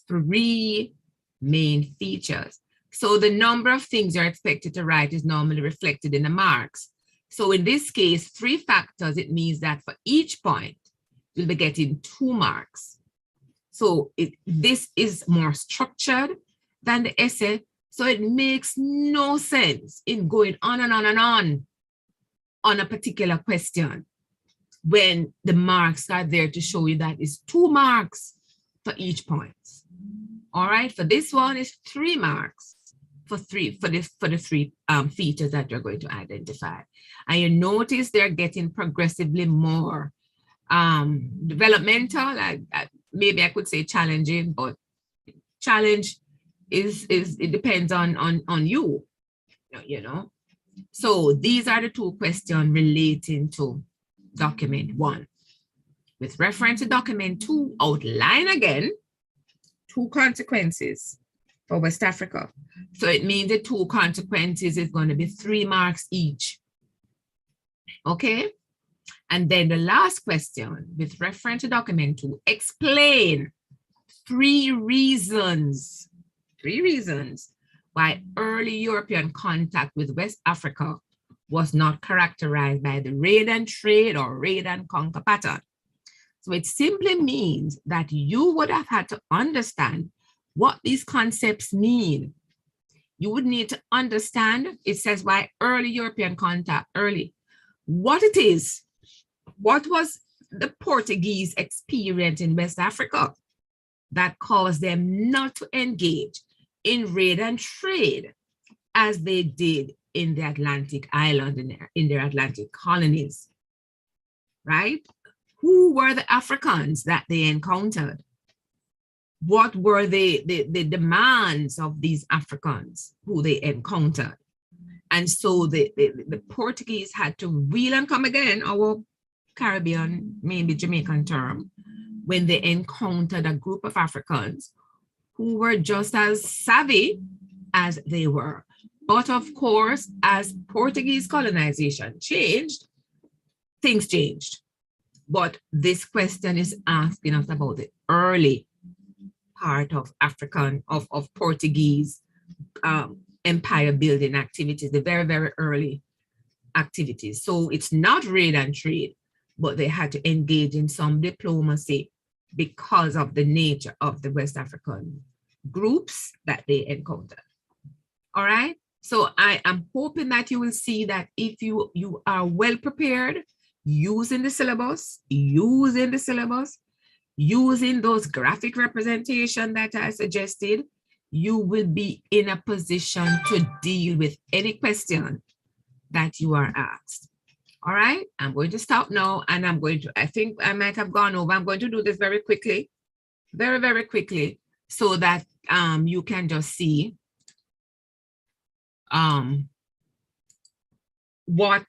3 main features. So the number of things you're expected to write is normally reflected in the marks. So in this case, 3 factors, it means that for each point, you'll be getting 2 marks. So this is more structured than the essay. So it makes no sense in going on and on and on a particular question when the marks are there to show you that it's 2 marks for each point. All right, for this one, it's 3 marks for the 3 features that you're going to identify. And you notice they're getting progressively more developmental. Maybe I could say challenging, but challenge it depends on you, you know. So these are the 2 questions relating to document 1. With reference to document 2, outline again 2 consequences for West Africa. So it means the 2 consequences is going to be 3 marks each. Okay. And then the last question with reference to document 2, explain 3 reasons why early European contact with West Africa was not characterized by the raid and trade or raid and conquer pattern. So it simply means that you would have had to understand what these concepts mean. You would need to understand, it says why early European contact, early, what it is, what was the Portuguese experience in West Africa that caused them not to engage in raid and trade as they did in the Atlantic island, in their Atlantic colonies, right? Who were the Africans that they encountered? what were the demands of these Africans who they encountered. And so the Portuguese had to wheel and come again, our Caribbean, maybe Jamaican term, when they encountered a group of Africans who were just as savvy as they were. But of course, as Portuguese colonization changed, things changed. But this question is asking us about the early part of African, of Portuguese empire building activities, the very, very early activities. So it's not raid and trade, but they had to engage in some diplomacy because of the nature of the West African groups that they encountered. All right. So I am hoping that you will see that if you are well prepared, using the syllabus, using those graphic representation that I suggested, you will be in a position to deal with any question that you are asked. All right, I'm going to stop now, and I'm going to, I think I might have gone over. I'm going to do this very quickly, very, very quickly, so that you can just see what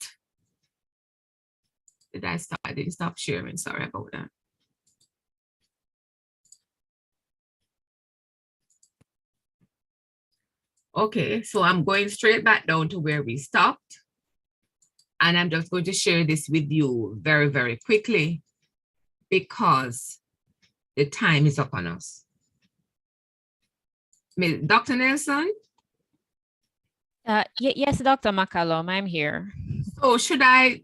did I stop? I didn't stop sharing. Sorry about that. Okay, so I'm going straight back down to where we stopped. And I'm just going to share this with you very, very quickly because the time is up on us. Dr. Nelson? Yes, Dr. McCallum, I'm here. So should I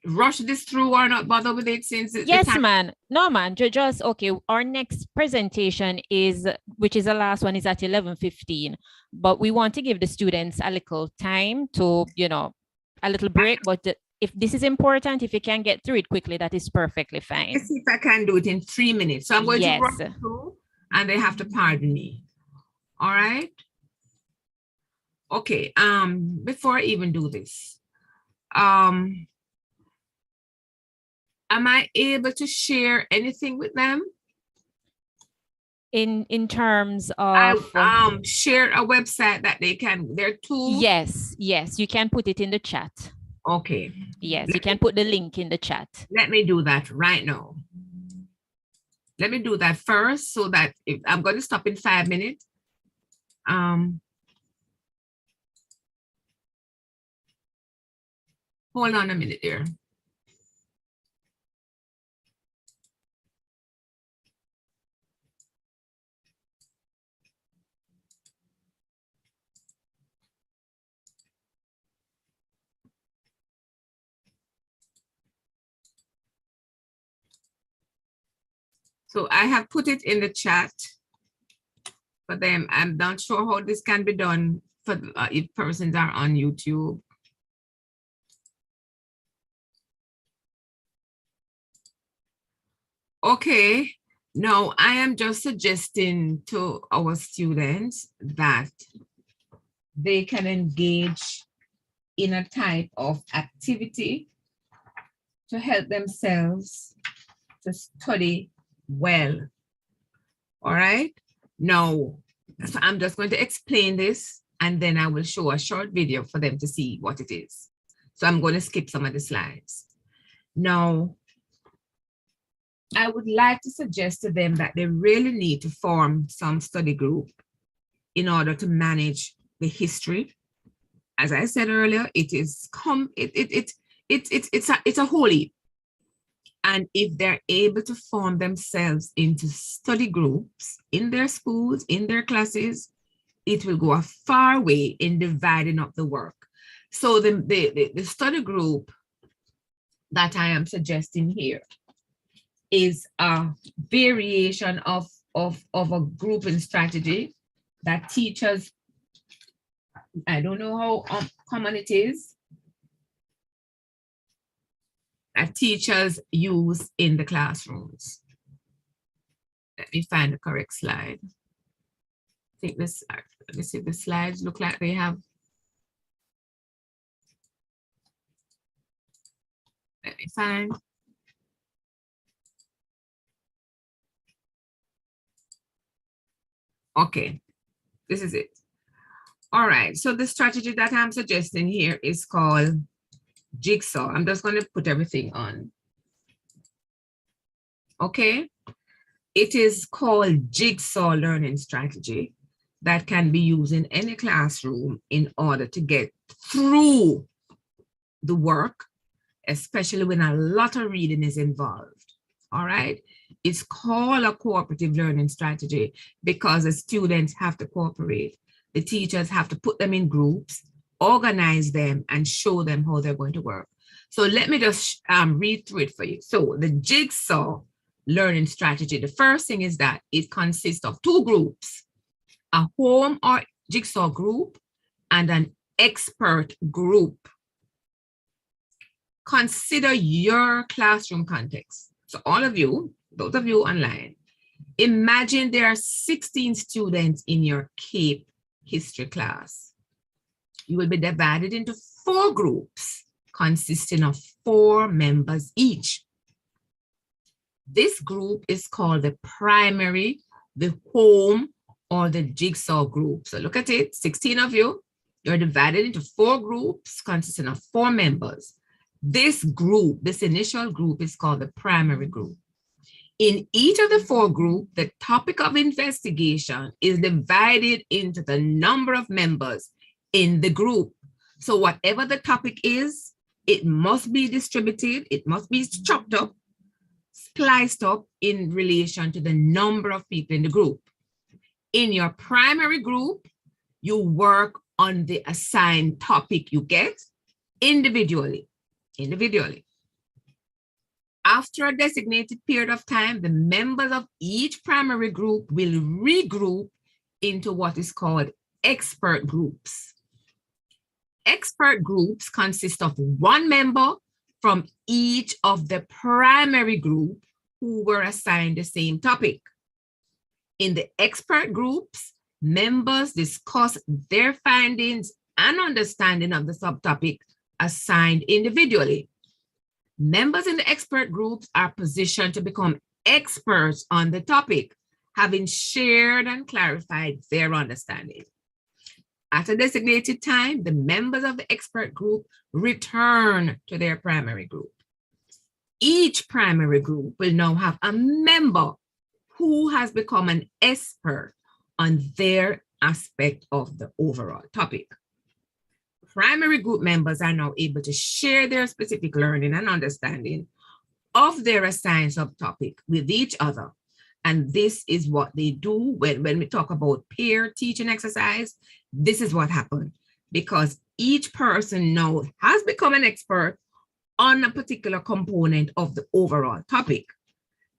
rush this through or not bother with it since it's yes, man. No, man. Just okay. Our next presentation is, which is the last one, is at 11:15. But we want to give the students a little time to, you know, a little break. But if this is important, if you can get through it quickly, that is perfectly fine. Let's see if I can do it in 3 minutes. So I'm going to rush through, and they have to pardon me. All right. Okay. Before I even do this, am I able to share anything with them? In terms of share a website that they can, their tool? Yes, you can put it in the chat. Okay. Yes, you can put the link in the chat. Let me do that right now. Let me do that first so that if I'm going to stop in 5 minutes. Hold on a minute there. So I have put it in the chat for them. I'm not sure how this can be done for if persons are on YouTube. Okay, now I am just suggesting to our students that they can engage in a type of activity to help themselves to study well. All right, now so I'm just going to explain this and then I will show a short video for them to see what it is. So I'm going to skip some of the slides. Now, I would like to suggest to them that they really need to form some study group in order to manage the history. As I said earlier, it's a whole heap. And if they're able to form themselves into study groups in their schools, in their classes, it will go a far way in dividing up the work. So the study group that I am suggesting here is a variation of a grouping strategy that teachers, I don't know how common it is, that teachers use in the classrooms. Let me find the correct slide. I think this, let me see, the slides look like they have. Let me find. Okay, this is it. All right, so the strategy that I'm suggesting here is called Jigsaw. I'm just going to put everything on. Okay, it is called Jigsaw learning strategy that can be used in any classroom in order to get through the work, especially when a lot of reading is involved. All right, it's called a cooperative learning strategy because the students have to cooperate. The teachers have to put them in groups, organize them, and show them how they're going to work. So let me just read through it for you. So the Jigsaw learning strategy, the first thing is that it consists of two groups, a home or jigsaw group and an expert group. Consider your classroom context. So all of you, those of you online, imagine there are 16 students in your CAPE history class. You will be divided into 4 groups consisting of 4 members each. This group is called the primary, the home, or the jigsaw group. So look at it, 16 of you, you're divided into 4 groups consisting of 4 members. This group, this initial group is called the primary group. In each of the 4 groups, the topic of investigation is divided into the number of members in the group. So whatever the topic is, it must be distributed, it must be chopped up, spliced up in relation to the number of people in the group. In your primary group, you work on the assigned topic you get individually. After a designated period of time, the members of each primary group will regroup into what is called expert groups. Expert groups consist of 1 member from each of the primary group who were assigned the same topic. In the expert groups, members discuss their findings and understanding of the subtopic assigned individually. Members in the expert groups are positioned to become experts on the topic, having shared and clarified their understanding. At a designated time, the members of the expert group return to their primary group. Each primary group will now have a member who has become an expert on their aspect of the overall topic. Primary group members are now able to share their specific learning and understanding of their assigned subtopic with each other. And this is what they do when we talk about peer teaching exercise. This is what happened because each person now has become an expert on a particular component of the overall topic.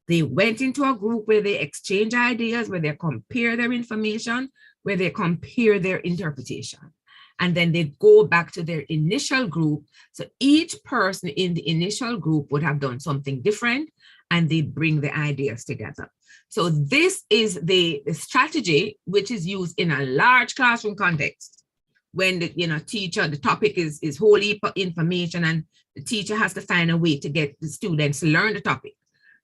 They went into a group where they exchange ideas, where they compare their information, where they compare their interpretation. And then they go back to their initial group. So each person in the initial group would have done something different and they bring the ideas together. So this is the strategy which is used in a large classroom context. When the teacher, the topic is whole heap of information and the teacher has to find a way to get the students to learn the topic.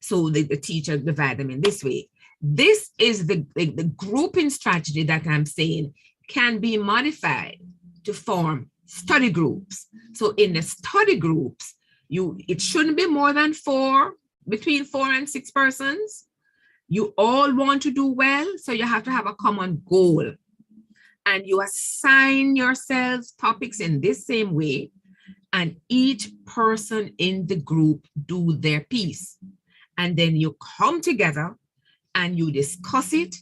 So the teacher divide them in this way. This is the grouping strategy that I'm saying can be modified to form study groups. So in the study groups, it shouldn't be more than 4, between 4 and 6 persons. You all want to do well, so you have to have a common goal. And you assign yourselves topics in this same way, and each person in the group do their piece. And then you come together and you discuss it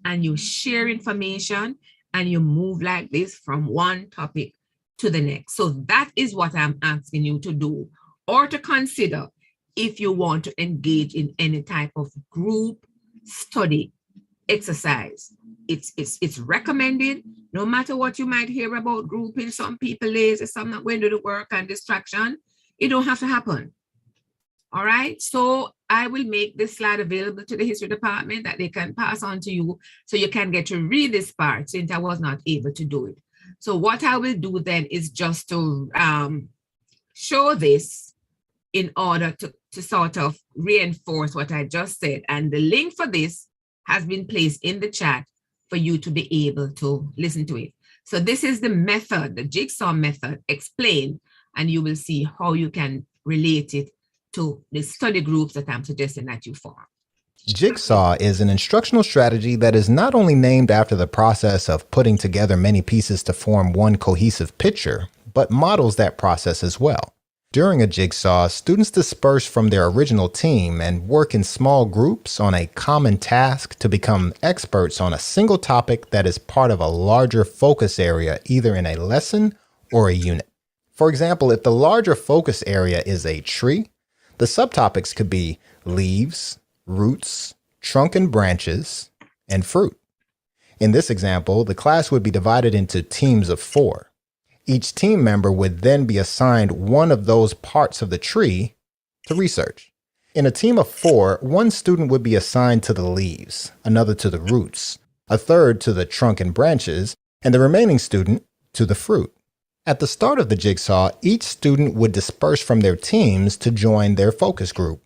and you share information and you move like this from one topic to the next. So that is what I'm asking you to do or to consider if you want to engage in any type of group study exercise. It's recommended, no matter what you might hear about grouping, some people lazy, some not going to do the work and distraction. It don't have to happen. All right, so I will make this slide available to the history department that they can pass on to you so you can get to read this part since I was not able to do it. So what I will do then is just to show this in order to sort of reinforce what I just said. And the link for this has been placed in the chat for you to be able to listen to it. So this is the method, the jigsaw method explained, and you will see how you can relate it to the study groups that I'm suggesting that you form. Jigsaw is an instructional strategy that is not only named after the process of putting together many pieces to form one cohesive picture, but models that process as well. During a jigsaw, students disperse from their original team and work in small groups on a common task to become experts on a single topic that is part of a larger focus area, either in a lesson or a unit. For example, if the larger focus area is a tree, the subtopics could be leaves, roots, trunk and branches, and fruit. In this example, the class would be divided into teams of 4. Each team member would then be assigned one of those parts of the tree to research. In a team of 4, one student would be assigned to the leaves, another to the roots, a third to the trunk and branches, and the remaining student to the fruit. At the start of the jigsaw, each student would disperse from their teams to join their focus group.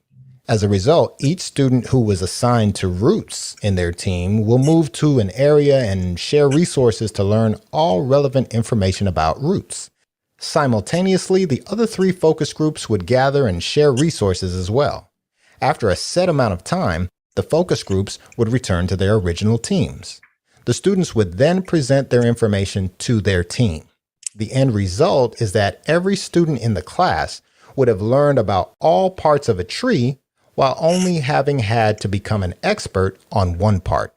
As a result, each student who was assigned to roots in their team will move to an area and share resources to learn all relevant information about roots. Simultaneously, the other 3 focus groups would gather and share resources as well. After a set amount of time, the focus groups would return to their original teams. The students would then present their information to their team. The end result is that every student in the class would have learned about all parts of a tree while only having had to become an expert on one part.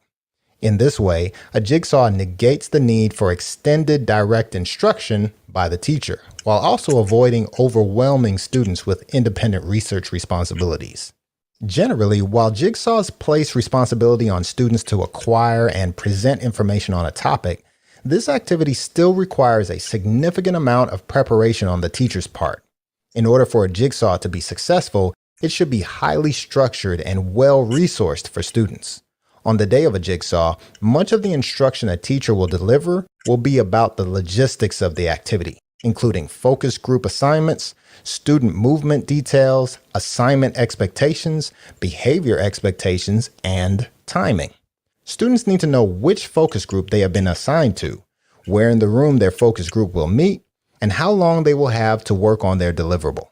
In this way, a jigsaw negates the need for extended direct instruction by the teacher, while also avoiding overwhelming students with independent research responsibilities. Generally, while jigsaws place responsibility on students to acquire and present information on a topic, this activity still requires a significant amount of preparation on the teacher's part. In order for a jigsaw to be successful, it should be highly structured and well-resourced for students. On the day of a jigsaw, much of the instruction a teacher will deliver will be about the logistics of the activity, including focus group assignments, student movement details, assignment expectations, behavior expectations, and timing. Students need to know which focus group they have been assigned to, where in the room their focus group will meet, and how long they will have to work on their deliverable.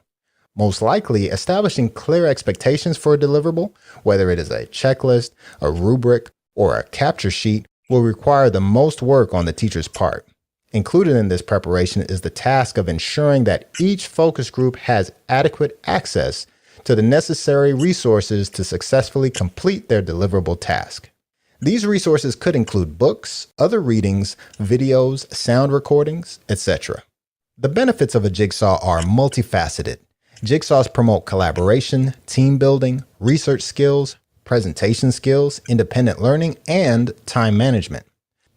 Most likely, establishing clear expectations for a deliverable, whether it is a checklist, a rubric, or a capture sheet, will require the most work on the teacher's part. Included in this preparation is the task of ensuring that each focus group has adequate access to the necessary resources to successfully complete their deliverable task. These resources could include books, other readings, videos, sound recordings, etc. The benefits of a jigsaw are multifaceted. Jigsaws promote collaboration, team building, research skills, presentation skills, independent learning, and time management.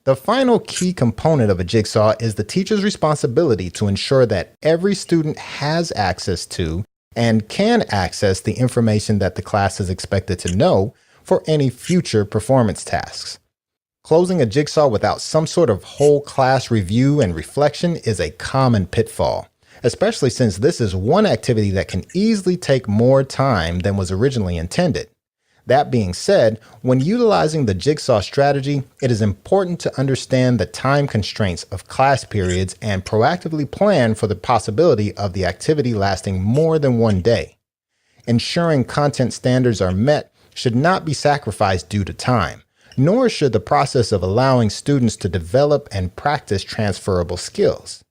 The final key component of a jigsaw is the teacher's responsibility to ensure that every student has access to and can access the information that the class is expected to know for any future performance tasks. Closing a jigsaw without some sort of whole class review and reflection is a common pitfall, especially since this is one activity that can easily take more time than was originally intended. That being said, when utilizing the jigsaw strategy, it is important to understand the time constraints of class periods and proactively plan for the possibility of the activity lasting more than one day. Ensuring content standards are met should not be sacrificed due to time, nor should the process of allowing students to develop and practice transferable skills.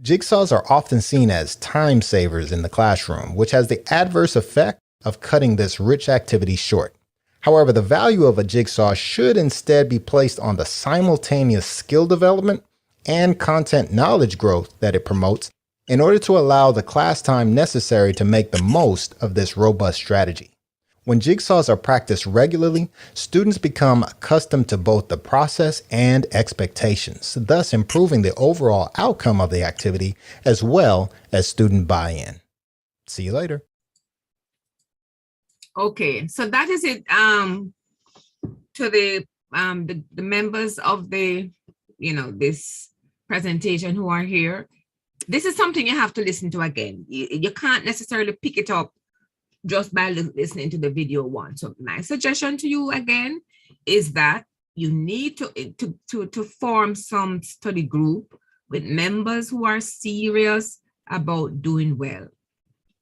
Jigsaws are often seen as time savers in the classroom, which has the adverse effect of cutting this rich activity short. However, the value of a jigsaw should instead be placed on the simultaneous skill development and content knowledge growth that it promotes in order to allow the class time necessary to make the most of this robust strategy. When jigsaws are practiced regularly, students become accustomed to both the process and expectations, thus improving the overall outcome of the activity as well as student buy-in. See you later. Okay, so that is it to the members of the, this presentation who are here. This is something you have to listen to again. You can't necessarily pick it up just by listening to the video once. So my suggestion to you again is that you need to form some study group with members who are serious about doing well,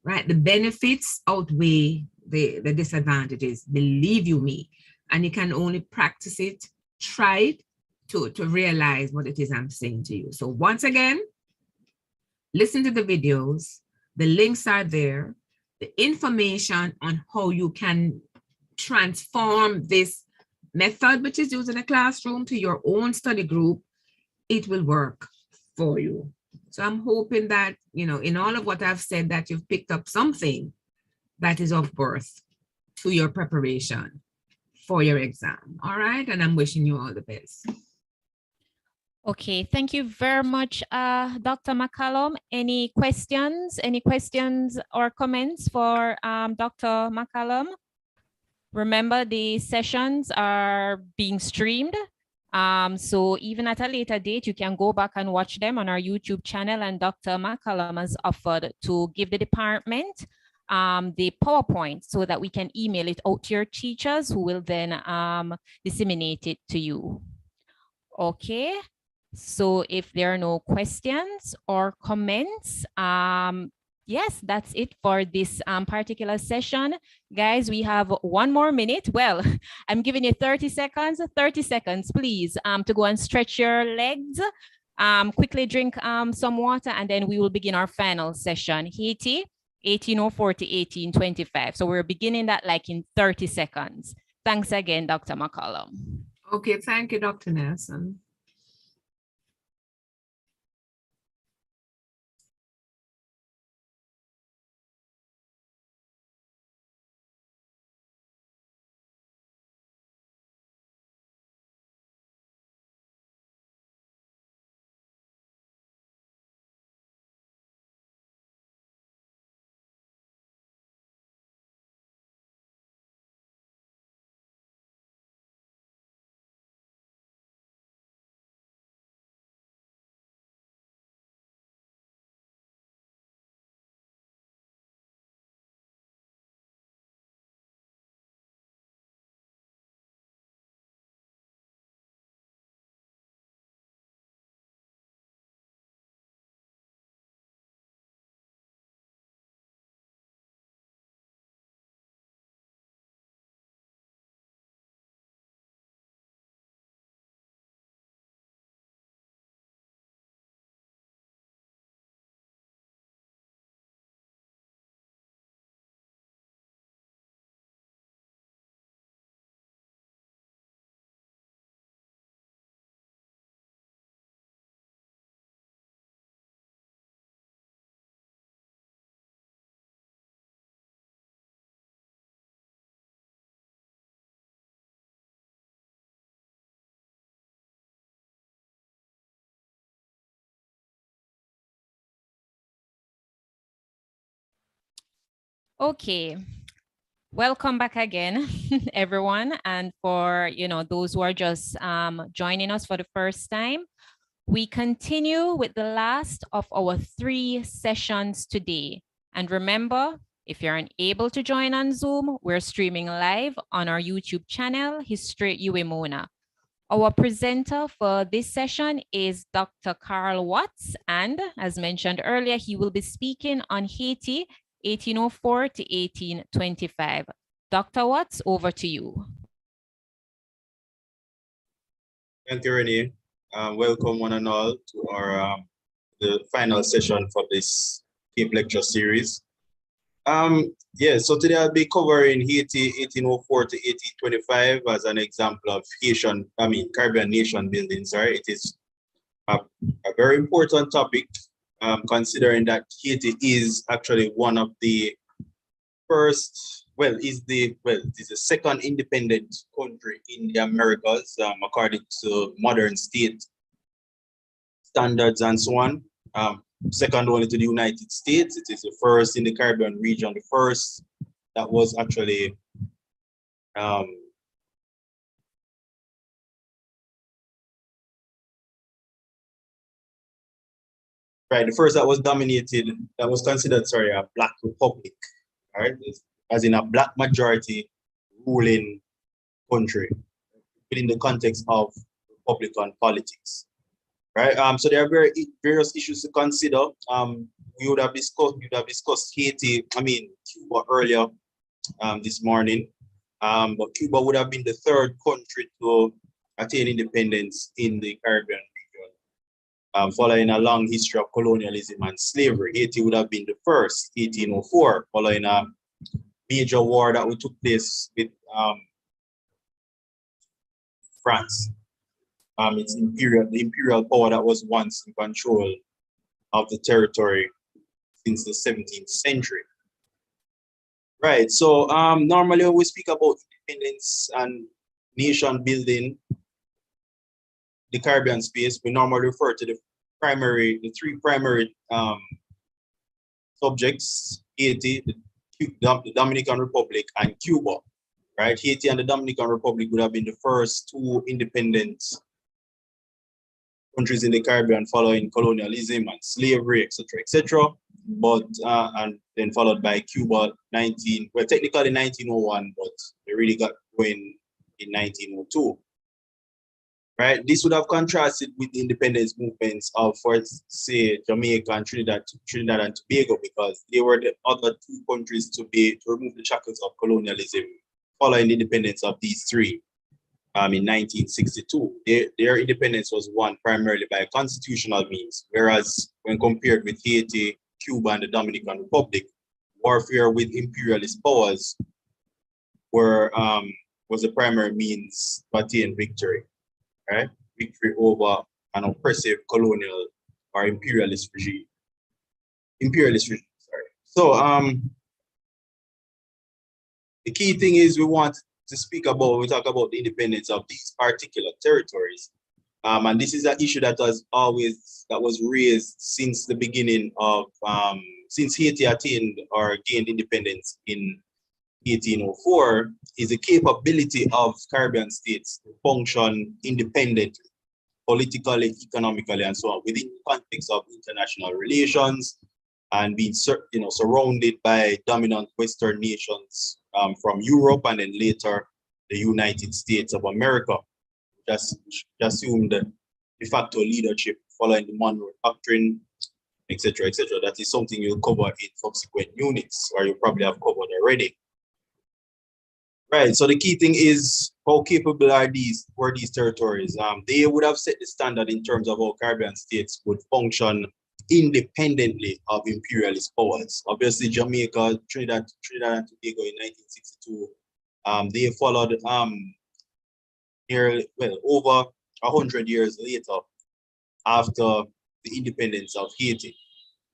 right? The benefits outweigh the disadvantages, believe you me, and you can only practice it, try it to realize what it is I'm saying to you. So once again, listen to the videos, the links are there, the information on how you can transform this method, which is used in a classroom, to your own study group. It will work for you. So I'm hoping that, in all of what I've said, that you've picked up something that is of worth to your preparation for your exam. All right. And I'm wishing you all the best. Okay, thank you very much, Dr. McCallum. Any questions or comments for Dr. McCallum? Remember, the sessions are being streamed. So even at a later date, you can go back and watch them on our YouTube channel, and Dr. McCallum has offered to give the department the PowerPoint so that we can email it out to your teachers, who will then disseminate it to you. Okay. So if there are no questions or comments, yes, that's it for this particular session. Guys, we have 1 more minute. Well, I'm giving you 30 seconds, please, to go and stretch your legs, quickly drink some water, and then we will begin our final session. Haiti, 1804 to 1825. So we're beginning that like in 30 seconds. Thanks again, Dr. McCallum. Okay, thank you, Dr. Nelson. Okay, welcome back again, everyone. And for those who are just joining us for the first time, we continue with the last of our 3 sessions today. And remember, if you're unable to join on Zoom, we're streaming live on our YouTube channel, History UEMONA. Our presenter for this session is Dr. Carl Watts, and as mentioned earlier, he will be speaking on Haiti, 1804 to 1825. Dr. Watts, over to you. Thank you, Renee. Welcome one and all to our the final session for this CAPE lecture series. So today I'll be covering Haiti 1804 to 1825 as an example of Caribbean nation building. It is a very important topic, considering that Haiti is actually one of the first, it is the second independent country in the Americas, according to modern state standards and so on. Second only to the United States. It is the first in the Caribbean region, the first that was actually the first that was dominated, that was considered, a Black republic, as in a Black majority ruling country. within the context of Republican politics, right? So there are various issues to consider. We would have discussed Haiti, Cuba earlier this morning, but Cuba would have been the third country to attain independence in the Caribbean region, following a long history of colonialism and slavery. Haiti would have been the first, 1804, following a major war that took place with France. The imperial power that was once in control of the territory since the 17th century. Right, so normally when we speak about independence and nation building, the Caribbean space, we normally refer to the three primary subjects: Haiti, the Dominican Republic, and Cuba. Right, Haiti and the Dominican Republic would have been the first two independent countries in the Caribbean following colonialism and slavery, etc. But and then followed by Cuba, technically 1901, but they really got going in 1902. Right, this would have contrasted with the independence movements of, for say, Jamaica and Trinidad and Tobago, because they were the other two countries to remove the shackles of colonialism following the independence of these three. In 1962, their independence was won primarily by constitutional means, whereas when compared with Haiti, Cuba, and the Dominican Republic, warfare with imperialist powers was the primary means to attain victory, right? Victory over an oppressive colonial or imperialist regime. So the key thing is we talk about the independence of these particular territories. And this is an issue that was raised since the beginning of, since Haiti attained or gained independence in 1804, is the capability of Caribbean states to function independently, politically, economically, and so on, within the context of international relations, and being surrounded by dominant Western nations from Europe, and then later the United States of America, just assumed de facto leadership following the Monroe Doctrine, etc. That is something you'll cover in subsequent units, or you probably have covered already. Right, so the key thing is how capable were these territories? They would have set the standard in terms of how Caribbean states would function independently of imperialist powers. Obviously, Jamaica, Trinidad and Tobago in 1962, they followed over 100 years later after the independence of Haiti,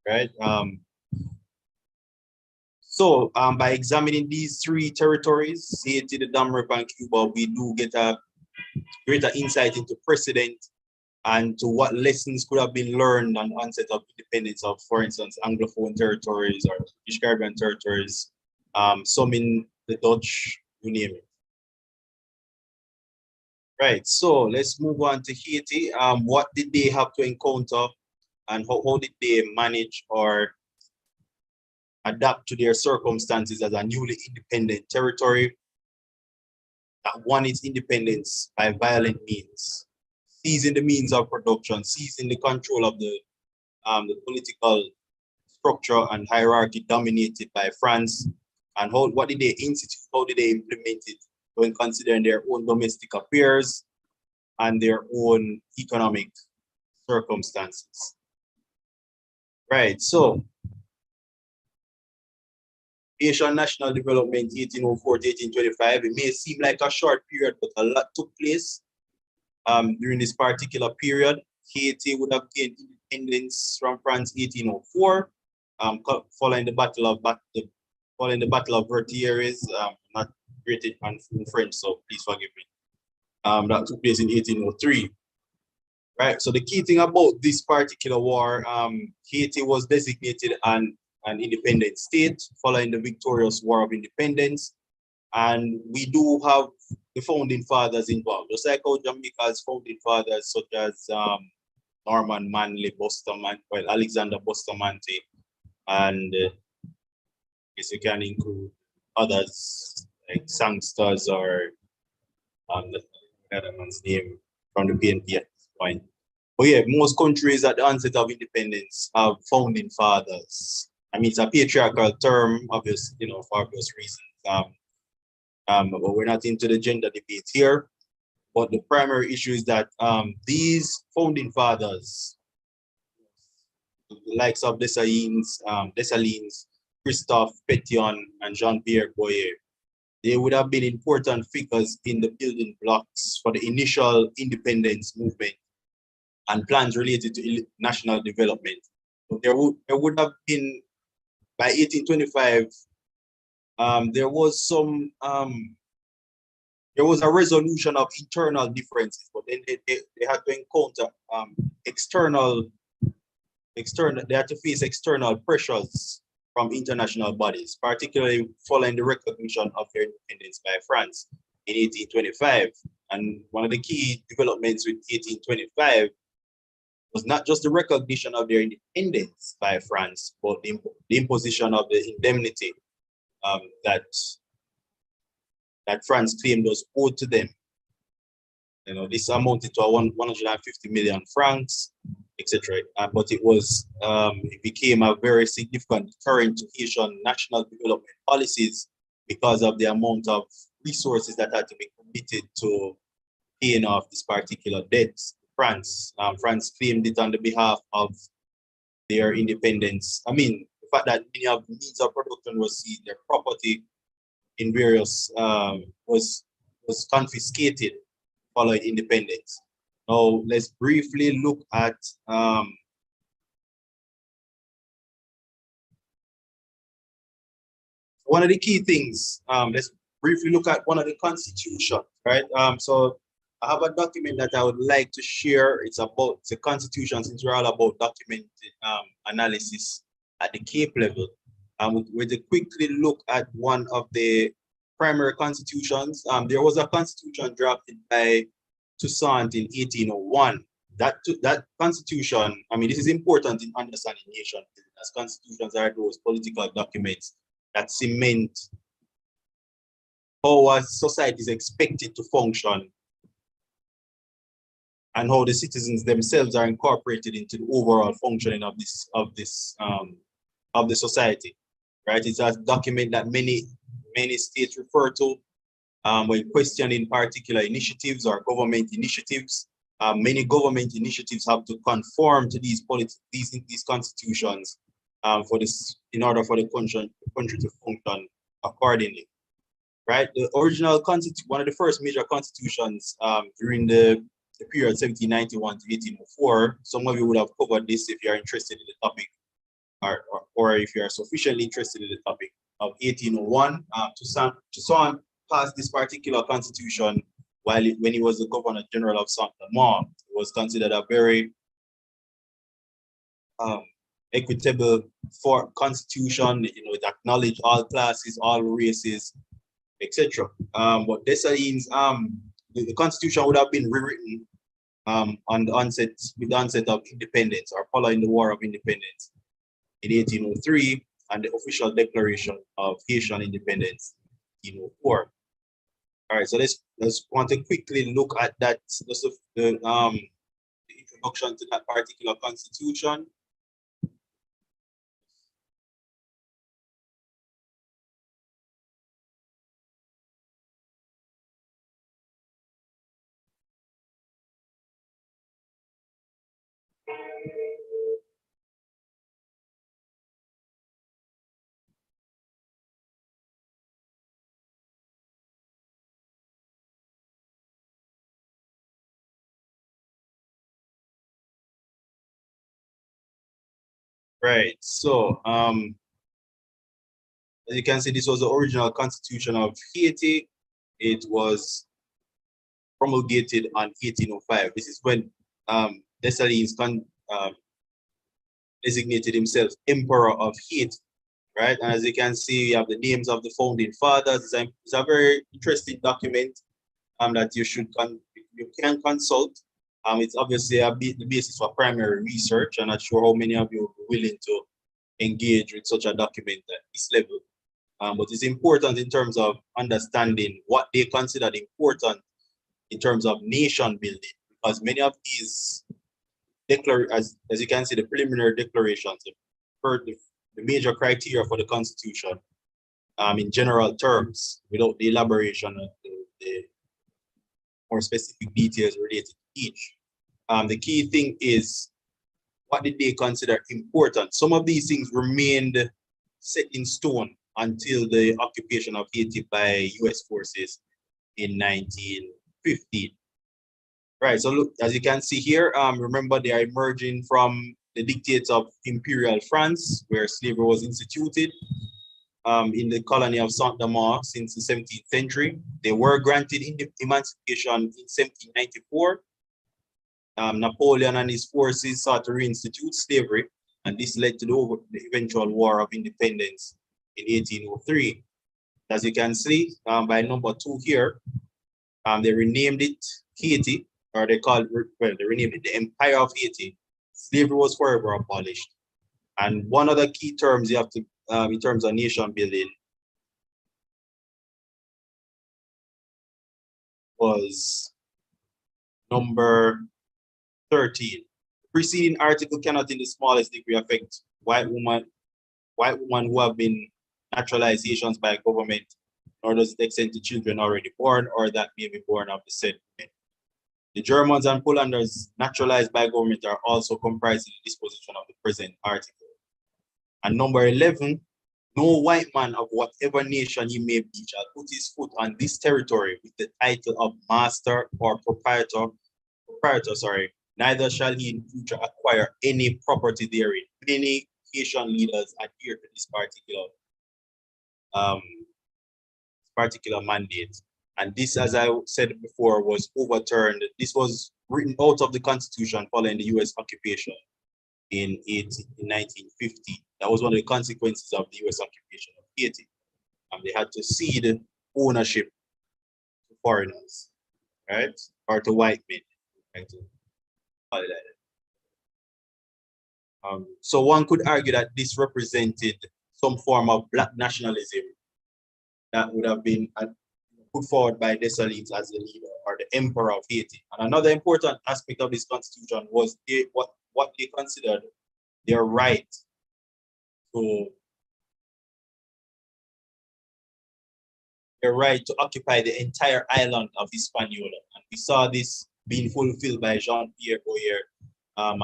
right? So by examining these three territories, Haiti, the Dominican, and Cuba, we do get a greater insight into precedent and to what lessons could have been learned on the onset of independence of, for instance, Anglophone territories or British Caribbean territories, some in the Dutch, you name it. Right, so let's move on to Haiti. What did they have to encounter, and how did they manage or adapt to their circumstances as a newly independent territory that won its independence by violent means, seizing the means of production, seizing the control of the political structure and hierarchy dominated by France, and what did they institute, how did they implement it when considering their own domestic affairs and their own economic circumstances. Right, so Haitian national development 1804 to 1825, it may seem like a short period, but a lot took place during this particular period. Haiti would have gained independence from France 1804, following the Battle of Vertières. Not great in French, so please forgive me. That took place in 1803. Right. So the key thing about this particular war, Haiti was designated an independent state following the victorious War of Independence, and we do have the founding fathers involved, just like how Jamaica's founding fathers such as Norman Manley, Alexander Bustamante, and yes, you can include others like songsters or that man's name from the PNP at this point. But yeah, most countries at the onset of independence have founding fathers. I mean, it's a patriarchal term, obviously, you know, for obvious reasons. But we're not into the gender debate here. But the primary issue is that these founding fathers, the likes of Dessalines, Christophe Pétion, and Jean-Pierre Boyer, they would have been important figures in the building blocks for the initial independence movement and plans related to national development. So there would have been, by 1825, there was a resolution of internal differences, but then they had to encounter they had to face external pressures from international bodies, particularly following the recognition of their independence by France in 1825. And one of the key developments with 1825 was not just the recognition of their independence by France, but the imposition of the indemnity that France claimed was owed to them. You know, this amounted to 150 million francs, etc. But it became a very significant deterrent to Haitian national development policies because of the amount of resources that had to be committed to paying off this particular debt. France claimed it on the behalf of their independence. I mean, the fact that many of the means of production was seized, their property in various was confiscated following independence. Now let's briefly look at one of the key things. Let's briefly look at one of the constitutions, right? So I have a document that I would like to share. It's about the constitution, since we're all about document analysis at the Cape level. We're to quickly look at one of the primary constitutions. There was a constitution drafted by Toussaint in 1801. That constitution, I mean, this is important in understanding nation, as constitutions are those political documents that cement how a society is expected to function and how the citizens themselves are incorporated into the overall functioning of the society, right? It's a document that many states refer to when questioning particular initiatives or government initiatives. Many government initiatives have to conform to these constitutions in order for the country to function accordingly, right? The original constitution, one of the first major constitutions during the period 1791 to 1804. Some of you would have covered this if you are interested in the topic, or if you are sufficiently interested in the topic of 1801. Toussaint passed this particular constitution when he was the Governor General of Saint Domingue. It was considered a very equitable constitution. You know, it acknowledged all classes, all races, etc. But Dessalines, the constitution would have been rewritten with the onset of independence, or following the War of Independence in 1803, and the official declaration of Haitian independence in 1804. All right, so let's want to quickly look at that, the introduction to that particular constitution. Right, so as you can see, this was the original constitution of Haiti. It was promulgated on 1805. This is when Dessalines designated himself Emperor of Haiti, right? And as you can see, you have the names of the founding fathers. It's a very interesting document that you can consult. It's obviously the basis for primary research. I'm not sure how many of you are willing to engage with such a document at this level. But it's important in terms of understanding what they considered important in terms of nation building, because many of these as you can see, the preliminary declarations, the major criteria for the Constitution, in general terms, without the elaboration of the more specific details related to each. The key thing is, what did they consider important? Some of these things remained set in stone until the occupation of Haiti by US forces in 1915. Right, so look, as you can see here, remember they are emerging from the dictates of Imperial France, where slavery was instituted in the colony of Saint-Domingue since the 17th century. They were granted emancipation in 1794. Napoleon and his forces sought to reinstitute slavery, and this led to the eventual War of Independence in 1803. As you can see, by number 2 here, they renamed it Haiti, or they renamed it the Empire of Haiti. Slavery was forever abolished. And one of the key terms you have to, in terms of nation building, was number 13. The preceding article cannot in the smallest degree affect white women who have been naturalized Haitians by government, nor does it extend to children already born or that may be born of the said men. The Germans and Polanders naturalized by government are also comprised in the disposition of the present article. And number 11, no white man of whatever nation he may be shall put his foot on this territory with the title of master or proprietor, neither shall he in future acquire any property therein. Many Haitian leaders adhere to this particular mandate. And this, as I said before, was overturned. This was written out of the Constitution following the US occupation in 1950. That was one of the consequences of the US occupation of Haiti. And they had to cede ownership to foreigners, right? Or to white men. Right? So one could argue that this represented some form of Black nationalism that would have been put forward by Dessalines as the leader or the emperor of Haiti. And another important aspect of this constitution was what they considered their right to occupy the entire island of Hispaniola. And we saw this being fulfilled by Jean-Pierre Boyer a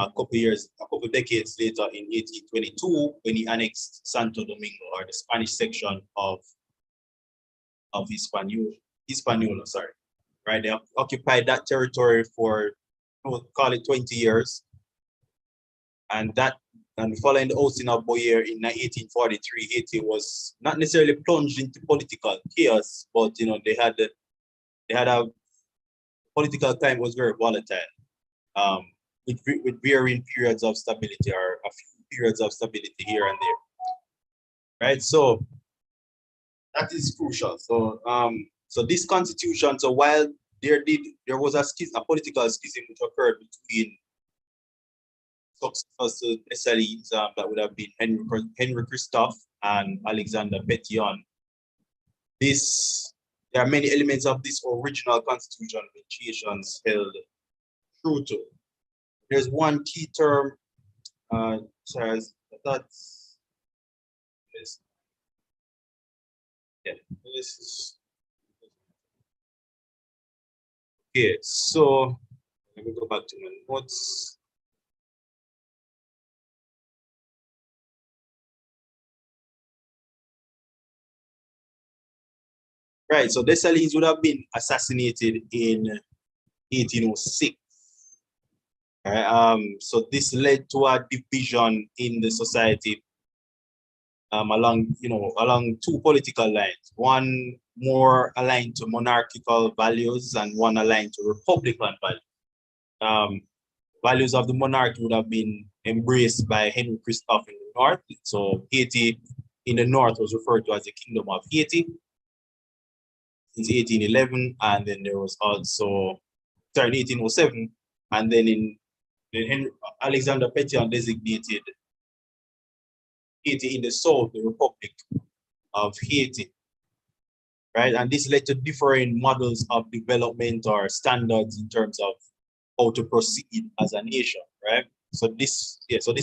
couple decades later in 1822 when he annexed Santo Domingo, or the Spanish section of Hispaniola, sorry. Right, they occupied that territory for, call it 20 years. And following the ousting of Boyer in 1843, Haiti was not necessarily plunged into political chaos, but they had a political climate was very volatile, with varying periods of stability, or a few periods of stability here and there. Right, so that is crucial. So so this constitution, so while there was a political schism which occurred between successors to Dessalines, that would have been Henry Christophe and Alexander Pétion. There are many elements of this original constitution which Haitians held true to. There's one key term, says that's this. Yeah, this is okay. So let me go back to my notes. Right, so Dessalines would have been assassinated in 1806. Right, so this led to a division in the society along two political lines. One more aligned to monarchical values and one aligned to republican values. Values of the monarchy would have been embraced by Henry Christophe in the north. So Haiti in the north was referred to as the Kingdom of Haiti since 1811, and then there was also, sorry, 1807, and then Alexander Pétion designated Haiti in the south, the Republic of Haiti. right? And this led to differing models of development or standards in terms of how to proceed as a nation, right? So this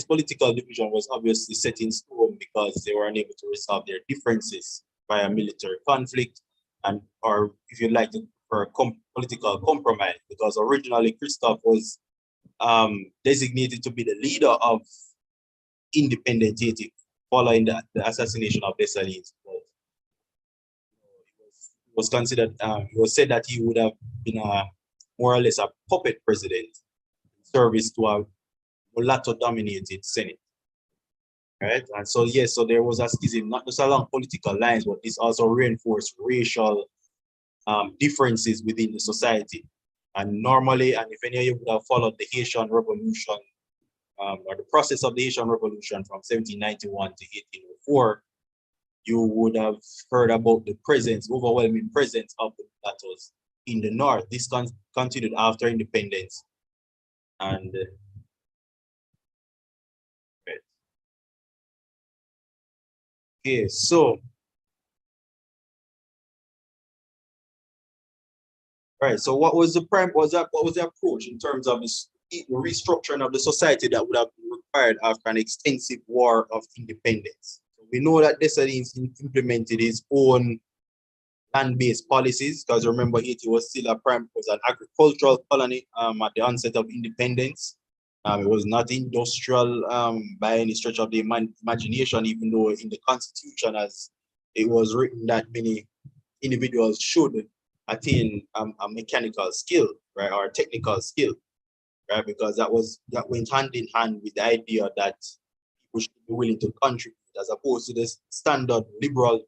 political division was obviously set in stone because they were unable to resolve their differences via military conflict, and or if you like, for political compromise, because originally Christophe was designated to be the leader of independent Haiti following the assassination of Dessalines. It was considered, it was said that he would have been more or less a puppet president in service to a mulatto-dominated Senate. Right? And so, yes, so there was a schism, not just along political lines, but this also reinforced racial differences within the society. And normally, and if any of you would have followed the Haitian Revolution, or the process of the Haitian Revolution from 1791 to 1804, you would have heard about the presence, overwhelming presence of the mulattoes in the north. This continued after independence. And okay, so right. So what was the approach in terms of this restructuring of the society that would have been required after an extensive war of independence? So we know that Dessalines implemented his own land-based policies, because remember, Haiti was still an agricultural colony at the onset of independence. It was not industrial by any stretch of the imagination, even though in the Constitution, as it was written, that many individuals should attain a mechanical skill, right, or a technical skill, right, because that went hand in hand with the idea that people should be willing to contribute, as opposed to this standard liberal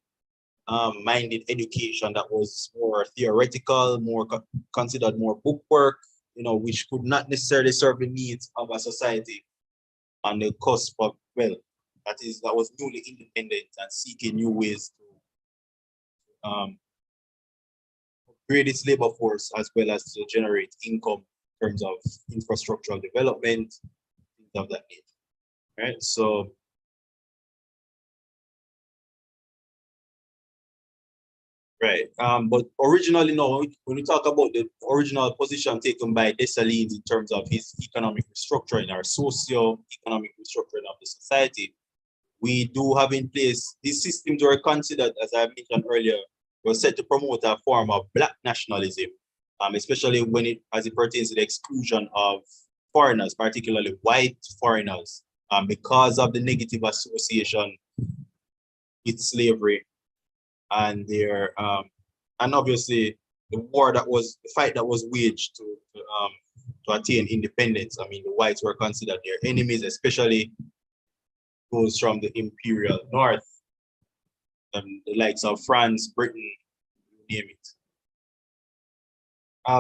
minded education that was more theoretical, more considered more bookwork, which could not necessarily serve the needs of a society on the cusp of, that was newly independent and seeking new ways to upgrade its labor force, as well as to generate income in terms of infrastructural development, things of that nature. Right. So right. But originally, no, when we talk about the original position taken by Dessalines in terms of his economic restructuring or socio-economic restructuring of the society, we do have in place these systems were considered, as I mentioned earlier, was set to promote a form of Black nationalism, especially as it pertains to the exclusion of foreigners, particularly white foreigners, because of the negative association with slavery and their and obviously the fight that was waged to attain independence. I mean, the whites were considered their enemies, especially those from the imperial north, the likes of France, Britain, you name it.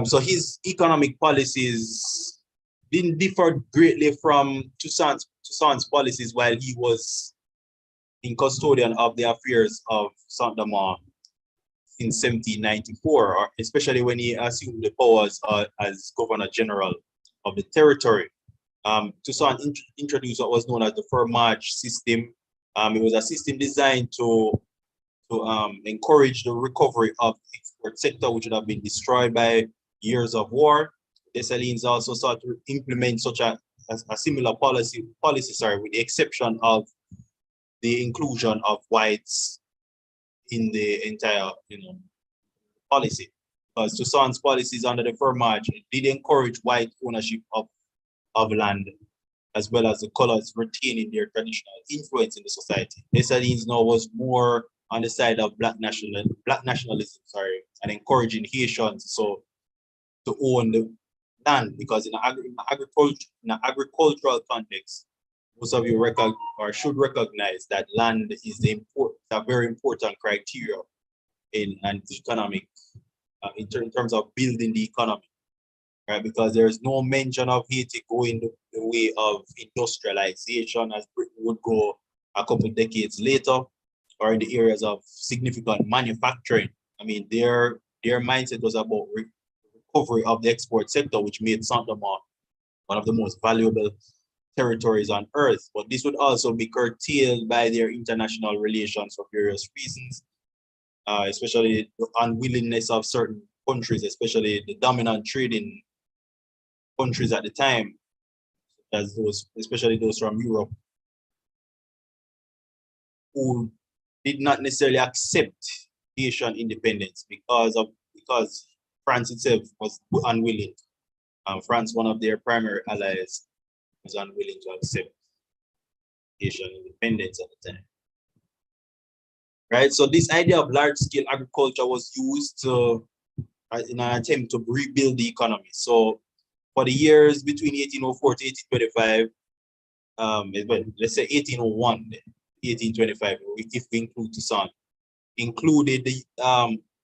So his economic policies didn't differ greatly from Toussaint's policies while he was in custodian of the affairs of Saint-Domingue in 1794, or especially when he assumed the powers as Governor General of the territory. Toussaint introduced what was known as the fermage system. It was a system designed to encourage the recovery of the export sector, which would have been destroyed by years of war. Dessalines also sought to implement such a similar policy, with the exception of the inclusion of whites in the entire, policy. Because Toussaint's policies under the fermage did encourage white ownership of land, as well as the colors retaining their traditional influence in the society. Dessalines now was more on the side of Black nationalism, and encouraging Haitians to own the land, because in an agricultural context, most of you should recognize that land is a very important criteria in an economic, in terms of building the economy, right? Because there is no mention of Haiti going the way of industrialization as Britain would go a couple decades later, or in the areas of significant manufacturing. I mean, their mindset was about recovery of the export sector, which made Saint-Domingue one of the most valuable territories on earth. But this would also be curtailed by their international relations for various reasons. especially the unwillingness of certain countries, especially the dominant trading countries at the time, as those, especially those from Europe, who did not necessarily accept Haitian independence because France itself was unwilling. France, one of their primary allies, was unwilling to accept Haitian independence at the time. Right, so this idea of large-scale agriculture was used to, in an attempt to rebuild the economy. So for the years between 1804 to 1825, let's say 1801, 1825, if we include Toussaint, included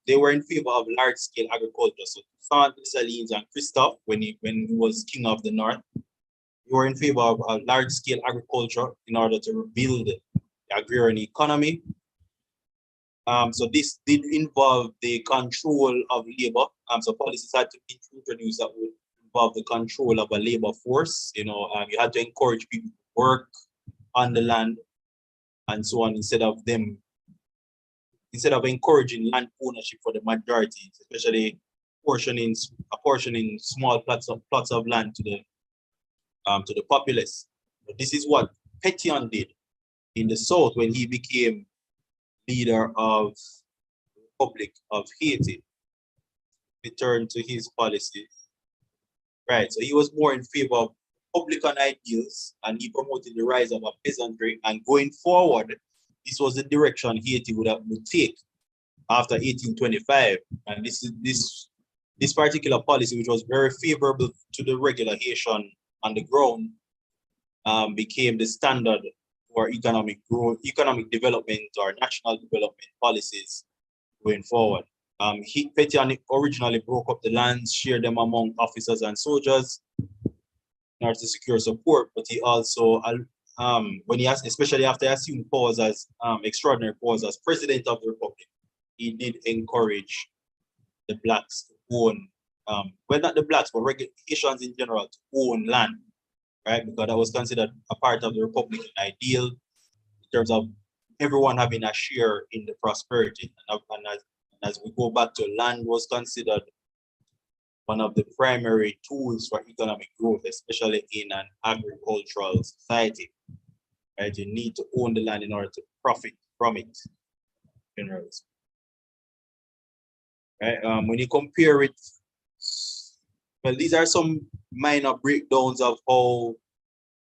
they were in favor of large-scale agriculture. So Toussaint, Dessalines, and Christophe, when he was king of the North, they were in favor of large-scale agriculture in order to rebuild the agrarian economy. So this did involve the control of labor. So policies had to be introduced that would involve the control of a labor force. You had to encourage people to work on the land and so on, instead of encouraging land ownership for the majority, especially apportioning small plots of land to the populace. But this is what Pétion did in the South when he became leader of the Republic of Haiti. Returned to his policies. Right, so he was more in favor of Republican ideals, and he promoted the rise of a peasantry. And going forward, this was the direction Haiti would take after 1825. And this particular policy, which was very favorable to the regular Haitian on the ground, became the standard for economic growth, economic development, or national development policies going forward. Pétion originally broke up the lands, shared them among officers and soldiers in order to secure support, but he also, especially after he assumed powers as extraordinary powers as president of the republic, he did encourage the blacks to own, well, not the blacks, but Haitians in general, to own land, right? Because that was considered a part of the Republican ideal in terms of everyone having a share in the prosperity. And as we go back to, land was considered one of the primary tools for economic growth, especially in an agricultural society. Right? You need to own the land in order to profit from it. Generally. Right? When you compare it, well, these are some minor breakdowns of how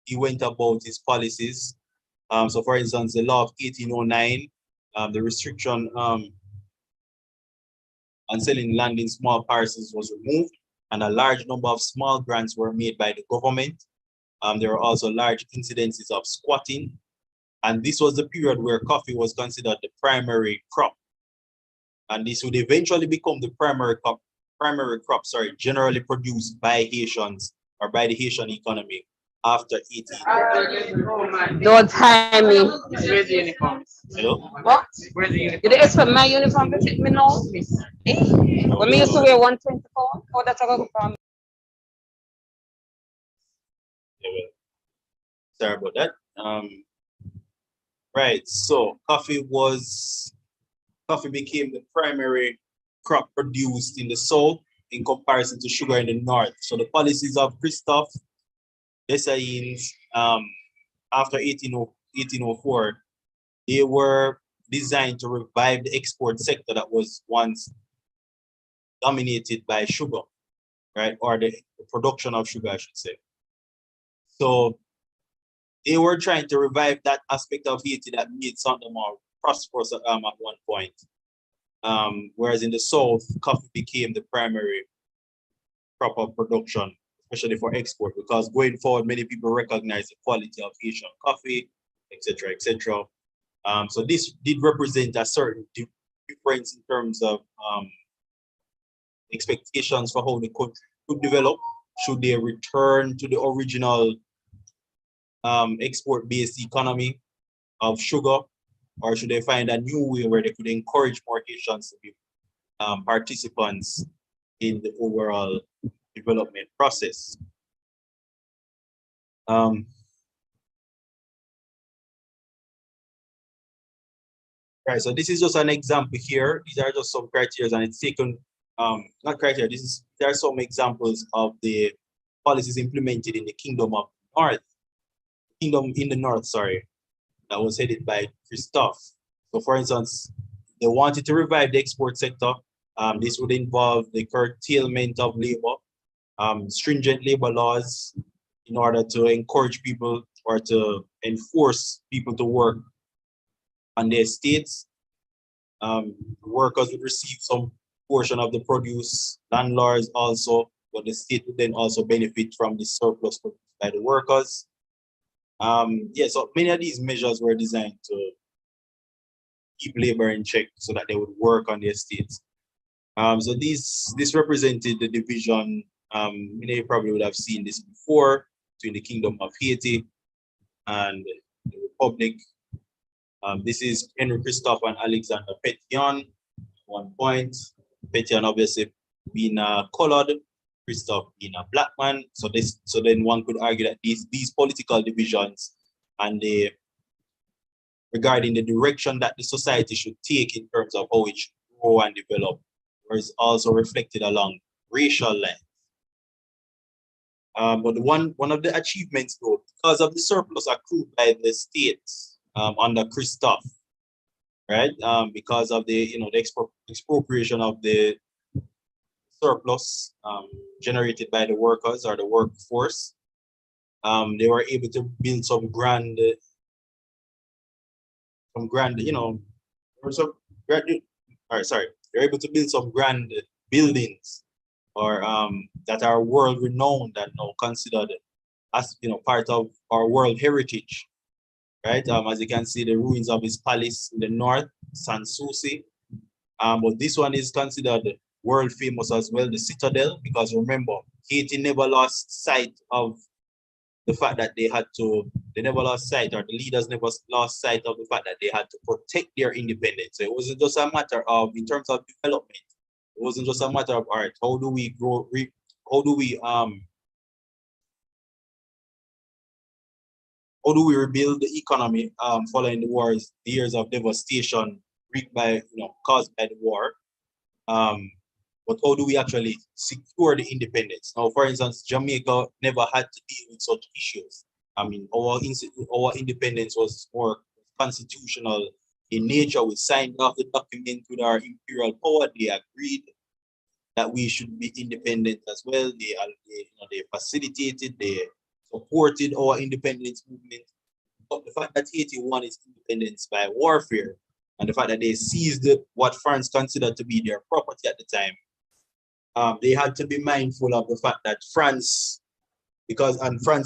he went about his policies. So for instance, the law of 1809, the restriction on selling land in small parcels was removed, and a large number of small grants were made by the government. There were also large incidences of squatting, and this was the period where coffee was considered the primary crop. And this would eventually become the primary crop, generally produced by Haitians or by the Haitian economy after 18. Don't time me. Where's the uniform? Hello? What? Where's the uniform? You did expect my uniform to fit me now? Eh? When me used to wear 124, oh, that's a good from. Yeah, well, sorry about that. Right, so coffee became the primary crop produced in the South in comparison to sugar in the North. So the policies of Christophe Dessalines after 1804, they were designed to revive the export sector that was once dominated by sugar, right? Or the production of sugar, I should say. So they were trying to revive that aspect of Haiti that made something more prosperous at one point. Whereas in the South, coffee became the primary crop of production, especially for export, because going forward, many people recognize the quality of Haitian coffee, etc., etc. So this did represent a certain difference in terms of expectations for how the country could develop. Should they return to the original export-based economy of sugar, or should they find a new way where they could encourage more Haitians to be participants in the overall development process? Right, so this is just an example here. These are just some criteria, and it's taken, not criteria, there are some examples of the policies implemented in the Kingdom of North, Kingdom in the North, sorry, that was headed by Christophe. So for instance, they wanted to revive the export sector. This would involve the curtailment of labor, stringent labor laws in order to encourage people or to enforce people to work on their estates. Workers would receive some portion of the produce, landlords also, but the state would then also benefit from the surplus produced by the workers. Yeah, so many of these measures were designed to keep labor in check so that they would work on the estates. So this represented the division, many probably would have seen this before, between the Kingdom of Haiti and the Republic. This is Henry Christophe and Alexander Pétion. 1 point. Pétion obviously being colored, Christophe being a black man. So then one could argue that these political divisions and regarding the direction that the society should take in terms of how it should grow and develop, was also reflected along racial lines. But one of the achievements, though, because of the surplus accrued by the states under Christophe, right? Because of the the expropriation of the surplus generated by the workers or the workforce, they were able to build some grand, they're able to build some grand buildings or that are world renowned and now considered as part of our world heritage, right? As you can see, the ruins of his palace in the north, Sanssouci. But this one is considered world famous as well, the Citadel, because remember, Haiti never lost sight of the fact that they never lost sight, or the leaders never lost sight of the fact that they had to protect their independence. So it wasn't just a matter of, in terms of development, it wasn't just a matter of, all right, how do we grow, how do we rebuild the economy following the wars, the years of devastation caused by the war? But how do we actually secure the independence? Now, for instance, Jamaica never had to deal with such issues. I mean, our independence was more constitutional in nature. We signed off the document with our imperial power. They agreed that we should be independent as well. They facilitated, they supported our independence movement. But the fact that Haiti won its independence by warfare, and the fact that they seized what France considered to be their property at the time, they had to be mindful of the fact that France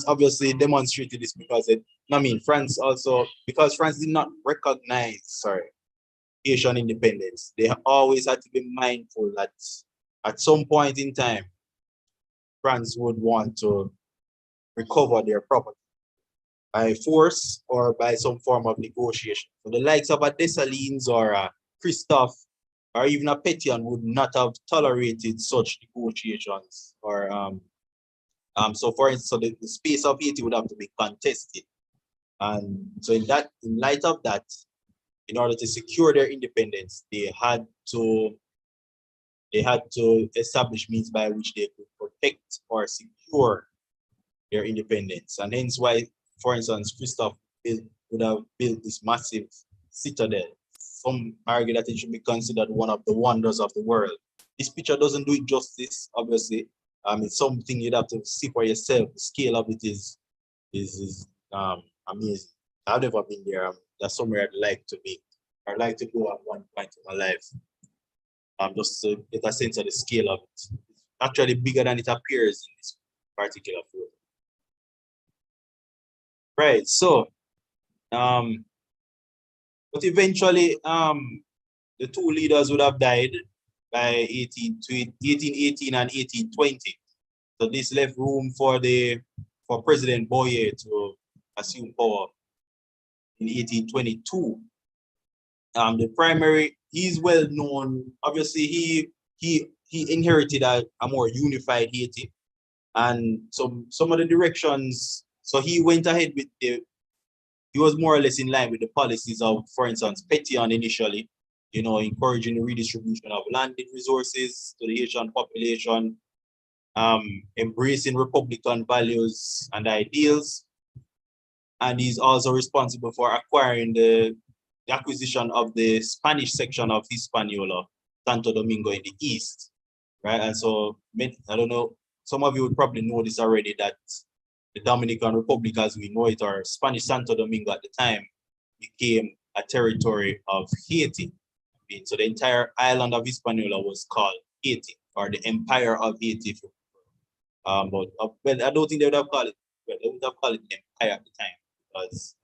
obviously demonstrated this because France did not recognize, Haitian independence. They always had to be mindful that at some point in time, France would want to recover their property by force or by some form of negotiation. So the likes of a Dessalines or a Christophe or even a Pétion would not have tolerated such negotiations. Or so for instance, the space of Haiti would have to be contested. And so in light of that, in order to secure their independence, they had to establish means by which they could protect or secure their independence. And hence why, for instance, Christophe would have built this massive citadel. Some argue that it should be considered one of the wonders of the world. This picture doesn't do it justice, obviously. It's something you'd have to see for yourself. The scale of it is amazing. I've never been there. That's somewhere I'd like to be. I'd like to go at one point in my life. Just to get a sense of the scale of it. It's actually bigger than it appears in this particular photo. Right, so but eventually the two leaders would have died by 1818 and 1820. So this left room for President Boye to assume power in 1822. The primary, he's well known. Obviously, he inherited a more unified Haiti, and some of the directions. So he went ahead with he was more or less in line with the policies of, for instance, Pétion initially, encouraging the redistribution of landed resources to the Haitian population, embracing Republican values and ideals. And he's also responsible for acquiring the acquisition of the Spanish section of Hispaniola, Santo Domingo in the east, right? And so, I don't know, some of you would probably know this already, that the Dominican Republic, as we know it, or Spanish Santo Domingo at the time, became a territory of Haiti. So the entire island of Hispaniola was called Haiti, or the Empire of Haiti. But I don't think they would have called it. Well, they would have called it the Empire at the time, because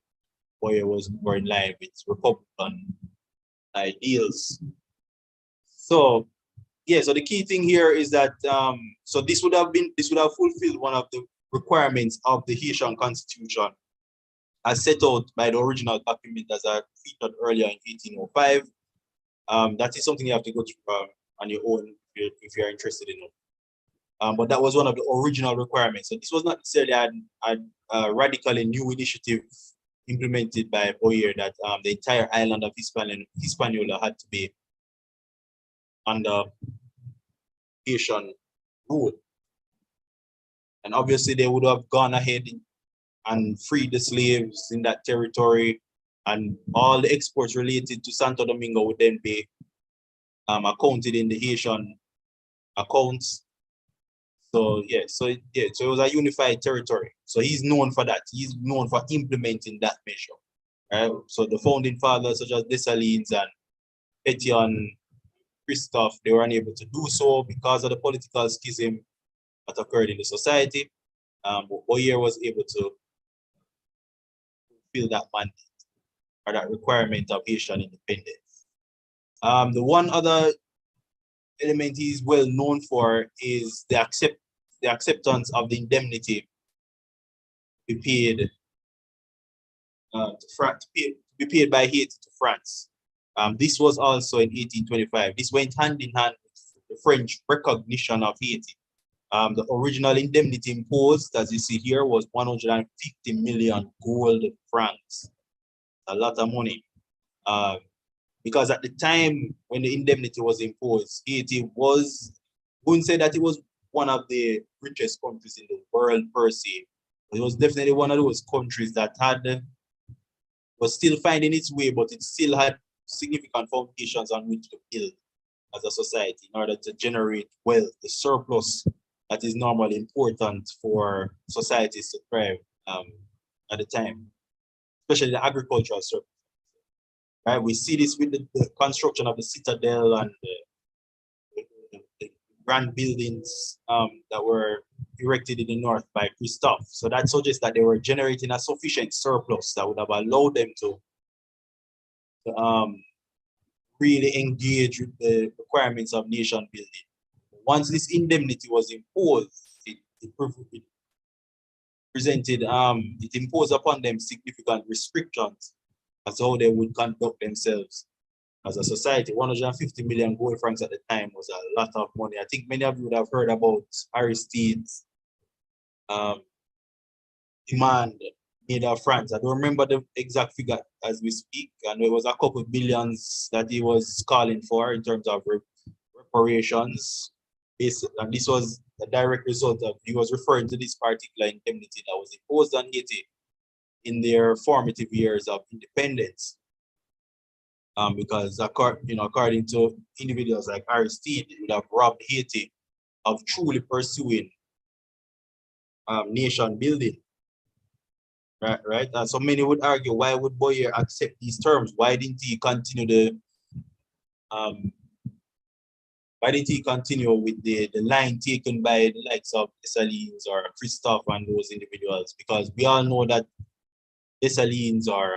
Boyer was more in line with Republican ideals. So, yeah. So the key thing here is that so this would have fulfilled one of the requirements of the Haitian Constitution, as set out by the original document as I featured earlier in 1805. That is something you have to go through on your own if you're interested in it. But that was one of the original requirements. So this was not necessarily a radically new initiative implemented by Boyer, that the entire island of Hispaniola had to be under Haitian rule. And obviously they would have gone ahead and freed the slaves in that territory, and all the exports related to Santo Domingo would then be accounted in the Haitian accounts. So it was a unified territory. So he's known for that. He's known for implementing that measure. Right? So the founding fathers such as Dessalines and Pétion, Christophe, they were unable to do so because of the political schism that occurred in the society. But Boyer was able to fulfill that mandate, or that requirement of Haitian independence. The one other element he's well known for is the acceptance of the indemnity to be paid be paid by Haiti to France. This was also in 1825. This went hand in hand with the French recognition of Haiti. The original indemnity imposed, as you see here, was 150 million gold francs. A lot of money. Because at the time when the indemnity was imposed, Haiti wouldn't say that it was one of the richest countries in the world per se. It was definitely one of those countries that was still finding its way, but it still had significant foundations on which to build as a society in order to generate wealth, the surplus that is normally important for societies to thrive at the time, especially the agricultural surplus. Right? We see this with the construction of the citadel and the grand buildings that were erected in the north by Christophe. So that suggests that they were generating a sufficient surplus that would have allowed them to really engage with the requirements of nation building. Once this indemnity was imposed, it imposed upon them significant restrictions as to how they would conduct themselves as a society. 150 million gold francs at the time was a lot of money. I think many of you would have heard about Aristide's demand made of France. I don't remember the exact figure as we speak, and it was a couple billions that he was calling for in terms of reparations. And this was a direct result of, he was referring to this particular indemnity that was imposed on Haiti in their formative years of independence. Because according to individuals like Aristide, it would have robbed Haiti of truly pursuing nation building. Right? And so many would argue, why would Boyer accept these terms? Why didn't he continue with the line taken by the likes of Dessalines or Christophe and those individuals? Because we all know that Dessalines or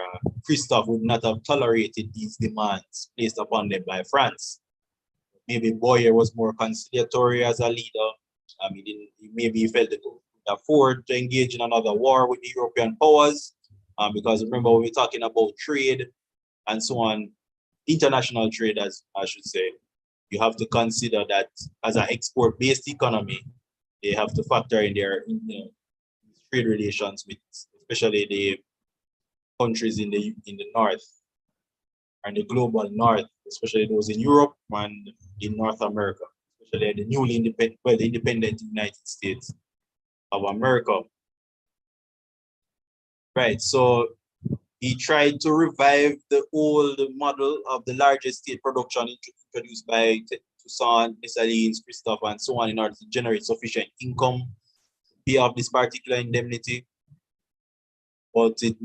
Christophe would not have tolerated these demands placed upon them by France. Maybe Boyer was more conciliatory as a leader. Maybe he felt that he could afford to engage in another war with the European powers. Because remember, when we're talking about trade and so on, international trade, as I should say, you have to consider that as an export-based economy, they have to factor in their trade relations with, especially the countries in the north and the global north, especially those in Europe and in North America, especially the newly independent United States of America. Right, so he tried to revive the old model of the largest state production introduced by Toussaint, Dessalines, Christophe, and so on in order to generate sufficient income to pay off this particular indemnity. But it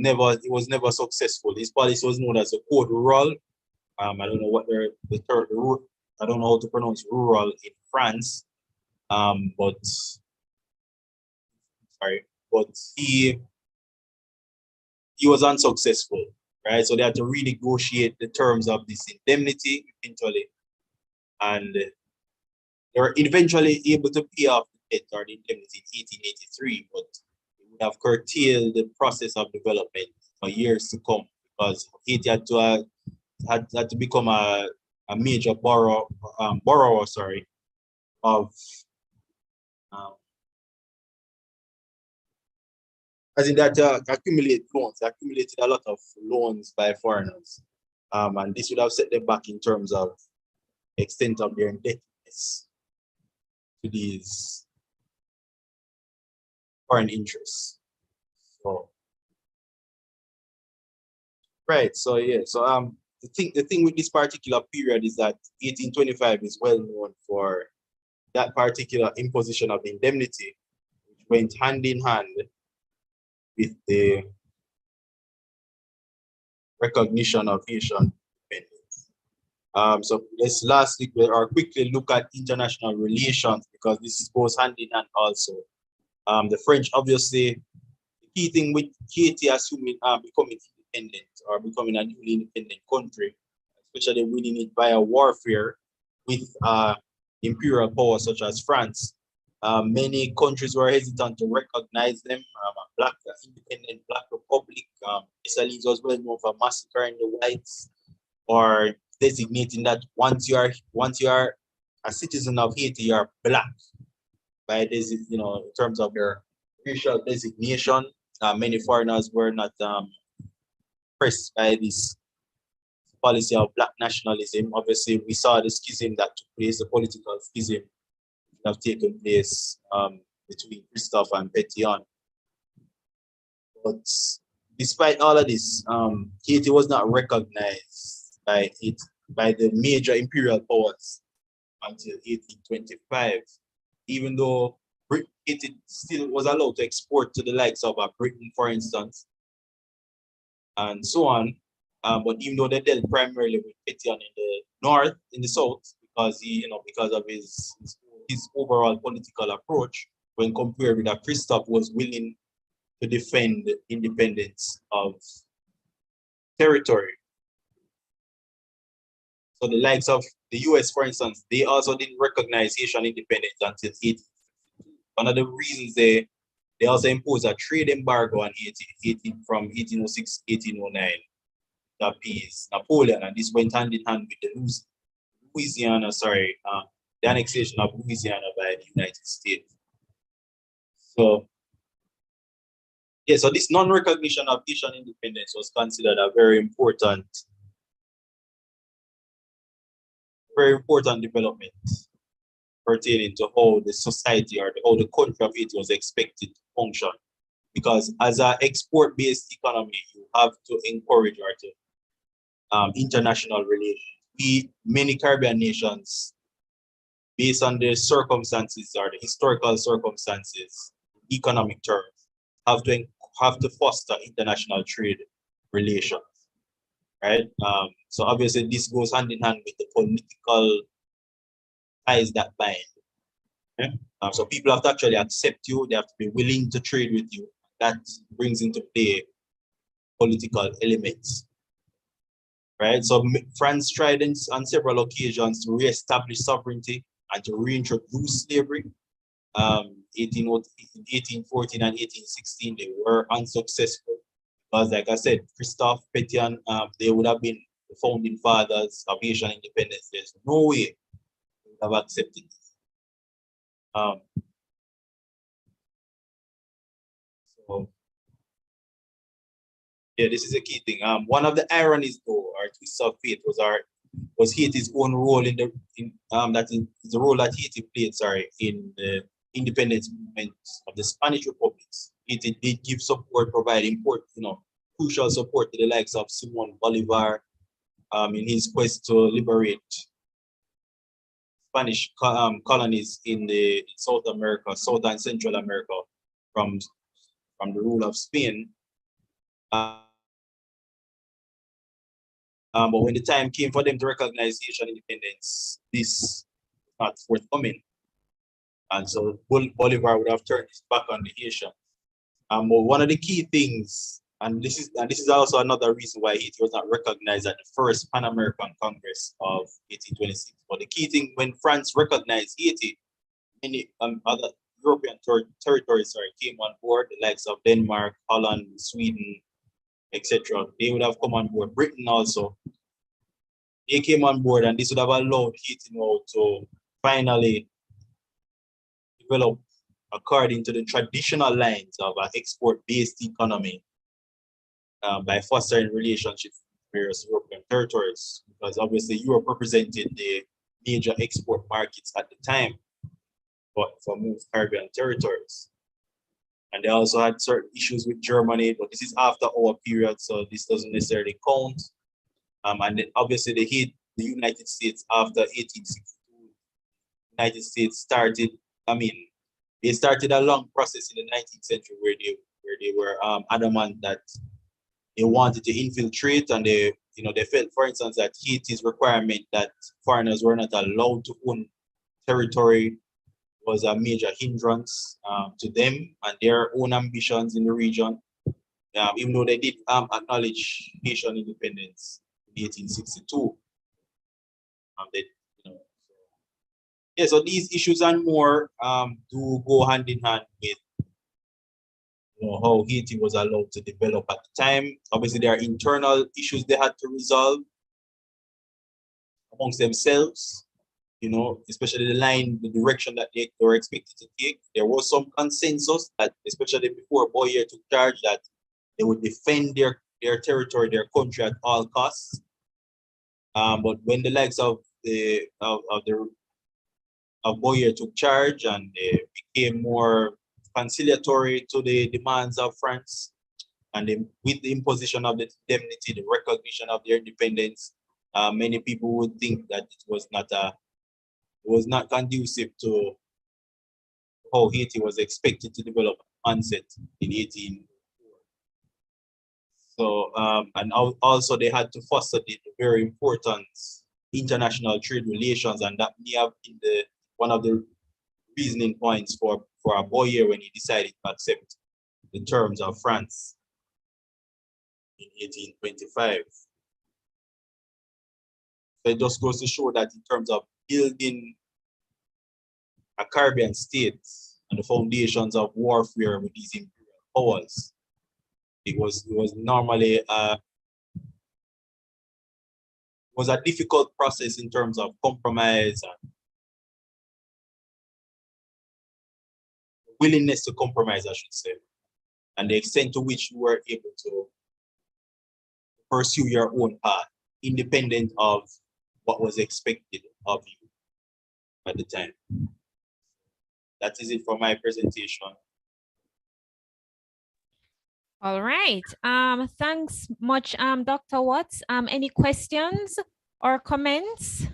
was never successful. His policy was known as the Code Rural. I don't know what the third, I don't know how to pronounce rural in France. But he was unsuccessful, right? So they had to renegotiate the terms of this indemnity eventually, and they were eventually able to pay off the debt or the indemnity in 1883, but it would have curtailed the process of development for years to come because Haiti had to become a major borrower of as in that accumulated a lot of loans by foreigners. And this would have set them back in terms of extent of their indebtedness to these foreign interests. So, right, so yeah, so the thing with this particular period is that 1825 is well known for that particular imposition of indemnity, which went hand in hand with the recognition of Haitian independence. So let's lastly or quickly look at international relations because this goes hand in hand also. The French, obviously, the key thing with Haiti assuming becoming independent or becoming a newly independent country, especially winning it via warfare with imperial powers such as France. Many countries were hesitant to recognize them. Independent Black Republic, Dessalines was well known for massacring the whites or designating that once you are a citizen of Haiti, you are Black by this, in terms of their racial designation. Many foreigners were not impressed by this policy of Black nationalism. Obviously, we saw the schism that took place, the political schism that have taken place between Christophe and Pétion. But despite all of this, Haiti was not recognized by the major imperial powers until 1825, even though Haiti still was allowed to export to the likes of Britain, for instance, and so on. But even though they dealt primarily with Pétion in the north, in the south, because because of his overall political approach, when compared with that Christophe was willing to defend the independence of territory. So the likes of the US, for instance, they also didn't recognize Haitian independence until 1852. One of the reasons they also imposed a trade embargo on Haiti from 1806 to 1809 to appease Napoleon, and this went hand in hand with the annexation of Louisiana by the United States. So yeah, so this non-recognition of Haitian independence was considered a very important development pertaining to how the society or how the country of Haiti was expected to function. Because as an export-based economy, you have to encourage international relations. Many Caribbean nations, based on the circumstances or the historical circumstances, economic terms, have to foster international trade relations, right? So obviously this goes hand in hand with the political ties that bind. Okay? So people have to actually accept you, they have to be willing to trade with you. That brings into play political elements, right? So France tried on several occasions to re-establish sovereignty and to reintroduce slavery. 1814 and 1816, they were unsuccessful because, like I said, Christophe, Pétion, they would have been the founding fathers of Haitian independence. There's no way they would have accepted this. So Yeah, this is a key thing. One of the ironies, though, or twists of fate, was Haiti's own role in the the role that Haiti played, in the independence movement of the Spanish republics. Haiti did give support, provide crucial support to the likes of Simon Bolivar, in his quest to liberate Spanish colonies in South America, South and Central America, from the rule of Spain. But when the time came for them to recognize Haitian independence, this was not forthcoming. And so Bolivar would have turned his back on the Haitians. But one of the key things, and this is also another reason why Haiti was not recognized at the first Pan American Congress of 1826. But the key thing, when France recognized Haiti, many other European territories came on board, the likes of Denmark, Holland, Sweden, etc. They would have come on board. Britain also, they came on board, and this would have allowed Haiti now to finally develop according to the traditional lines of an export-based economy, by fostering relationships with various European territories, because obviously Europe represented the major export markets at the time, but for most Caribbean territories. And they also had certain issues with Germany, but this is after our period, so this doesn't necessarily count. And then obviously the United States after 1862. United States started, they started a long process in the 19th century where they were adamant that they wanted to infiltrate, and they felt, for instance, that Haiti's requirement that foreigners were not allowed to own territory was a major hindrance to them and their own ambitions in the region, even though they did acknowledge Haitian independence in 1862. So these issues and more do go hand in hand with how Haiti was allowed to develop at the time. Obviously, there are internal issues they had to resolve amongst themselves, especially the direction that they were expected to take. There was some consensus that, especially before Boyer took charge, that they would defend their territory, their country at all costs. But when the likes of Boyer took charge and they became more conciliatory to the demands of France, and with the imposition of the indemnity, the recognition of their independence, many people would think that it was not conducive to how Haiti was expected to develop onset in 1804. So, and also they had to foster the very important international trade relations, and that may have been one of the reasoning points for Boyer when he decided to accept the terms of France in 1825. So it just goes to show that in terms of building a Caribbean state and the foundations of warfare with these imperial powers, it was normally was a difficult process in terms of compromise and willingness to compromise, I should say, and the extent to which you were able to pursue your own path, independent of what was expected of you at the time. That is it for my presentation. All right. Thanks much, Dr. Watts. Any questions or comments?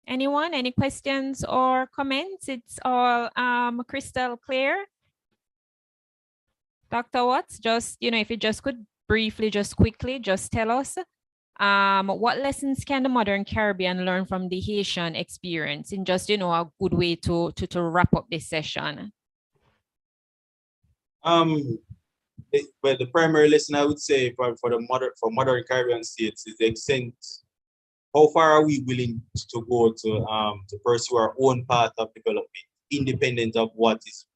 Anyone? Any questions or comments? It's all crystal clear. Dr. Watts, just, if you just could briefly, just quickly, just tell us what lessons can the modern Caribbean learn from the Haitian experience in just, a good way to wrap up this session? Well, the primary lesson I would say for modern Caribbean states is the extent, how far are we willing to go to pursue our own path of development, independent of what is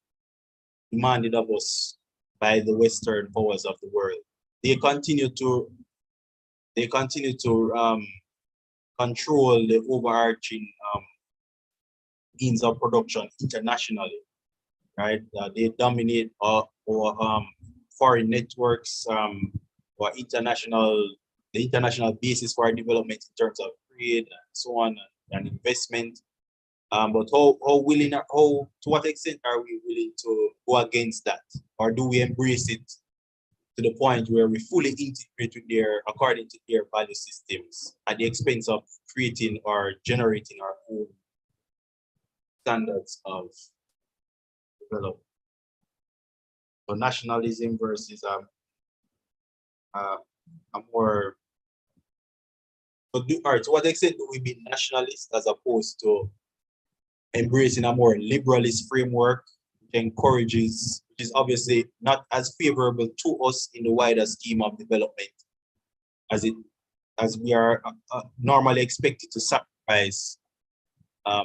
demanded of us by the Western powers of the world. They continue to control the overarching means of production internationally, right? They dominate or foreign networks, or the international basis for our development in terms of trade and so on, and investment. But to what extent are we willing to go against that? Or do we embrace it to the point where we fully integrate with according to their value systems at the expense of creating or generating our own standards of development? So nationalism versus a more, to what extent do we be nationalist as opposed to embracing a more liberalist framework, which encourages, which is obviously not as favorable to us in the wider scheme of development, as we are normally expected to sacrifice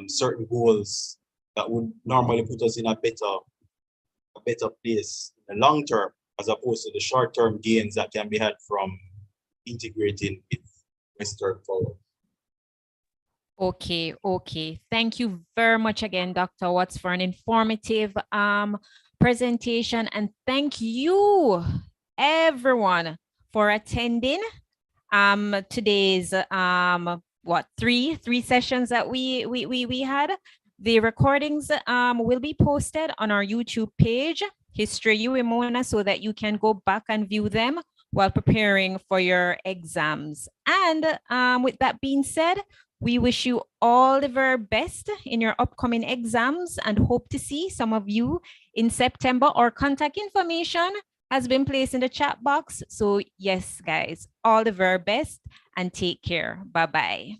certain goals that would normally put us in a better place in the long term, as opposed to the short-term gains that can be had from integrating with Western power. Okay. Thank you very much again, Dr. Watts, for an informative presentation. And thank you, everyone, for attending today's three sessions that we had. The recordings will be posted on our YouTube page, History UEMONA, so that you can go back and view them while preparing for your exams. And with that being said, we wish you all the very best in your upcoming exams and hope to see some of you in September. Our contact information has been placed in the chat box. So yes, guys, all the very best and take care. Bye-bye.